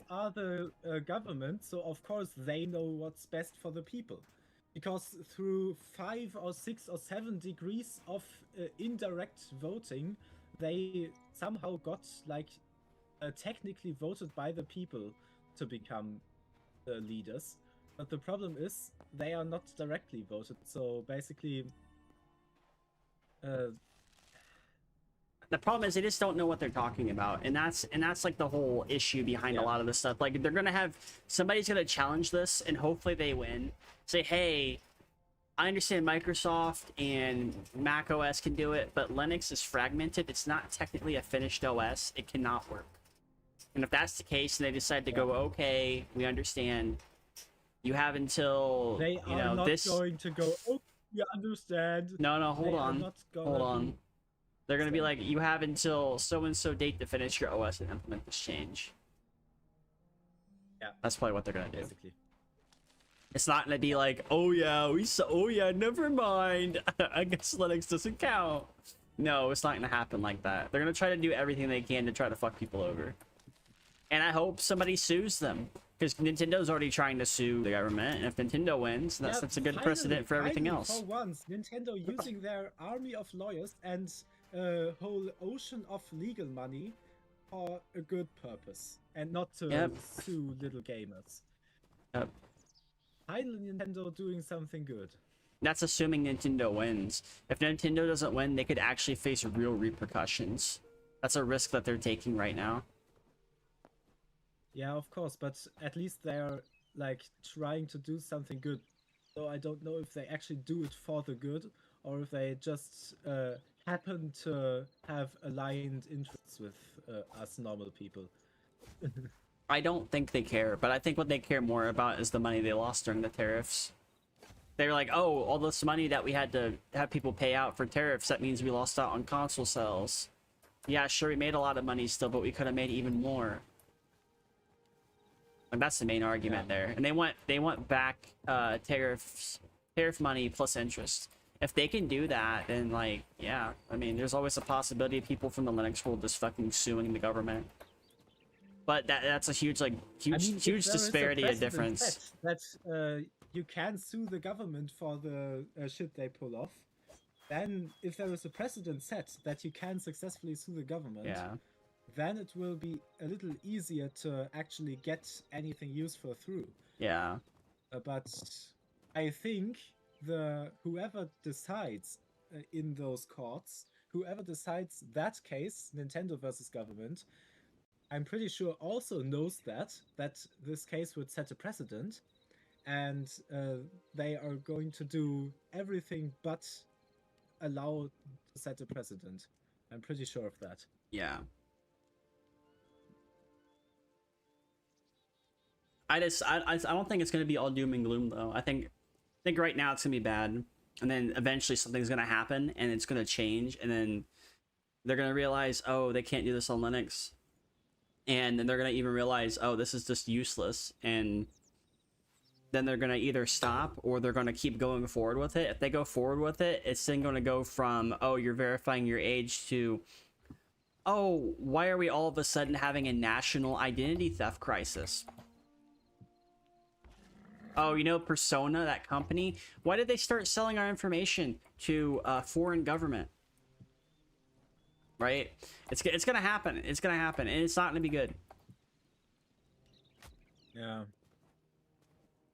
are the government, so of course they know what's best for the people. Because through 5 or 6 or 7 degrees of indirect voting, they somehow got like technically voted by the people to become leaders. But the problem is they are not directly voted. So basically, the problem is they just don't know what they're talking about, and that's like the whole issue behind a lot of this stuff. Like, they're gonna have somebody's gonna challenge this, and hopefully they win. Say, hey, I understand Microsoft and Mac OS can do it, but Linux is fragmented. It's not technically a finished OS. It cannot work. And if that's the case, and they decide to go, okay, we understand. You have until they are not going to go. Oh, you understand? No, hold on. They're gonna be like, you have until so and so date to finish your OS and implement this change. Yeah, that's probably what they're gonna do. Basically. It's not gonna be like, oh yeah, never mind. I guess Linux doesn't count. No, it's not gonna happen like that. They're gonna try to do everything they can to try to fuck people over. And I hope somebody sues them. Because Nintendo's already trying to sue the government, and if Nintendo wins, that's a good precedent for everything else. For once, Nintendo using their army of lawyers and a whole ocean of legal money for a good purpose, and not to sue little gamers. Yep. Finally, Nintendo doing something good. That's assuming Nintendo wins. If Nintendo doesn't win, they could actually face real repercussions. That's a risk that they're taking right now. Yeah, of course, but at least they're like trying to do something good. So I don't know if they actually do it for the good, or if they just happen to have aligned interests with us normal people. I don't think they care, but I think what they care more about is the money they lost during the tariffs. They're like, oh, all this money that we had to have people pay out for tariffs, that means we lost out on console sales. Yeah, sure, we made a lot of money still, but we could have made even more. Like, that's the main argument there. And they want back tariff money plus interest. If they can do that, then like, yeah, I mean, there's always a possibility of people from the Linux world just fucking suing the government. But that's a huge huge disparity of difference. That you can sue the government for the shit they pull off. Then, if there is a precedent set that you can successfully sue the government, then it will be a little easier to actually get anything useful through. Yeah. But I think whoever decides in those courts, whoever decides that case, Nintendo versus government, I'm pretty sure also knows that this case would set a precedent, and they are going to do everything but allow to set a precedent. I'm pretty sure of that. Yeah. I don't think it's gonna be all doom and gloom though. I think right now it's gonna be bad, and then eventually something's gonna happen and it's gonna change, and then they're gonna realize, oh, they can't do this on Linux, and then they're gonna even realize, oh, this is just useless, and then they're gonna either stop or they're gonna keep going forward with it. If they go forward with it, it's then gonna go from, oh, you're verifying your age, to, oh, why are we all of a sudden having a national identity theft crisis? Oh, you know, Persona, that company, why did they start selling our information to a foreign government? Right? It's gonna happen. It's gonna happen, and it's not gonna be good. Yeah.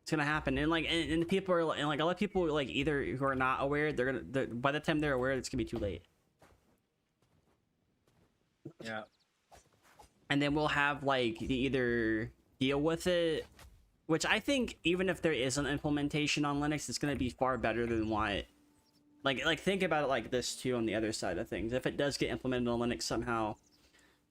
It's gonna happen, and like, and people are, and like, a lot of people, like, either who are not aware, by the time they're aware, it's gonna be too late. Yeah. And then we'll have, like, to either deal with it, which I think even if there is an implementation on Linux, it's going to be far better than what, like think about it like this too on the other side of things. If it does get implemented on Linux somehow,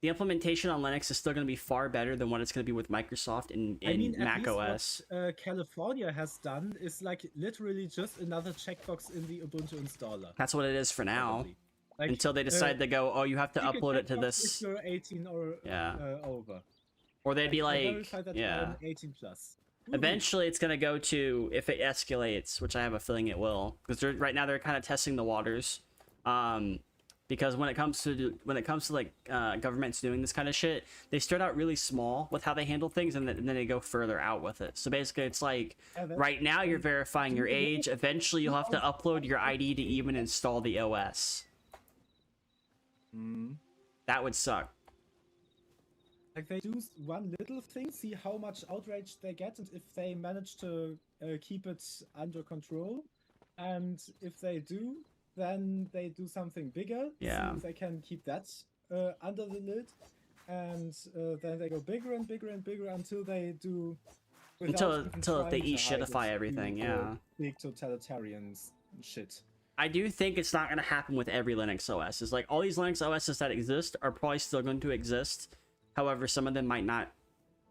the implementation on Linux is still going to be far better than what it's going to be with Microsoft and Mac OS. What California has done is like literally just another checkbox in the Ubuntu installer. That's what it is for now. Like, until they decide to go, oh, you have to upload it to If this. you're 18 or over. Or they'd be like, verify that yeah. you're 18 plus. Eventually, it's gonna go to, if it escalates, which I have a feeling it will, because right now they're kind of testing the waters, because when it comes to like governments doing this kind of shit, they start out really small with how they handle things, and then they go further out with it. So basically, it's like, right now you're verifying your age. Eventually, you'll have to upload your ID to even install the OS. That would suck. Like, they do one little thing, see how much outrage they get, and if they manage to keep it under control. And if they do, then they do something bigger. Yeah. See if they can keep that under the lid. And then they go bigger and bigger and bigger until they do... Until they e-shitify everything, yeah. Big totalitarian shit. I do think it's not going to happen with every Linux OS. It's like, all these Linux OSs that exist are probably still going to exist. However, some of them might not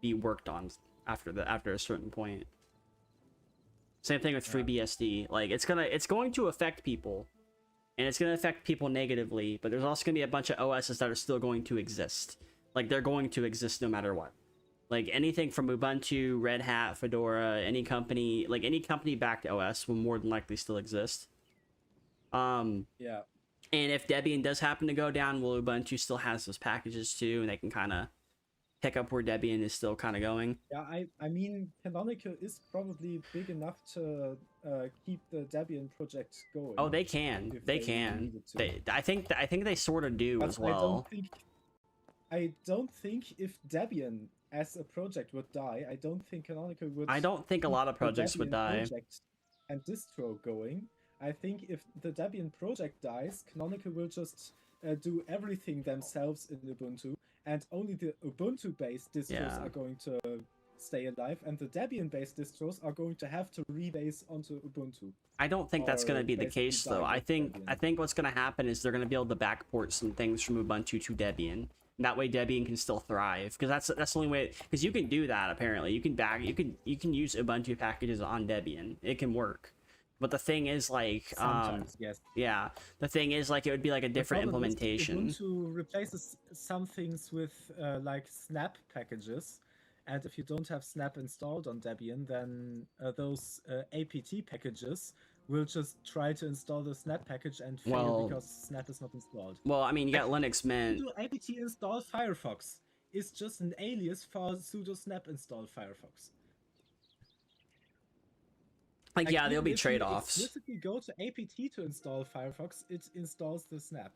be worked on after a certain point. Same thing with FreeBSD. Like, it's going to affect people, and it's going to affect people negatively. But there's also going to be a bunch of OSs that are still going to exist. Like, they're going to exist no matter what. Like, anything from Ubuntu, Red Hat, Fedora, any company backed OS will more than likely still exist. Yeah. And if Debian does happen to go down, well, Ubuntu still has those packages too, and they can kind of pick up where Debian is still kind of going. Yeah, I mean, Canonical is probably big enough to keep the Debian project going. Oh, they can. They can. I think they sort of do but as well. I don't think if Debian as a project would die, I don't think Canonical would. I don't think a lot of projects would die. And distro going. I think if the Debian project dies, Canonical will just do everything themselves in Ubuntu, and only the Ubuntu-based distros are going to stay alive, and the Debian-based distros are going to have to rebase onto Ubuntu. I don't think that's going to be the case, though. I think what's going to happen is they're going to be able to backport some things from Ubuntu to Debian. That way, Debian can still thrive, because that's the only way. Because you can do that apparently. You can use Ubuntu packages on Debian. It can work. But the thing is, like, yes. Yeah, the thing is, like, it would be like a different implementation. Ubuntu replaces some things with like snap packages, and if you don't have snap installed on Debian, then those apt packages will just try to install the snap package and fail because snap is not installed. Well, I mean, you got Linux Mint. Sudo apt install Firefox is just an alias for sudo snap install Firefox. Like, yeah, there'll be trade-offs. If you explicitly go to apt to install Firefox, it installs the snap.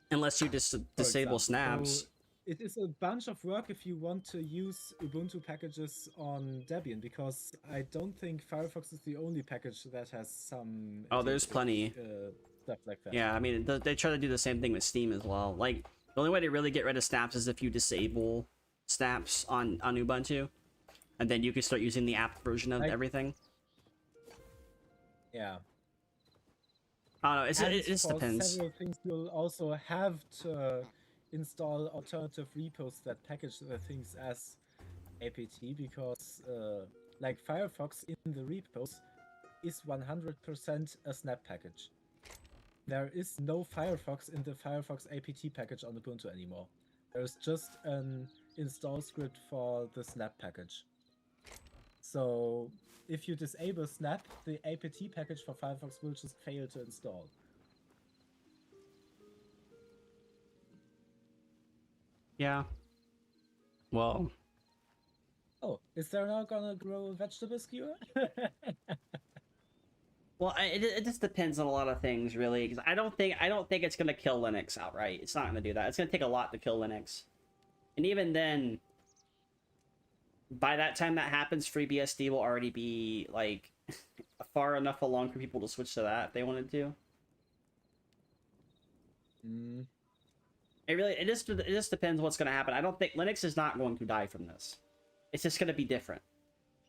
Unless you just disable snaps. So it is a bunch of work if you want to use Ubuntu packages on Debian, because I don't think Firefox is the only package that has some... Oh, there's plenty. Stuff like that. Yeah, I mean, they try to do the same thing with Steam as well. Like, the only way to really get rid of snaps is if you disable snaps on Ubuntu. and then you can start using the app version of everything. Yeah. I don't know. It just for depends. several things, you'll also have to install alternative repos that package the things as apt, because like Firefox in the repos is 100% a snap package. There is no Firefox in the Firefox apt package on Ubuntu anymore. There's just an install script for the snap package. So if you disable snap, the apt package for Firefox will just fail to install. Yeah. Well. Oh, is there now gonna grow a vegetable skewer? Well, it just depends on a lot of things, really. Because I don't think it's gonna kill Linux outright. It's not gonna do that. It's gonna take a lot to kill Linux, and even then, by that time that happens, FreeBSD will already be like far enough along for people to switch to that if they wanted to. It just depends what's gonna happen. I don't think Linux is not going to die from this. It's just gonna be different.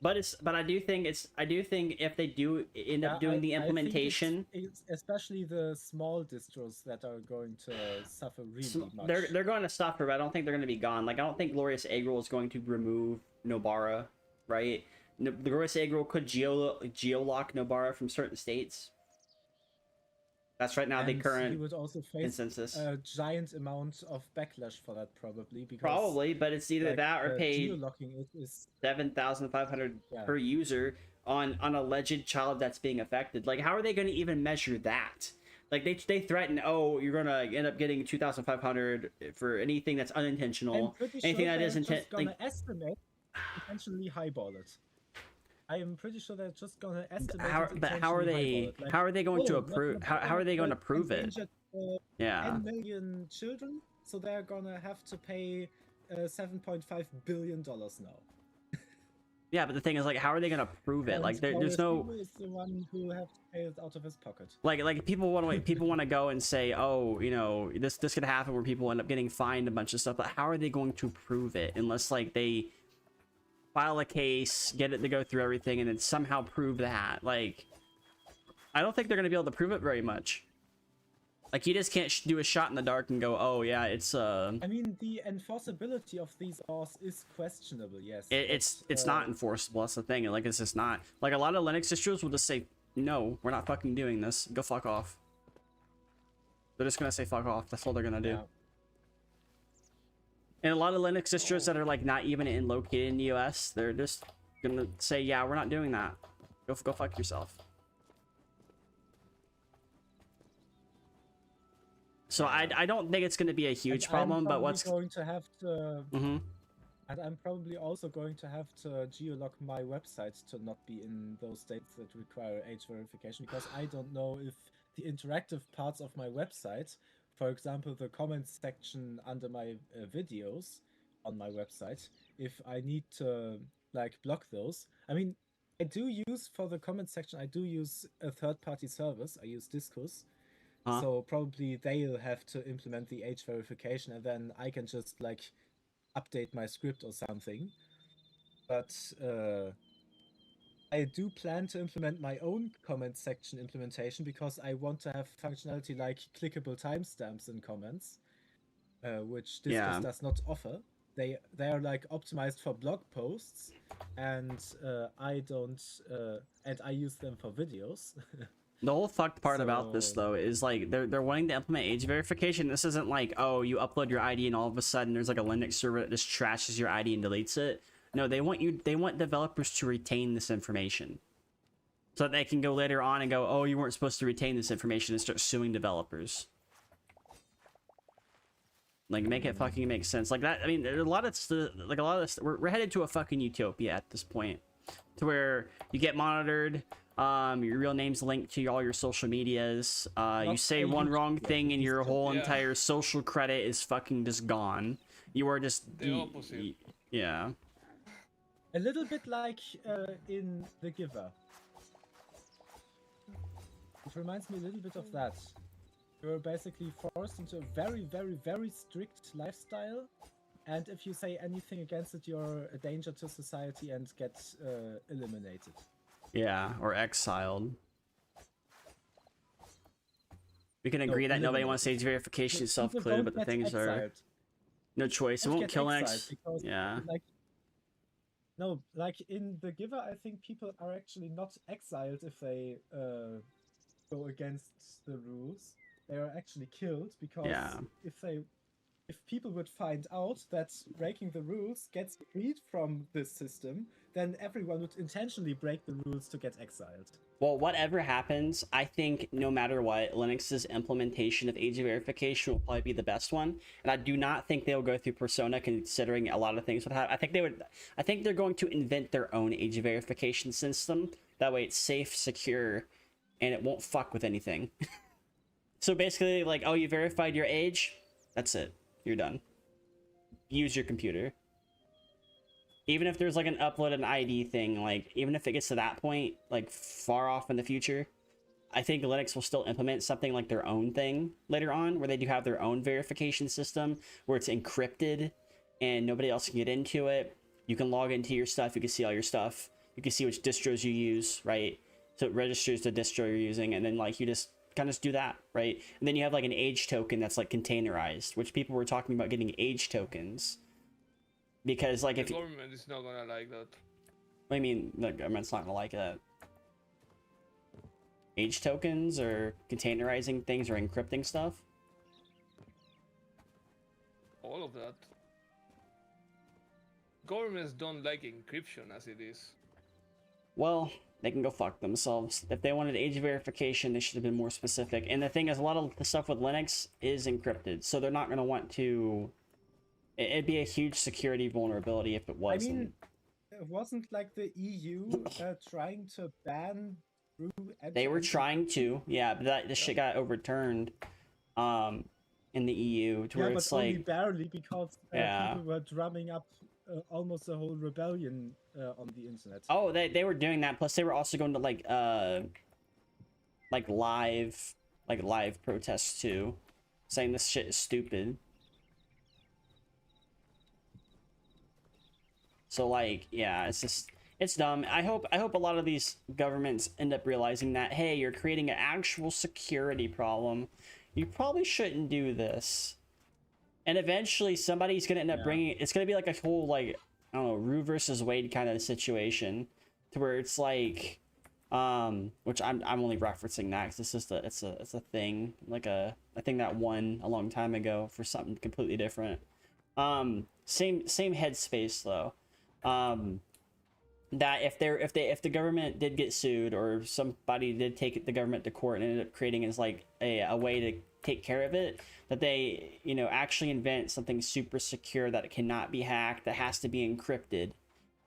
But I do think if they do end up doing the implementation, it's especially the small distros that are going to suffer really much. They're going to suffer, but I don't think they're going to be gone. Like, I don't think Glorious Eggroll is going to remove Nobara, right? The Glorious Eggroll could geolock Nobara from certain states. That's right now the current he would also face consensus. A giant amount of backlash for that, probably. Because, probably, but it's either that or pay $7,500 per user on a alleged child that's being affected. Like, how are they going to even measure that? Like, they threaten, oh, you're going to end up getting $2,500 for anything that's unintentional. Anything that is intentional. Like, estimate, potentially highball it. I am pretty sure they're just gonna estimate. How are they? Like, how are they going to approve? How are they going to prove it? 10 million children, so they're gonna have to pay $7.5 billion now. Yeah, but the thing is, like, how are they gonna prove it? Like, there's no. Is the one who have to pay it out of his pocket. Like people want to go and say, oh, you know, this could happen where people end up getting fined a bunch of stuff. But how are they going to prove it unless like they file a case, get it to go through everything, and then somehow prove that? Like, I don't think they're gonna be able to prove it very much. Like, you just can't do a shot in the dark and go, oh yeah, it's I mean, the enforceability of these laws is questionable. Yes, it's not enforceable. That's the thing. Like, it's just not. Like, a lot of Linux distros will just say, no, we're not fucking doing this. Go fuck off. They're just gonna say fuck off. That's all they're gonna do. Yeah. And a lot of Linux distros that are like not even located in the US, they're just gonna say, yeah, we're not doing that. Go fuck yourself. So I don't think it's going to be a huge problem, but what's going to have to and I'm probably also going to have to geolock my website to not be in those states that require age verification, because I don't know if the interactive parts of my website, for example, the comments section under my videos on my website, if I need to like block those. I mean, I do use for the comment section, I do use a third-party service. I use Discus. So probably they'll have to implement the age verification, and then I can just like update my script or something. But I do plan to implement my own comment section implementation, because I want to have functionality like clickable timestamps in comments, which Discus does not offer. They are like optimized for blog posts, and I don't, and I use them for videos. The whole fucked part about this, though, is like they're wanting to implement age verification. This isn't like, oh, you upload your ID and all of a sudden there's like a Linux server that just trashes your ID and deletes it. No, they want developers to retain this information, so that they can go later on and go, oh, you weren't supposed to retain this information, and start suing developers. Like, make it fucking make sense. Like that. I mean, there's a lot of this. We're headed to a fucking utopia at this point, to where you get monitored. Your real name's linked to all your social medias. You say one wrong thing and your whole entire social credit is fucking just gone. You are just the opposite. Yeah. A little bit like in The Giver. It reminds me a little bit of that. You're basically forced into a very, very, very strict lifestyle, and if you say anything against it, you're a danger to society and get eliminated. Yeah, or exiled. We can No, agree that nobody eliminated. wants age verification People self-included, don't but the get things are exiled. no choice. It Don't won't get kill exiled Linux. because, Yeah. like, no, like in the Giver, I think people are actually not exiled if they go against the rules. They are actually killed because Yeah. if people would find out that breaking the rules gets freed from this system, then everyone would intentionally break the rules to get exiled. Well, whatever happens, I think no matter what, Linux's implementation of age verification will probably be the best one. And I do not think they'll go through Persona, considering a lot of things would happen. I think they're going to invent their own age verification system. That way it's safe, secure, and it won't fuck with anything. So basically, like, oh, you verified your age? That's it. You're done. Use your computer. Even if there's like an upload an ID thing, like even if it gets to that point, like far off in the future, I think Linux will still implement something like their own thing later on, where they do have their own verification system where it's encrypted and nobody else can get into it. You can log into your stuff, you can see all your stuff, you can see which distros you use, right? So it registers the distro you're using, and then like you just kind of do that, right? And then you have like an age token that's like containerized, which people were talking about getting age tokens. Because like The if government is not gonna like that. I mean, the government's not gonna like that. Age tokens or containerizing things or encrypting stuff. All of that. Governments don't like encryption as it is. Well, they can go fuck themselves. If they wanted age verification, they should have been more specific. And the thing is, a lot of the stuff with Linux is encrypted, so they're not gonna want to. It'd be a huge security vulnerability if it wasn't. I mean, it wasn't like the EU trying to ban through. They were trying to, yeah, but that this shit got overturned, in the EU to where but it's only like, barely because Yeah. people were drumming up almost a whole rebellion on the internet. oh, they were doing that. Plus, they were also going to like live protests too, saying this shit is stupid. So like, yeah, it's dumb. I hope a lot of these governments end up realizing that, hey, you're creating an actual security problem. You probably shouldn't do this. And eventually somebody's gonna end up bringing, it's gonna be like a whole like, I don't know, Roe versus Wade kind of situation, to where it's like, which I'm only referencing that because it's a thing, like a thing that won a long time ago for something completely different. Same headspace though. That if the government did get sued or somebody did take the government to court and ended up creating as like a way to take care of it, that they, you know, actually invent something super secure that it cannot be hacked, that has to be encrypted.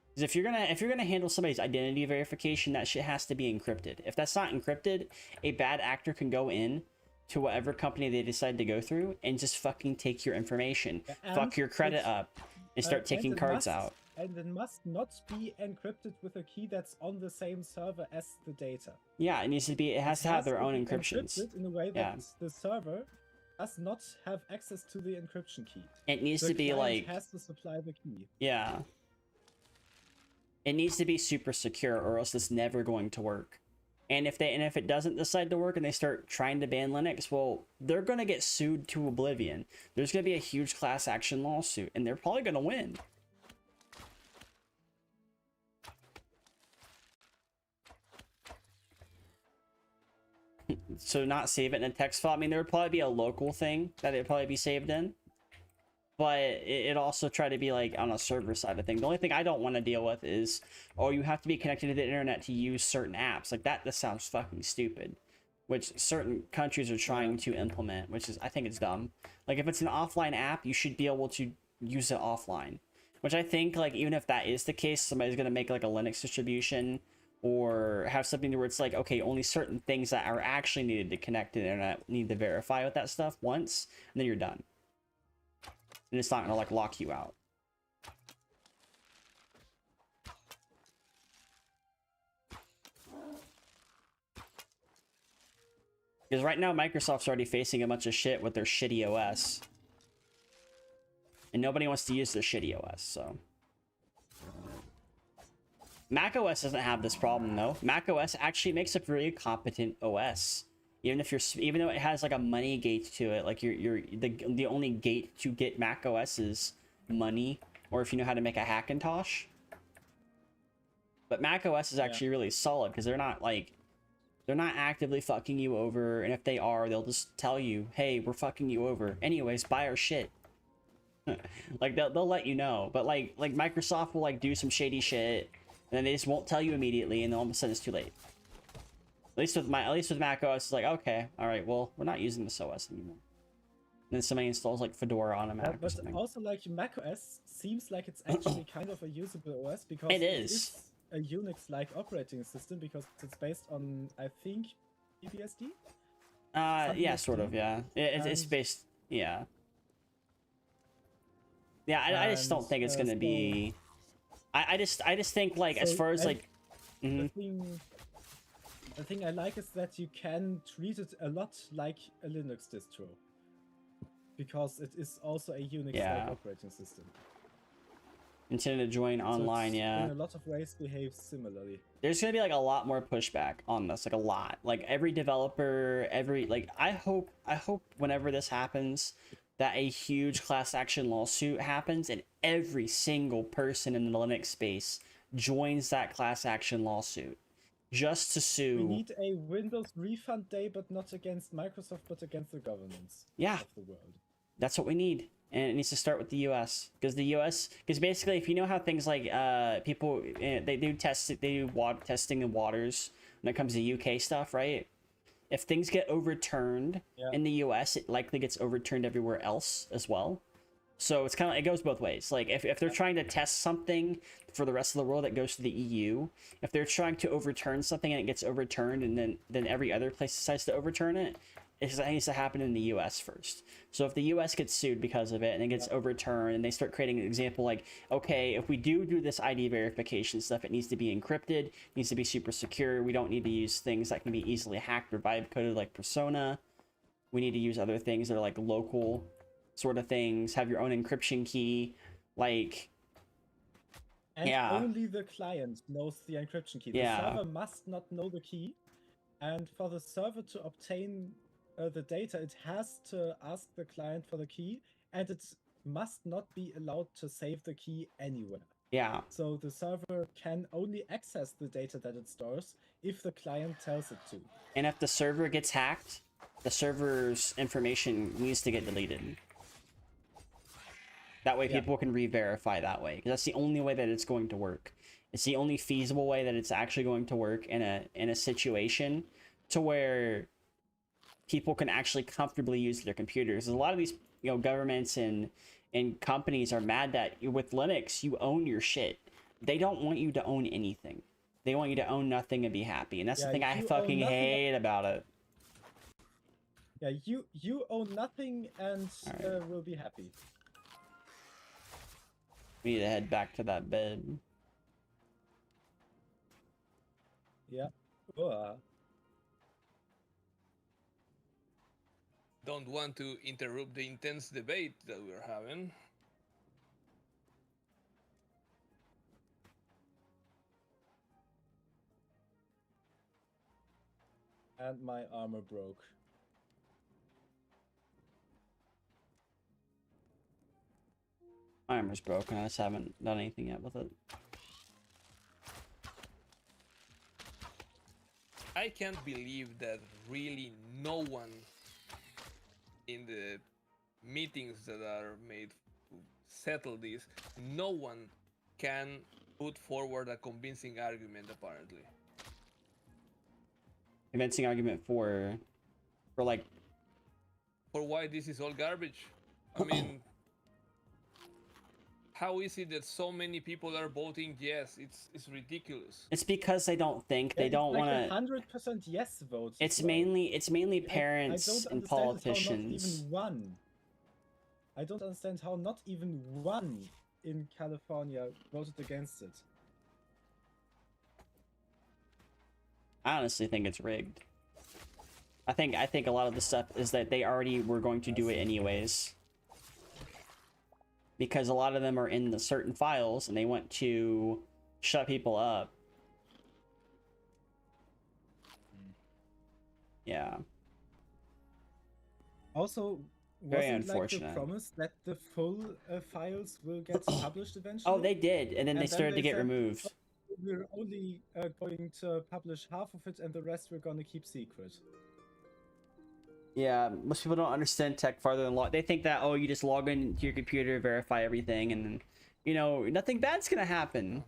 Because if you're gonna handle somebody's identity verification, that shit has to be encrypted. If that's not encrypted, a bad actor can go in to whatever company they decide to go through and just fucking take your information, fuck your credit up, and start taking cards out. And it must not be encrypted with a key that's on the same server as the data. Yeah, it needs to be. It has to have their own be encryptions. Encrypted in a way that the server does not have access to the encryption key. It needs The to be client like, has to supply the key. yeah. It needs to be super secure, or else it's never going to work. And if it doesn't decide to work and they start trying to ban Linux, well, they're gonna get sued to oblivion. There's gonna be a huge class action lawsuit, and they're probably gonna win. So not save it in a text file. I mean, there would probably be a local thing that it'd probably be saved in, but it'd also try to be like on a server side of thing. The only thing I don't want to deal with is, oh, you have to be connected to the internet to use certain apps. Like that sounds fucking stupid, which certain countries are trying to implement, which is, I think it's dumb. Like if it's an offline app, you should be able to use it offline, which I think, like, even if that is the case, somebody's going to make like a Linux distribution or have something where it's like, okay, only certain things that are actually needed to connect to the internet need to verify with that stuff once, and then you're done. And it's not gonna like lock you out. Because right now Microsoft's already facing a bunch of shit with their shitty OS. and nobody wants to use their shitty OS. So Mac OS doesn't have this problem though. Mac OS actually makes a very competent OS. Even if even though it has like a money gate to it, like the only gate to get Mac OS is money, or if you know how to make a Hackintosh. But Mac OS is actually really solid because they're not actively fucking you over, and if they are, they'll just tell you, hey, we're fucking you over. Anyways, buy our shit. Like they'll let you know. But like Microsoft will like do some shady shit, and then they just won't tell you immediately, and then all of a sudden it's too late. At least with Mac OS, it's like, okay, all right, well, we're not using this OS anymore. And then somebody installs like Fedora on a Mac or something. But also like Mac OS seems like it's actually kind of a usable OS because it is a Unix-like operating system because it's based on, I think, BBSD? Yeah, sort of, yeah. It's based, yeah. Yeah, I just don't think it's gonna be... I just think, like, as far as, like... The thing I like is that you can treat it a lot like a Linux distro. Because it is also a Unix-like operating system. Intended to join online, in a lot of ways behaves similarly. There's gonna be like a lot more pushback on this, like a lot. Like every developer, I hope whenever this happens, that a huge class action lawsuit happens and every single person in the Linux space joins that class action lawsuit just to sue. We need a Windows refund day, but not against Microsoft, but against the governments of the world. That's what we need. And it needs to start with the US, because basically, if you know how things like people they do testing in waters when it comes to UK stuff, right? If things get overturned in the US, it likely gets overturned everywhere else as well. So it's kind of, it goes both ways. Like if they're trying to test something for the rest of the world, that goes to the EU. If they're trying to overturn something and it gets overturned, and then every other place decides to overturn it, it needs to happen in the US first. So if the US gets sued because of it and it gets overturned, and they start creating an example like, okay, if we do this ID verification stuff, it needs to be encrypted, it needs to be super secure. We don't need to use things that can be easily hacked or vibe coded like Persona. We need to use other things that are like local sort of things. Have your own encryption key, like. And only the client knows the encryption key. The server must not know the key, and for the server to obtain the data, it has to ask the client for the key, and it must not be allowed to save the key anywhere. Yeah. So the server can only access the data that it stores if the client tells it to. And if the server gets hacked, the server's information needs to get deleted. That way people can re-verify that way, because that's the only way that it's going to work. It's the only feasible way that it's actually going to work in a situation to where people can actually comfortably use their computers. A lot of these, governments and companies are mad that with Linux you own your shit. They don't want you to own anything. They want you to own nothing and be happy, and that's the thing I fucking hate about it. Yeah, you own nothing and will be happy. We need to head back to that bed. Yeah. Don't want to interrupt the intense debate that we're having. And my armor broke. My armor's broken. I just haven't done anything yet with it. I can't believe that really no one in the meetings that are made to settle this, no one can put forward a convincing argument, apparently. Convincing argument for like... For why this is all garbage. I mean... How is it that so many people are voting yes? It's ridiculous. It's because they don't think, they don't want to. 100% yes votes. It's mainly parents and politicians. I don't understand how not even one in California voted against it. I honestly think it's rigged. I think a lot of the stuff is that they already were going to do it anyways. because a lot of them are in the certain files and they want to shut people up. Yeah. Also, Very wasn't like the unfortunate. promise that the full files will get published eventually? Oh, they did, and then they started to get said, removed. "Oh, we're only going to publish half of it, and the rest we're gonna keep secret." Yeah, most people don't understand tech farther than log. They think that, oh, you just log into your computer, verify everything, and then, you know, nothing bad's gonna happen.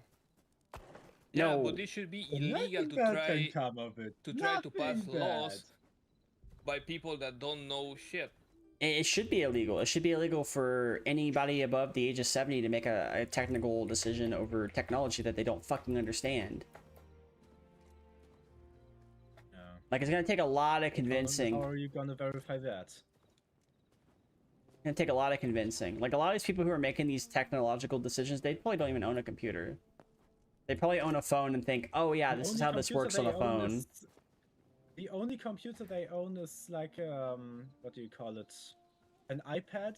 Yeah, No, but it should be illegal Nothing to bad try can come of it. to try to pass Nothing laws bad. by people that don't know shit. it should be illegal. It should be illegal for anybody above the age of 70 to make a technical decision over technology that they don't fucking understand. Yeah. Like, it's gonna take a lot of convincing. How are you gonna verify that? It's gonna take a lot of convincing. Like, a lot of these people who are making these technological decisions, they probably don't even own a computer. They probably own a phone and think, oh yeah, The this is only how this computer works on they a own phone. The only computer they own is like what do you call it? An iPad,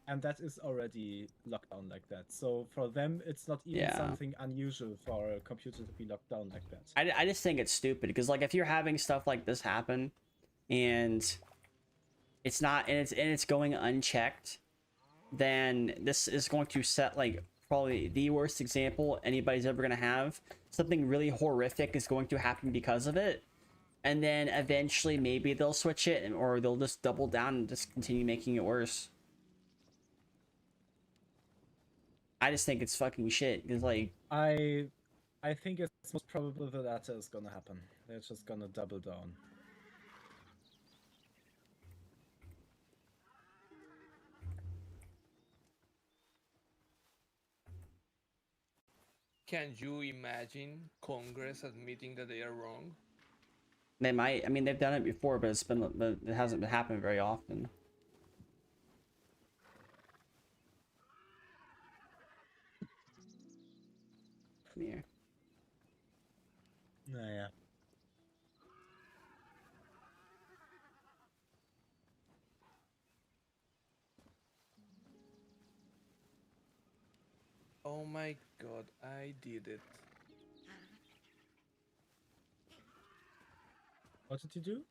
and that is already locked down like that. So for them, it's not even Yeah. something unusual for a computer to be locked down like that. I just think it's stupid because, like, if you're having stuff like this happen and it's not and it's going unchecked, then this is going to set, like, probably the worst example anybody's ever going to have. Something really horrific is going to happen because of it, and then eventually maybe they'll switch it, or they'll just double down and just continue making it worse. I just think it's fucking shit because, like, I think it's most probable the latter is gonna happen. They're just gonna double down. Can you imagine Congress admitting that they are wrong? they might. I mean, they've done it before, but it hasn't been happening very often. Come here. Naja. Oh my god, I did it. What did you do?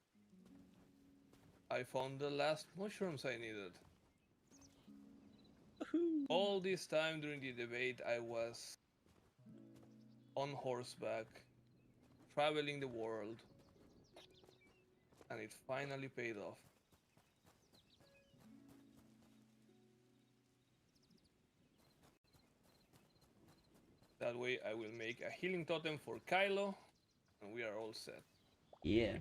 I found the last mushrooms I needed. All this time during the debate, I was on horseback, traveling the world, and it finally paid off. That way I will make a healing totem for Kylo, and we are all set. Yeah.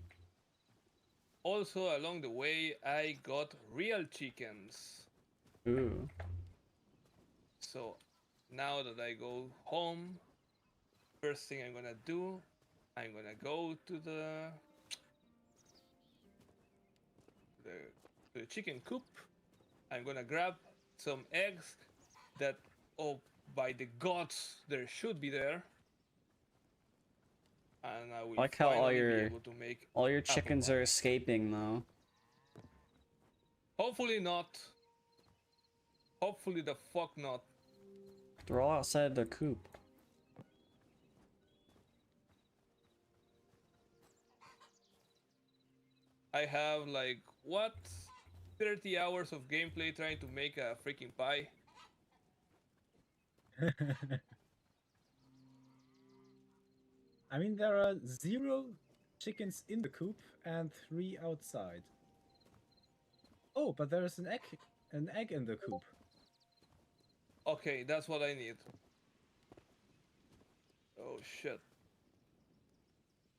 Also, along the way, I got real chickens. Ooh. So, now that I go home, first thing I'm gonna do, I'm gonna go to the chicken coop. I'm gonna grab some eggs that, oh, by the gods, there should be there. And I will I like how finally be able to make all your chickens apple pie. are escaping though. Hopefully not. Hopefully the fuck not. They're all outside the coop. I have like, what? 30 hours of gameplay trying to make a freaking pie. I mean, there are 0 chickens in the coop and 3 outside. Oh, but there is an egg in the coop. Okay, that's what I need. Oh shit.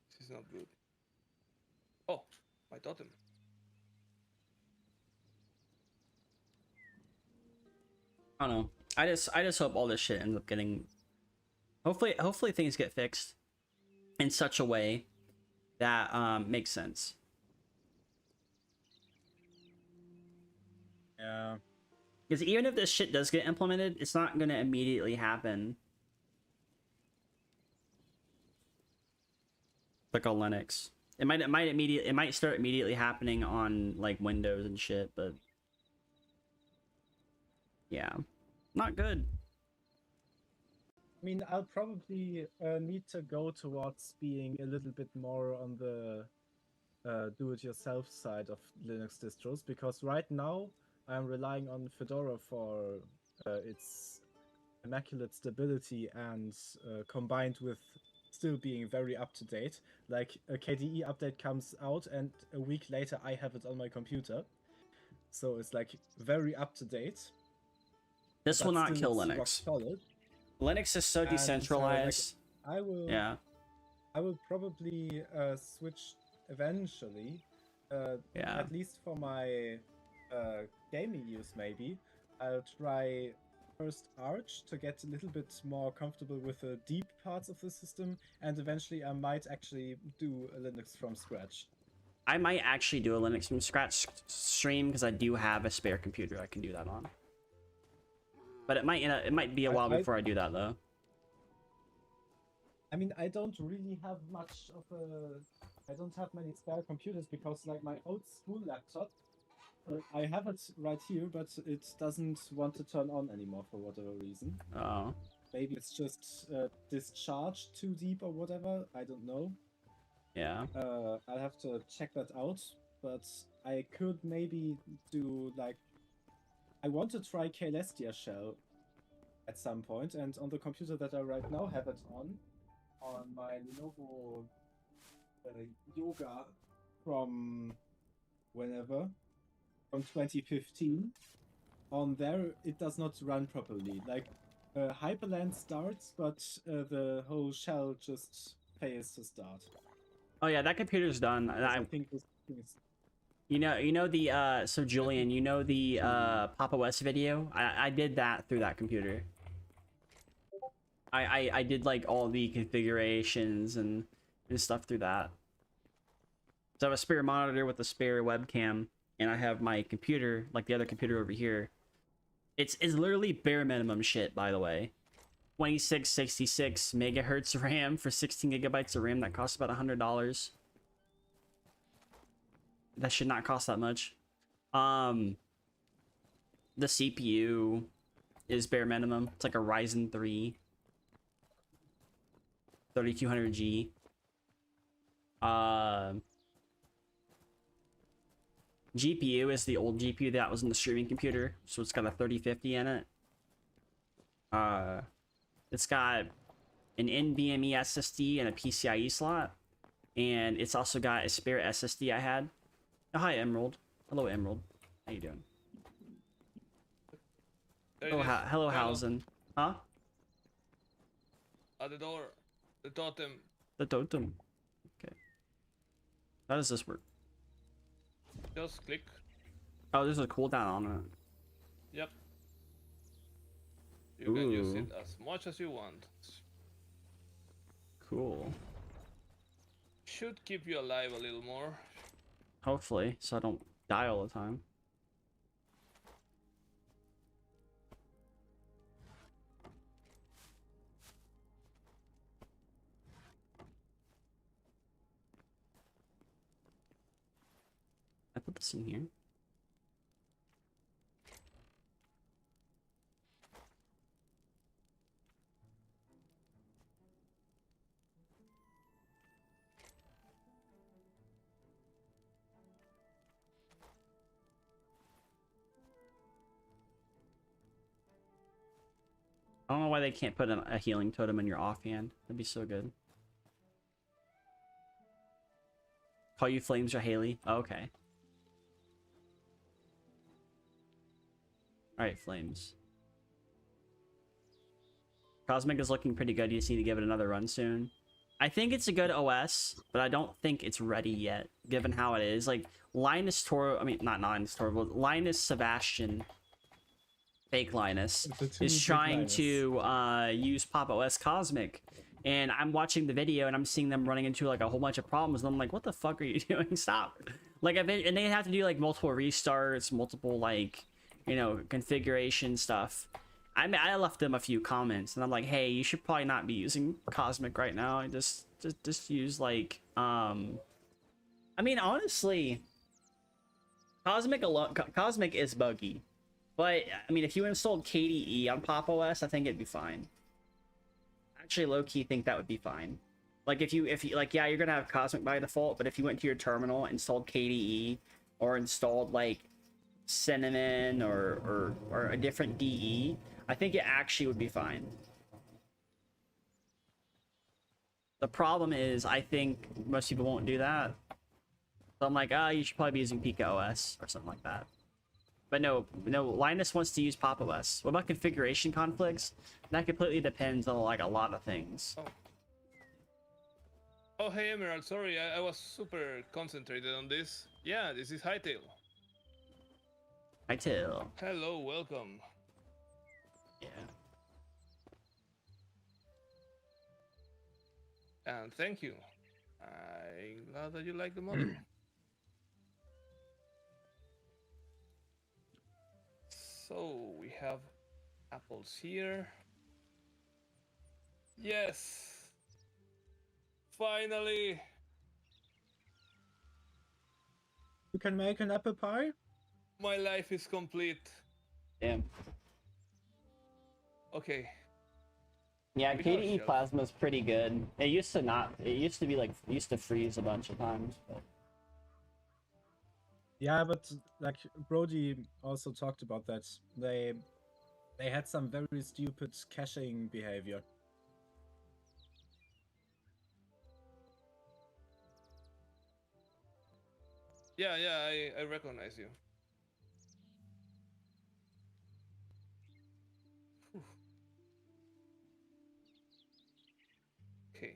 This is not good. Oh, my totem. I don't know. I just hope all this shit ends up getting. Hopefully things get fixed in such a way that makes sense. Yeah. Because even if this shit does get implemented, it's not gonna immediately happen. Like on Linux, it might start immediately happening on like Windows and shit, but yeah. Not good. I mean, I'll probably need to go towards being a little bit more on the do-it-yourself side of Linux distros, because right now I'm relying on Fedora for its immaculate stability and combined with still being very up to date. Like a KDE update comes out and a week later I have it on my computer. So it's like very up to date. This will not kill Rock Linux. solid. Linux is so decentralized. I will probably switch eventually. At least for my gaming use, maybe. I'll try first Arch to get a little bit more comfortable with the deep parts of the system, and eventually I might actually do a Linux from scratch. I might actually do a Linux from scratch stream because I do have a spare computer I can do that on. But it might be a while before I do that though. I mean, I don't really have much of I don't have many spare computers because, like, my old school laptop, I have it right here, but it doesn't want to turn on anymore for whatever reason. Oh. Maybe it's just discharged too deep or whatever. I don't know. Yeah. I'll have to check that out. But I could maybe do, like, I want to try Celestia Shell at some point, and on the computer that I right now have it on my Lenovo Yoga from whenever, from 2015, on there it does not run properly. Like, Hyperland starts, but the whole shell just fails to start. Oh yeah, that computer's done. I think this thing is... You know the so Julian, you know the Papa West video? I did that through that computer. I did like all the configurations and stuff through that. So I have a spare monitor with a spare webcam, and I have my computer, like the other computer over here. It's literally bare minimum shit, by the way. 2666 megahertz RAM for 16 gigabytes of RAM that costs about $100. That should not cost that much. The CPU is bare minimum. It's like a Ryzen 3 3200G. GPU is the old GPU that was in the streaming computer, so it's got a 3050 in it. It's got an NVMe SSD and a PCIe slot, and it's also got a spare SSD I had. Oh, hi, Emerald. Hello, Emerald. How you doing? Hello, Hausen. Huh? At the door. The totem. The totem. Okay. How does this work? Just click. Oh, there's a cooldown on it. Yep. You can use it as much as you want. Cool. Should keep you alive a little more. Hopefully, so I don't die all the time. I put this in here. I don't know why they can't put a healing totem in your offhand. That'd be so good. Call you Flames or Haley? Oh, okay. Alright, Flames. Cosmic is looking pretty good. You just need to give it another run soon. I think it's a good OS, but I don't think it's ready yet, given how it is. Like, Linus Torvalds, I mean, not Linus Torvalds, Linus Sebastian, fake Linus, is trying to use Pop! OS Cosmic. And I'm watching the video and I'm seeing them running into like a whole bunch of problems. And I'm like, what the fuck are you doing? Stop. Like, and they have to do like multiple restarts, multiple like, you know, configuration stuff. I left them a few comments and I'm like, hey, you should probably not be using Cosmic right now. I just use like, I mean, honestly, Cosmic is buggy. But I mean, if you installed KDE on Pop OS, I think it'd be fine. Actually, low key think that would be fine. Like if you like, yeah, you're gonna have Cosmic by default, but if you went to your terminal, installed KDE, or installed like Cinnamon or a different DE, I think it actually would be fine. The problem is, I think most people won't do that. So I'm like, you should probably be using Pika OS or something like that. But no, Linus wants to use Pop OS. What about configuration conflicts? That completely depends on like a lot of things. Oh, hey Emerald, sorry, I was super concentrated on this. Yeah, this is Hytale. Hytale. Hello, welcome. Yeah. And thank you. I'm glad that you like the model. So we have apples here. Yes! Finally! You can make an apple pie? My life is complete. Damn. Okay. Yeah, We got a KDE shelf. Plasma is pretty good. It used to not. It used to be like used to freeze a bunch of times. But... Yeah, but like Brody also talked about that. They had some very stupid caching behavior. Yeah, I recognize you. Whew. Okay.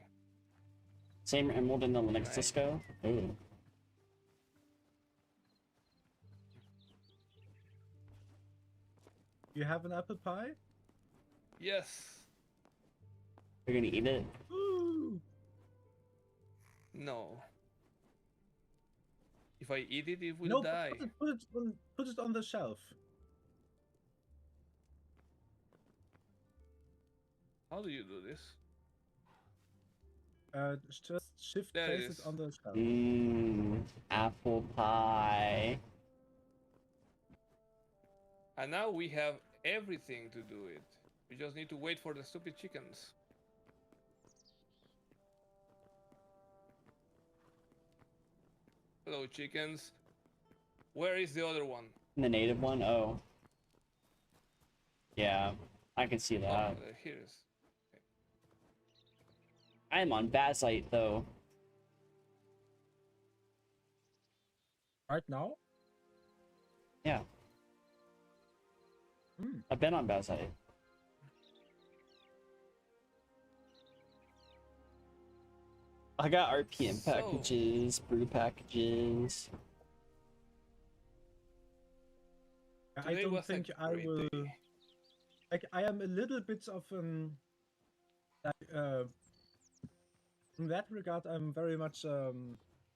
Same emerald in the Linux Right. Disco. Ooh. You have an apple pie? Yes. You're gonna eat it? Ooh. No. If I eat it, it will No, die. put it on the shelf. How do you do this? Just shift There it place is. it on the shelf. Mmm. Apple pie. And now we have everything to do it. We just need to wait for the stupid chickens. Hello, chickens. Where is the other one? The native one? Oh. Yeah, I can see that. Oh, here it is. I am on Bazite though. Right now? Yeah. Hmm. I've been on Bazite. I got RPM So- packages, brew packages. I Today don't was a think I great will. day. Like, I am a little bit of an. Like, in that regard, I'm very much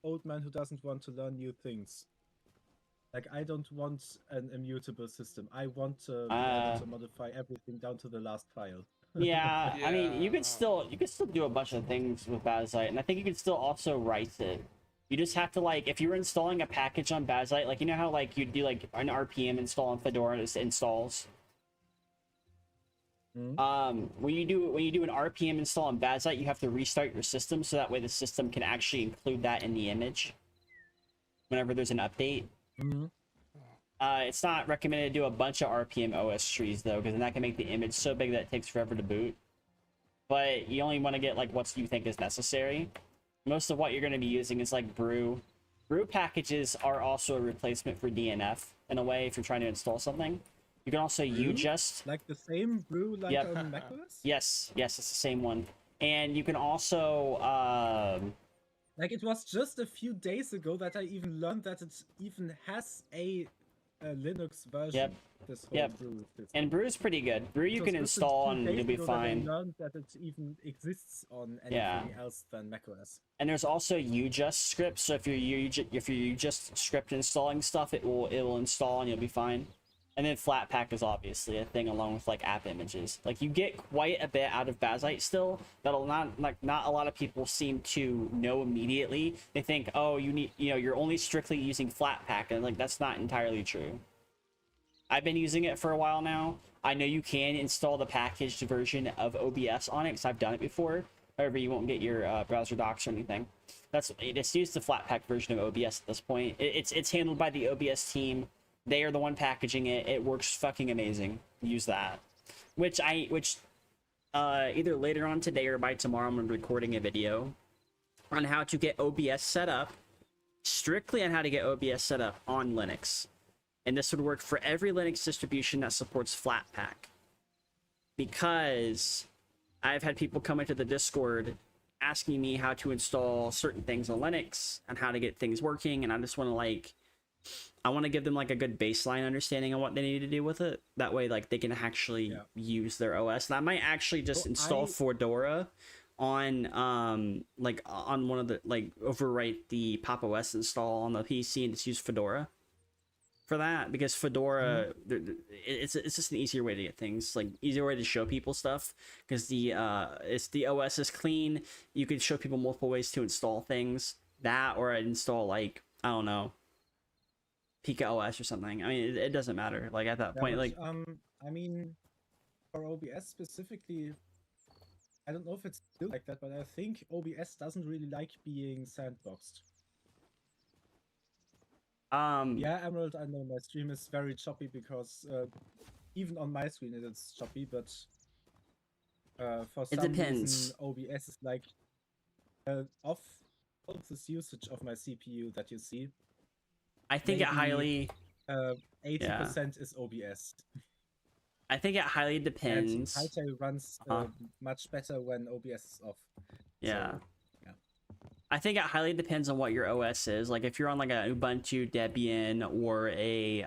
old man who doesn't want to learn new things. Like, I don't want an immutable system. I want to be able to modify everything down to the last file. Yeah, I mean, you Yeah. could still do a bunch of things with Bazite, and I think you could still also write it. You just have to, like, if you're installing a package on Bazite, like, you know how like you do like an RPM install on Fedora and it installs. When you do an RPM install on Bazite, you have to restart your system so that way the system can actually include that in the image whenever there's an update. It's not recommended to do a bunch of RPM OS trees though, because then that can make the image so big that it takes forever to boot. But you only want to get like what you think is necessary. Most of what you're going to be using is like brew. Brew packages are also a replacement for DNF in a way if you're trying to install something. You can also just Like the same brew like Yep. on macOS? yes, it's the same one. And you can also Like, it was just a few days ago that I even learned that it even has a Linux version. Yep. This whole Yep. brew system. and Brew is pretty good. Brew you It can was just a install few and days you'll be ago that I fine. learned that it even exists on Yeah. anything else than macOS. And there's also youjust scripts, so if you're just script installing stuff, it will install and you'll be fine. And then Flatpak is obviously a thing along with like app images. Like you get quite a bit out of Bazite still that not a lot of people seem to know immediately. They think, oh, you're only strictly using Flatpak, and like that's not entirely true. I've been using it for a while now. I know you can install the packaged version of OBS on it because I've done it before. However, you won't get your browser docs or anything. It's used the Flatpak version of OBS at this point. It's handled by the OBS team. They are the one packaging it. It works fucking amazing. Use that. Which either later on today or by tomorrow, I'm recording a video on how to get OBS set up, strictly on how to get OBS set up on Linux. And this would work for every Linux distribution that supports Flatpak. Because I've had people come into the Discord asking me how to install certain things on Linux and how to get things working, and I just want to I want to give them like a good baseline understanding of what they need to do with it. That way, like, they can actually use their OS. And I might actually just install Fedora on on one of the, like, overwrite the Pop OS install on the PC and just use Fedora for that, because Fedora, it's just an easier way to get things, like, easier way to show people stuff, because the OS is clean. You can show people multiple ways to install things. That, or I'd install, like, I don't know, Pika OS or something. I mean, it doesn't matter. Like, at that point, like, I mean, for OBS specifically, I don't know if it's still like that, but I think OBS doesn't really like being sandboxed. Yeah, Emerald, I know my stream is very choppy because even on my screen it's choppy, but for some reason OBS is like off all this usage of my CPU that you see. I think maybe, it highly 80% is OBS. I think it highly depends. And Hytale runs much better when OBS is off. Yeah. So, yeah. I think it highly depends on what your OS is. Like, if you're on like a Ubuntu Debian or a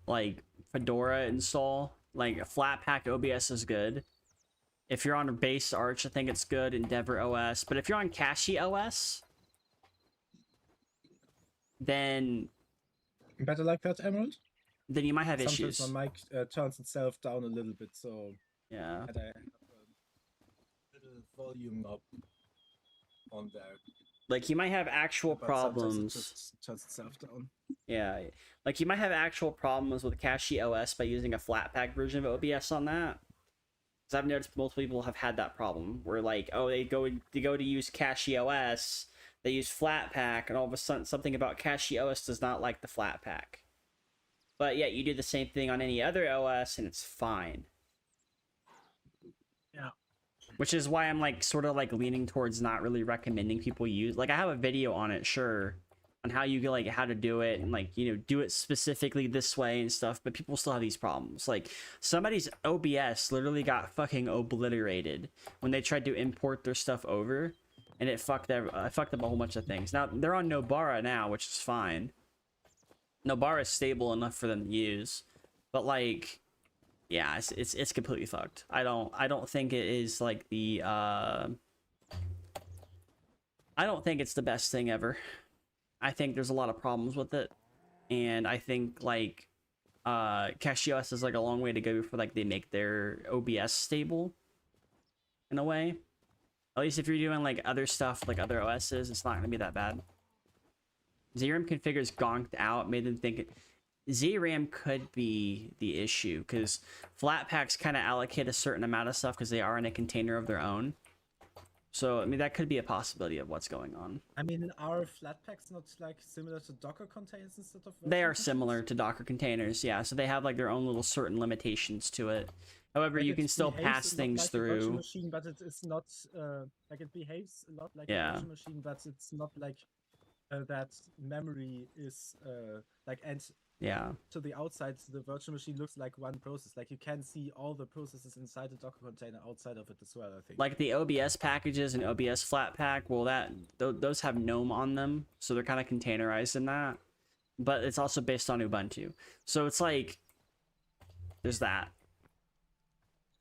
like Fedora install, like a Flatpak OBS is good. If you're on a base Arch, I think it's good. Endeavor OS. But if you're on Cashy OS, then better like that, Emerald? Then you might have issues. Sometimes my mic turns itself down a little bit, so yeah. I have a little volume knob on there. Like, you might have actual problems. It just turns itself down. Yeah, like, you might have actual problems with Cashy OS by using a Flatpak version of OBS on that. Because I've noticed multiple people have had that problem where, like, oh, they go to use Cashy OS, they use Flatpak, and all of a sudden something about Cashy OS does not like the Flatpak. But yet you do the same thing on any other OS and it's fine. Yeah. Which is why I'm, like, sort of, like, leaning towards not really recommending people use. Like, I have a video on it, sure, on how you can, like, how to do it and, like, you know, do it specifically this way and stuff, but people still have these problems. Like, somebody's OBS literally got fucking obliterated when they tried to import their stuff over, and it fucked up a whole bunch of things. Now, they're on Nobara now, which is fine. Nobara is stable enough for them to use, but, like, yeah, it's completely fucked. I don't think it is, like, the I don't think it's the best thing ever. I think there's a lot of problems with it, and I think, like, Cashy OS is, like, a long way to go before, like, they make their OBS stable in a way. At least if you're doing, like, other stuff, like other OSs, it's not gonna be that bad. ZRAM configures gonked out, made them think ZRAM could be the issue, because Flatpaks kind of allocate a certain amount of stuff because they are in a container of their own. So, I mean, that could be a possibility of what's going on. I mean, are Flatpaks not, like, similar to Docker containers instead of... They are similar to Docker containers, yeah. So they have, like, their own little certain limitations to it. However, like, you can still pass things like through. A virtual machine, but it's not, like, it behaves a lot like a virtual machine, but it's not, like... that memory is like, and to the outside the virtual machine looks like one process. Like, you can see all the processes inside the Docker container outside of it as well, I think. Like the OBS packages and OBS Flatpak, well, those have GNOME on them, so they're kind of containerized in that. But it's also based on Ubuntu, so it's like there's that.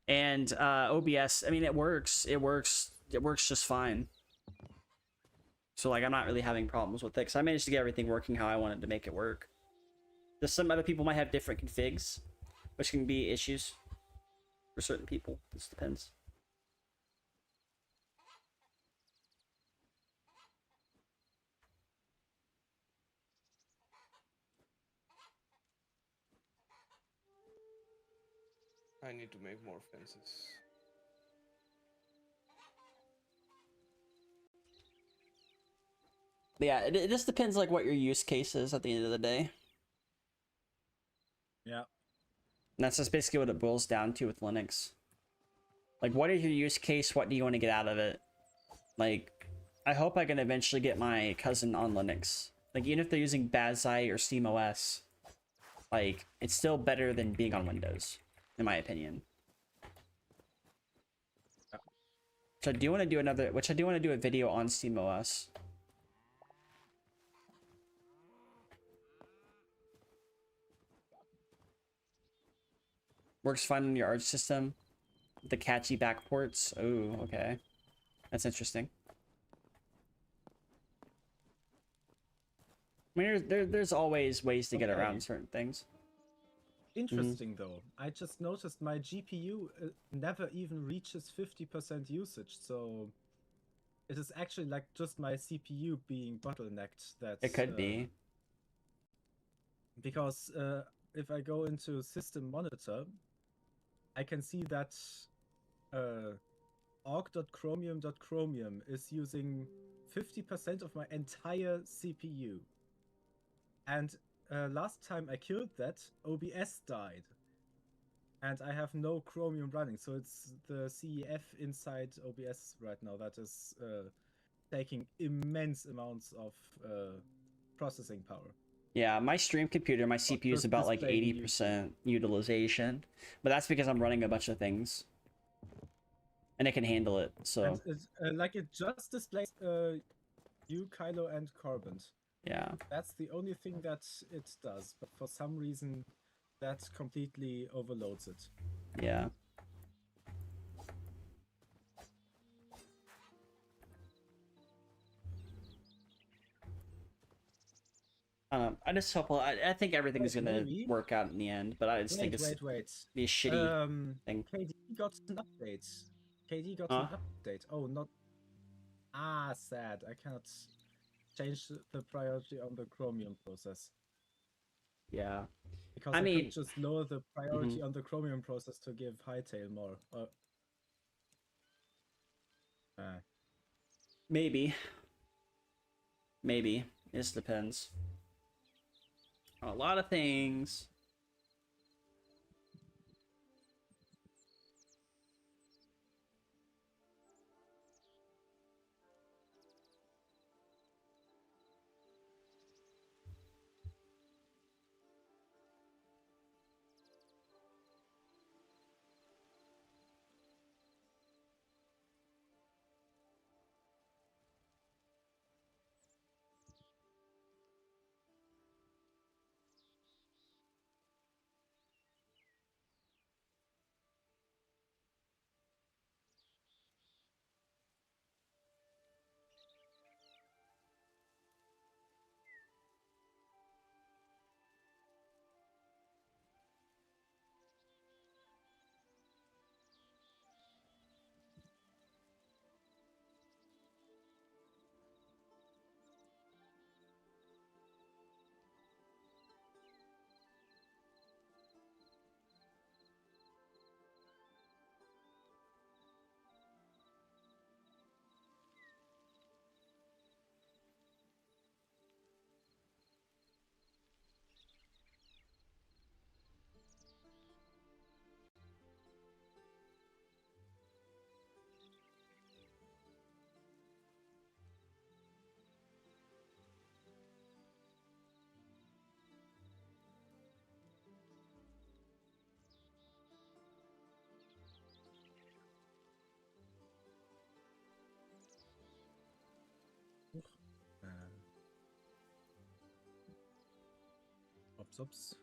And OBS, I mean, it works just fine. So, like, I'm not really having problems with it, because I managed to get everything working how I wanted to make it work. Just some other people might have different configs, which can be issues for certain people. This depends. I need to make more fences. Yeah, it just depends like what your use case is at the end of the day. Yeah. And that's just basically what it boils down to with Linux. Like, what is your use case? What do you want to get out of it? Like, I hope I can eventually get my cousin on Linux. Like, even if they're using Bazai or SteamOS, like, it's still better than being on Windows, in my opinion. So I do want to do a video on SteamOS. Works fine on your Arch system. The catchy backports. Oh, okay. That's interesting. I mean, there's always ways to get around certain things. Interesting though. I just noticed my GPU never even reaches 50% usage, so it is actually like just my CPU being bottlenecked. That It could be. Because if I go into system monitor, I can see that org.chromium.chromium is using 50% of my entire CPU. And last time I killed that, OBS died. And I have no Chromium running, so it's the CEF inside OBS right now that is taking immense amounts of processing power. Yeah, my stream computer, my CPU is about like 80% utilization, but that's because I'm running a bunch of things, and it can handle it. So and it just displays you, Kylo, and Corbin. yeah, that's the only thing that it does. But for some reason, that completely overloads it. Yeah. I just hope. I think everything's gonna work out in the end, but I just think it's be a shitty thing. KD got an update. KD got an update. Oh, not. Ah, sad. I cannot change the priority on the Chromium process. Yeah. Because I could just lower the priority on the Chromium process to give Hytale more. Maybe. Maybe. It just depends. A lot of things. Oops.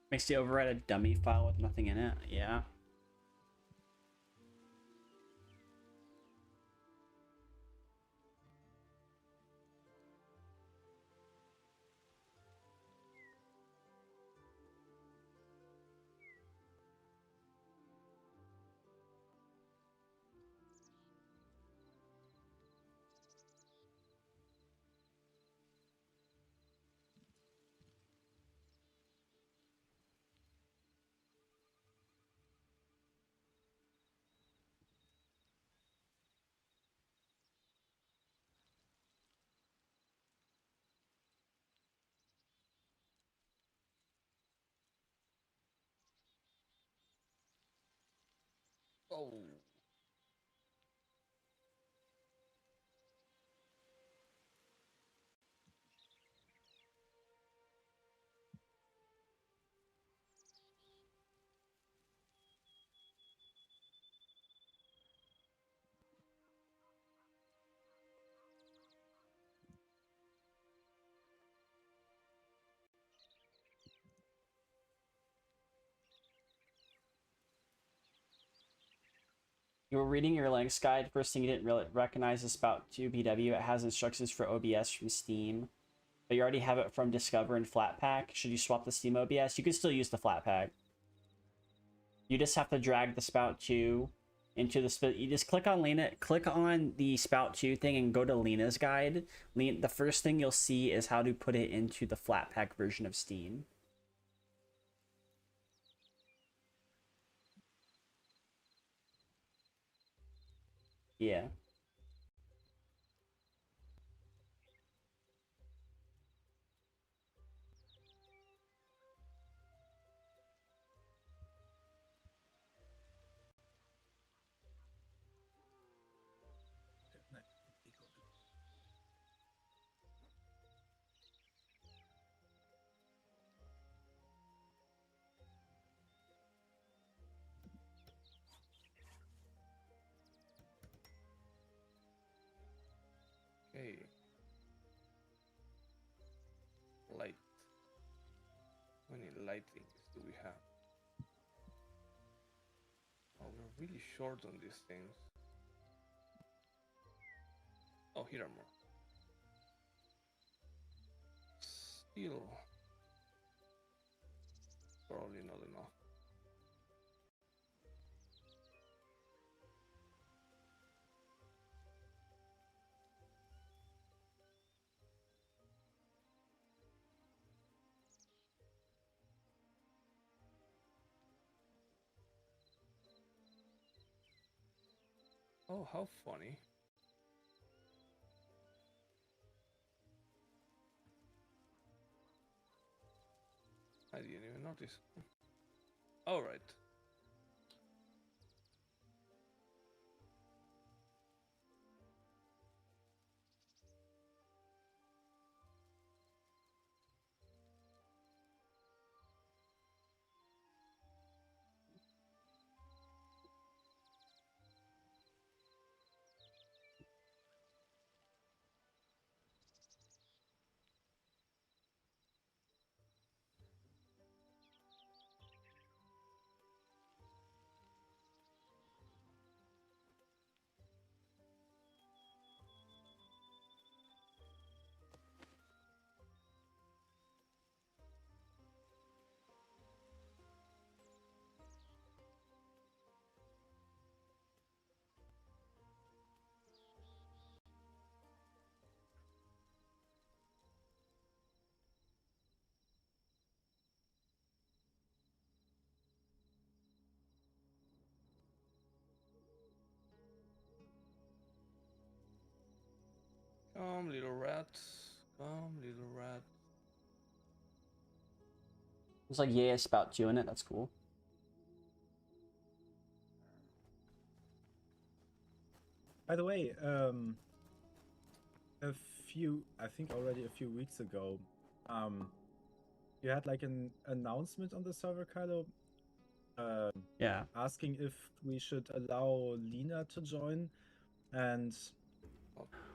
Makes you overwrite a dummy file with nothing in it. Yeah. Oh. You were reading your Linux guide. First thing, you didn't really recognize the Spout 2 PW. It has instructions for OBS from Steam, but you already have it from Discover and Flatpak. Should you swap the Steam OBS? You can still use the Flatpak. You just have to drag the Spout 2 into the you just click on the Spout 2 thing and go to Lena's guide. The first thing you'll see is how to put it into the Flatpak version of Steam. Yeah. Okay. Light. How many light things do we have? Oh, we're really short on these things. Oh, here are more. Still, probably not enough. Oh, how funny. I didn't even notice. All right. Come, little rats. Come, little rat. There's like yeah Spout 2 in it. That's cool. By the way, I think already a few weeks ago, you had like an announcement on the server, Kylo, Yeah. asking if we should allow Lena to join, and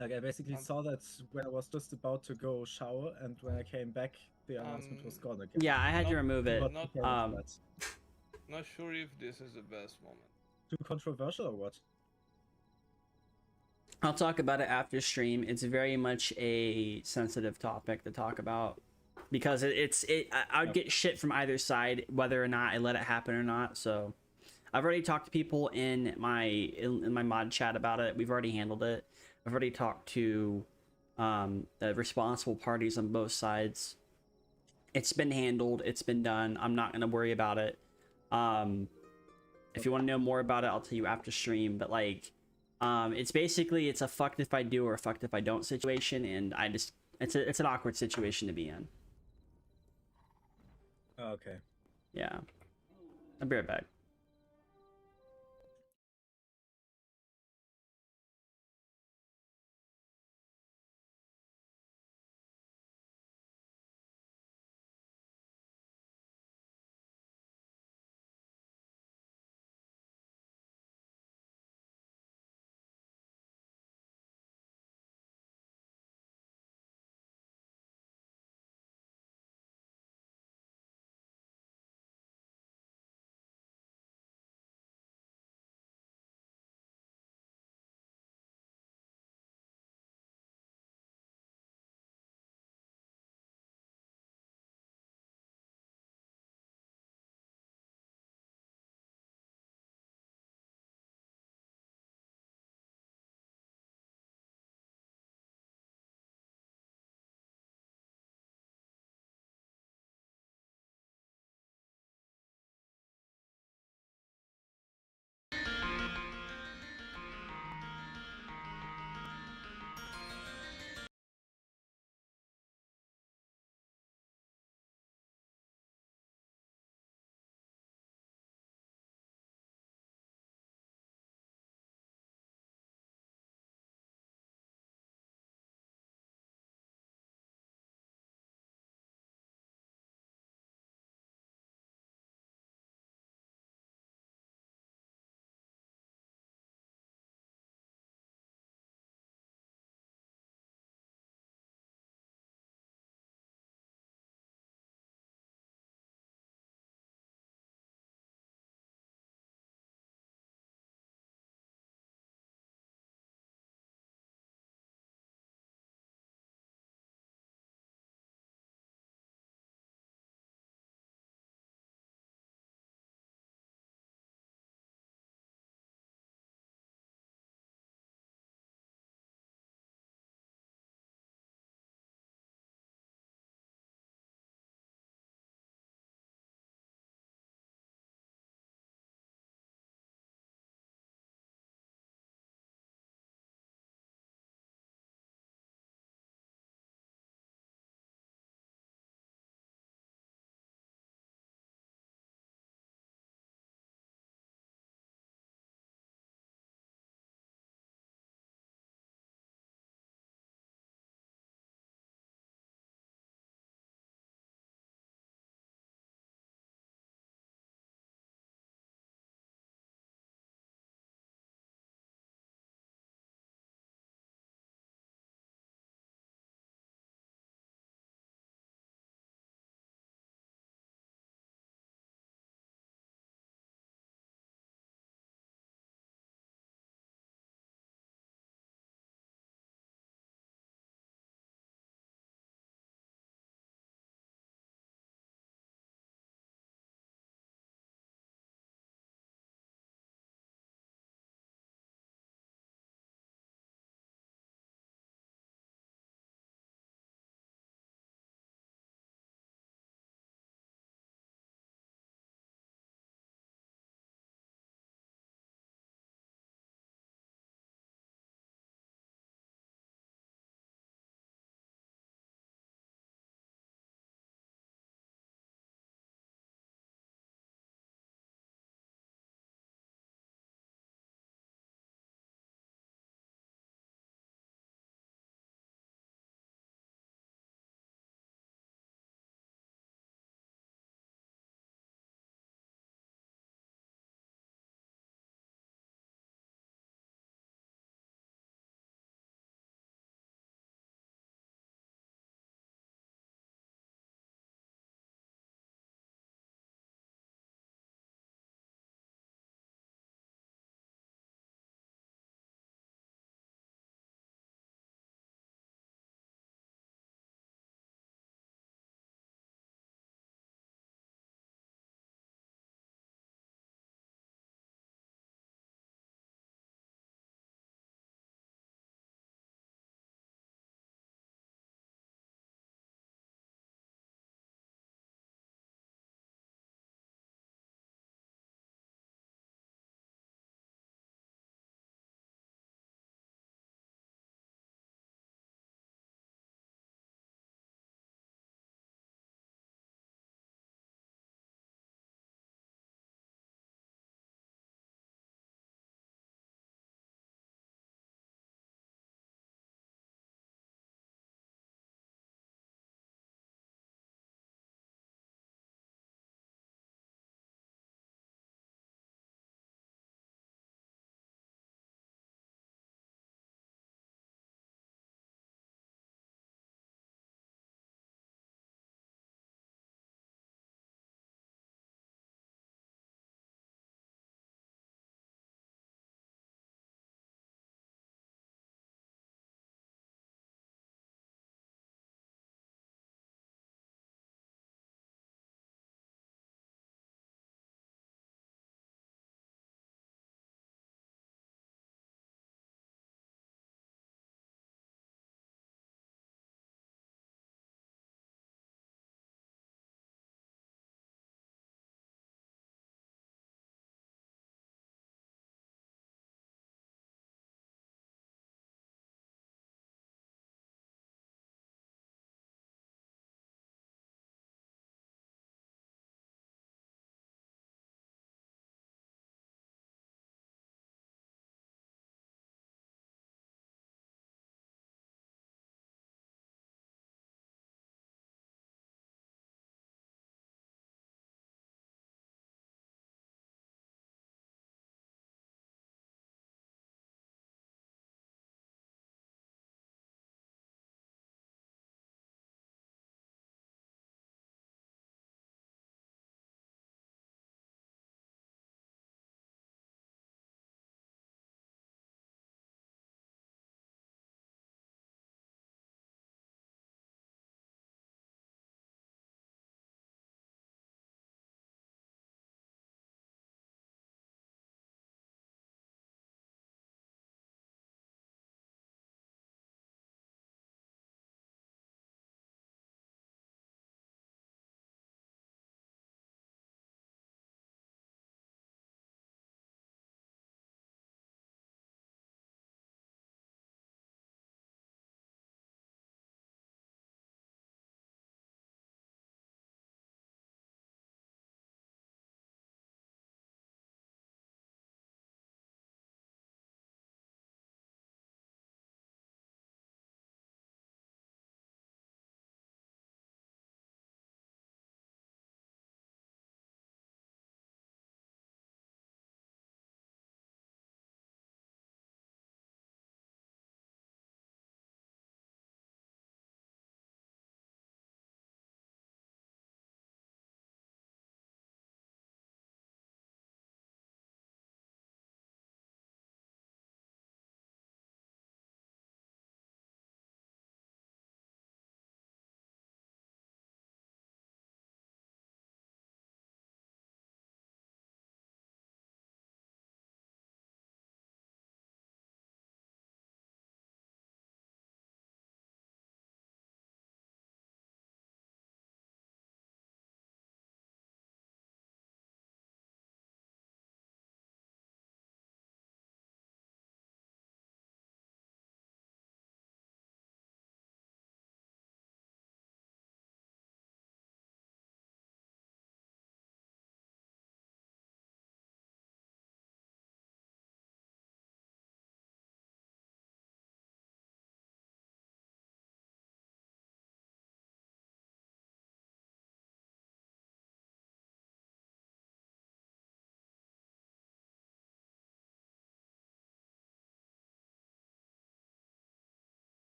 like I basically saw that when I was just about to go shower, and when I came back, the announcement was gone again. Yeah, I had to remove it. Not sure if this is the best moment. Too controversial or what? I'll talk about it after stream. It's very much a sensitive topic to talk about because I would get shit from either side whether or not I let it happen or not. So I've already talked to people in my mod chat about it. We've already handled it. I've already talked to the responsible parties on both sides. It's been handled. It's been done. I'm not gonna worry about it. If you want to know more about it, I'll tell you after stream. But like, it's basically it's a fucked if I do or a fucked if I don't situation, and it's an awkward situation to be in. Okay. Yeah. I'll be right back.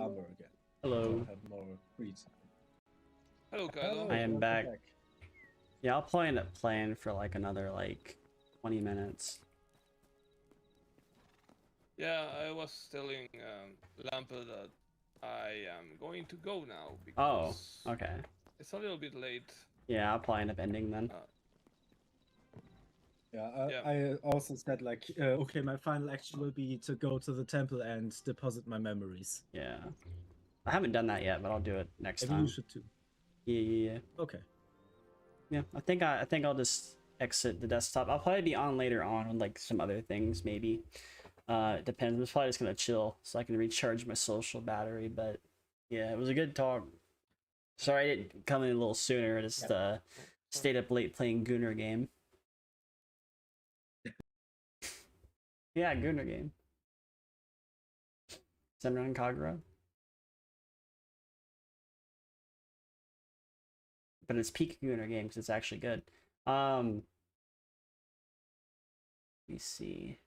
armor again. Hello. I have more free time. Hello, Kylo. I am welcome back. Yeah, I'll probably end up playing for like another 20 minutes. Yeah, I was telling Lamper that I am going to go now because Oh, okay. it's a little bit late. Yeah, I'll probably end up ending then. Yeah, I also said like, okay, my final action will be to go to the temple and deposit my memories. Yeah. I haven't done that yet, but I'll do it next Maybe time. you should too. Yeah. Okay. Yeah, I think I'll just exit the desktop. I'll probably be on later on with like some other things maybe. It depends. I'm probably just gonna chill so I can recharge my social battery. But yeah, it was a good talk. Sorry I didn't come in a little sooner. I just stayed up late playing Gunner game. Yeah, Gunner game. Senran Kagura. But it's peak Gunner game because it's actually good. Let me see.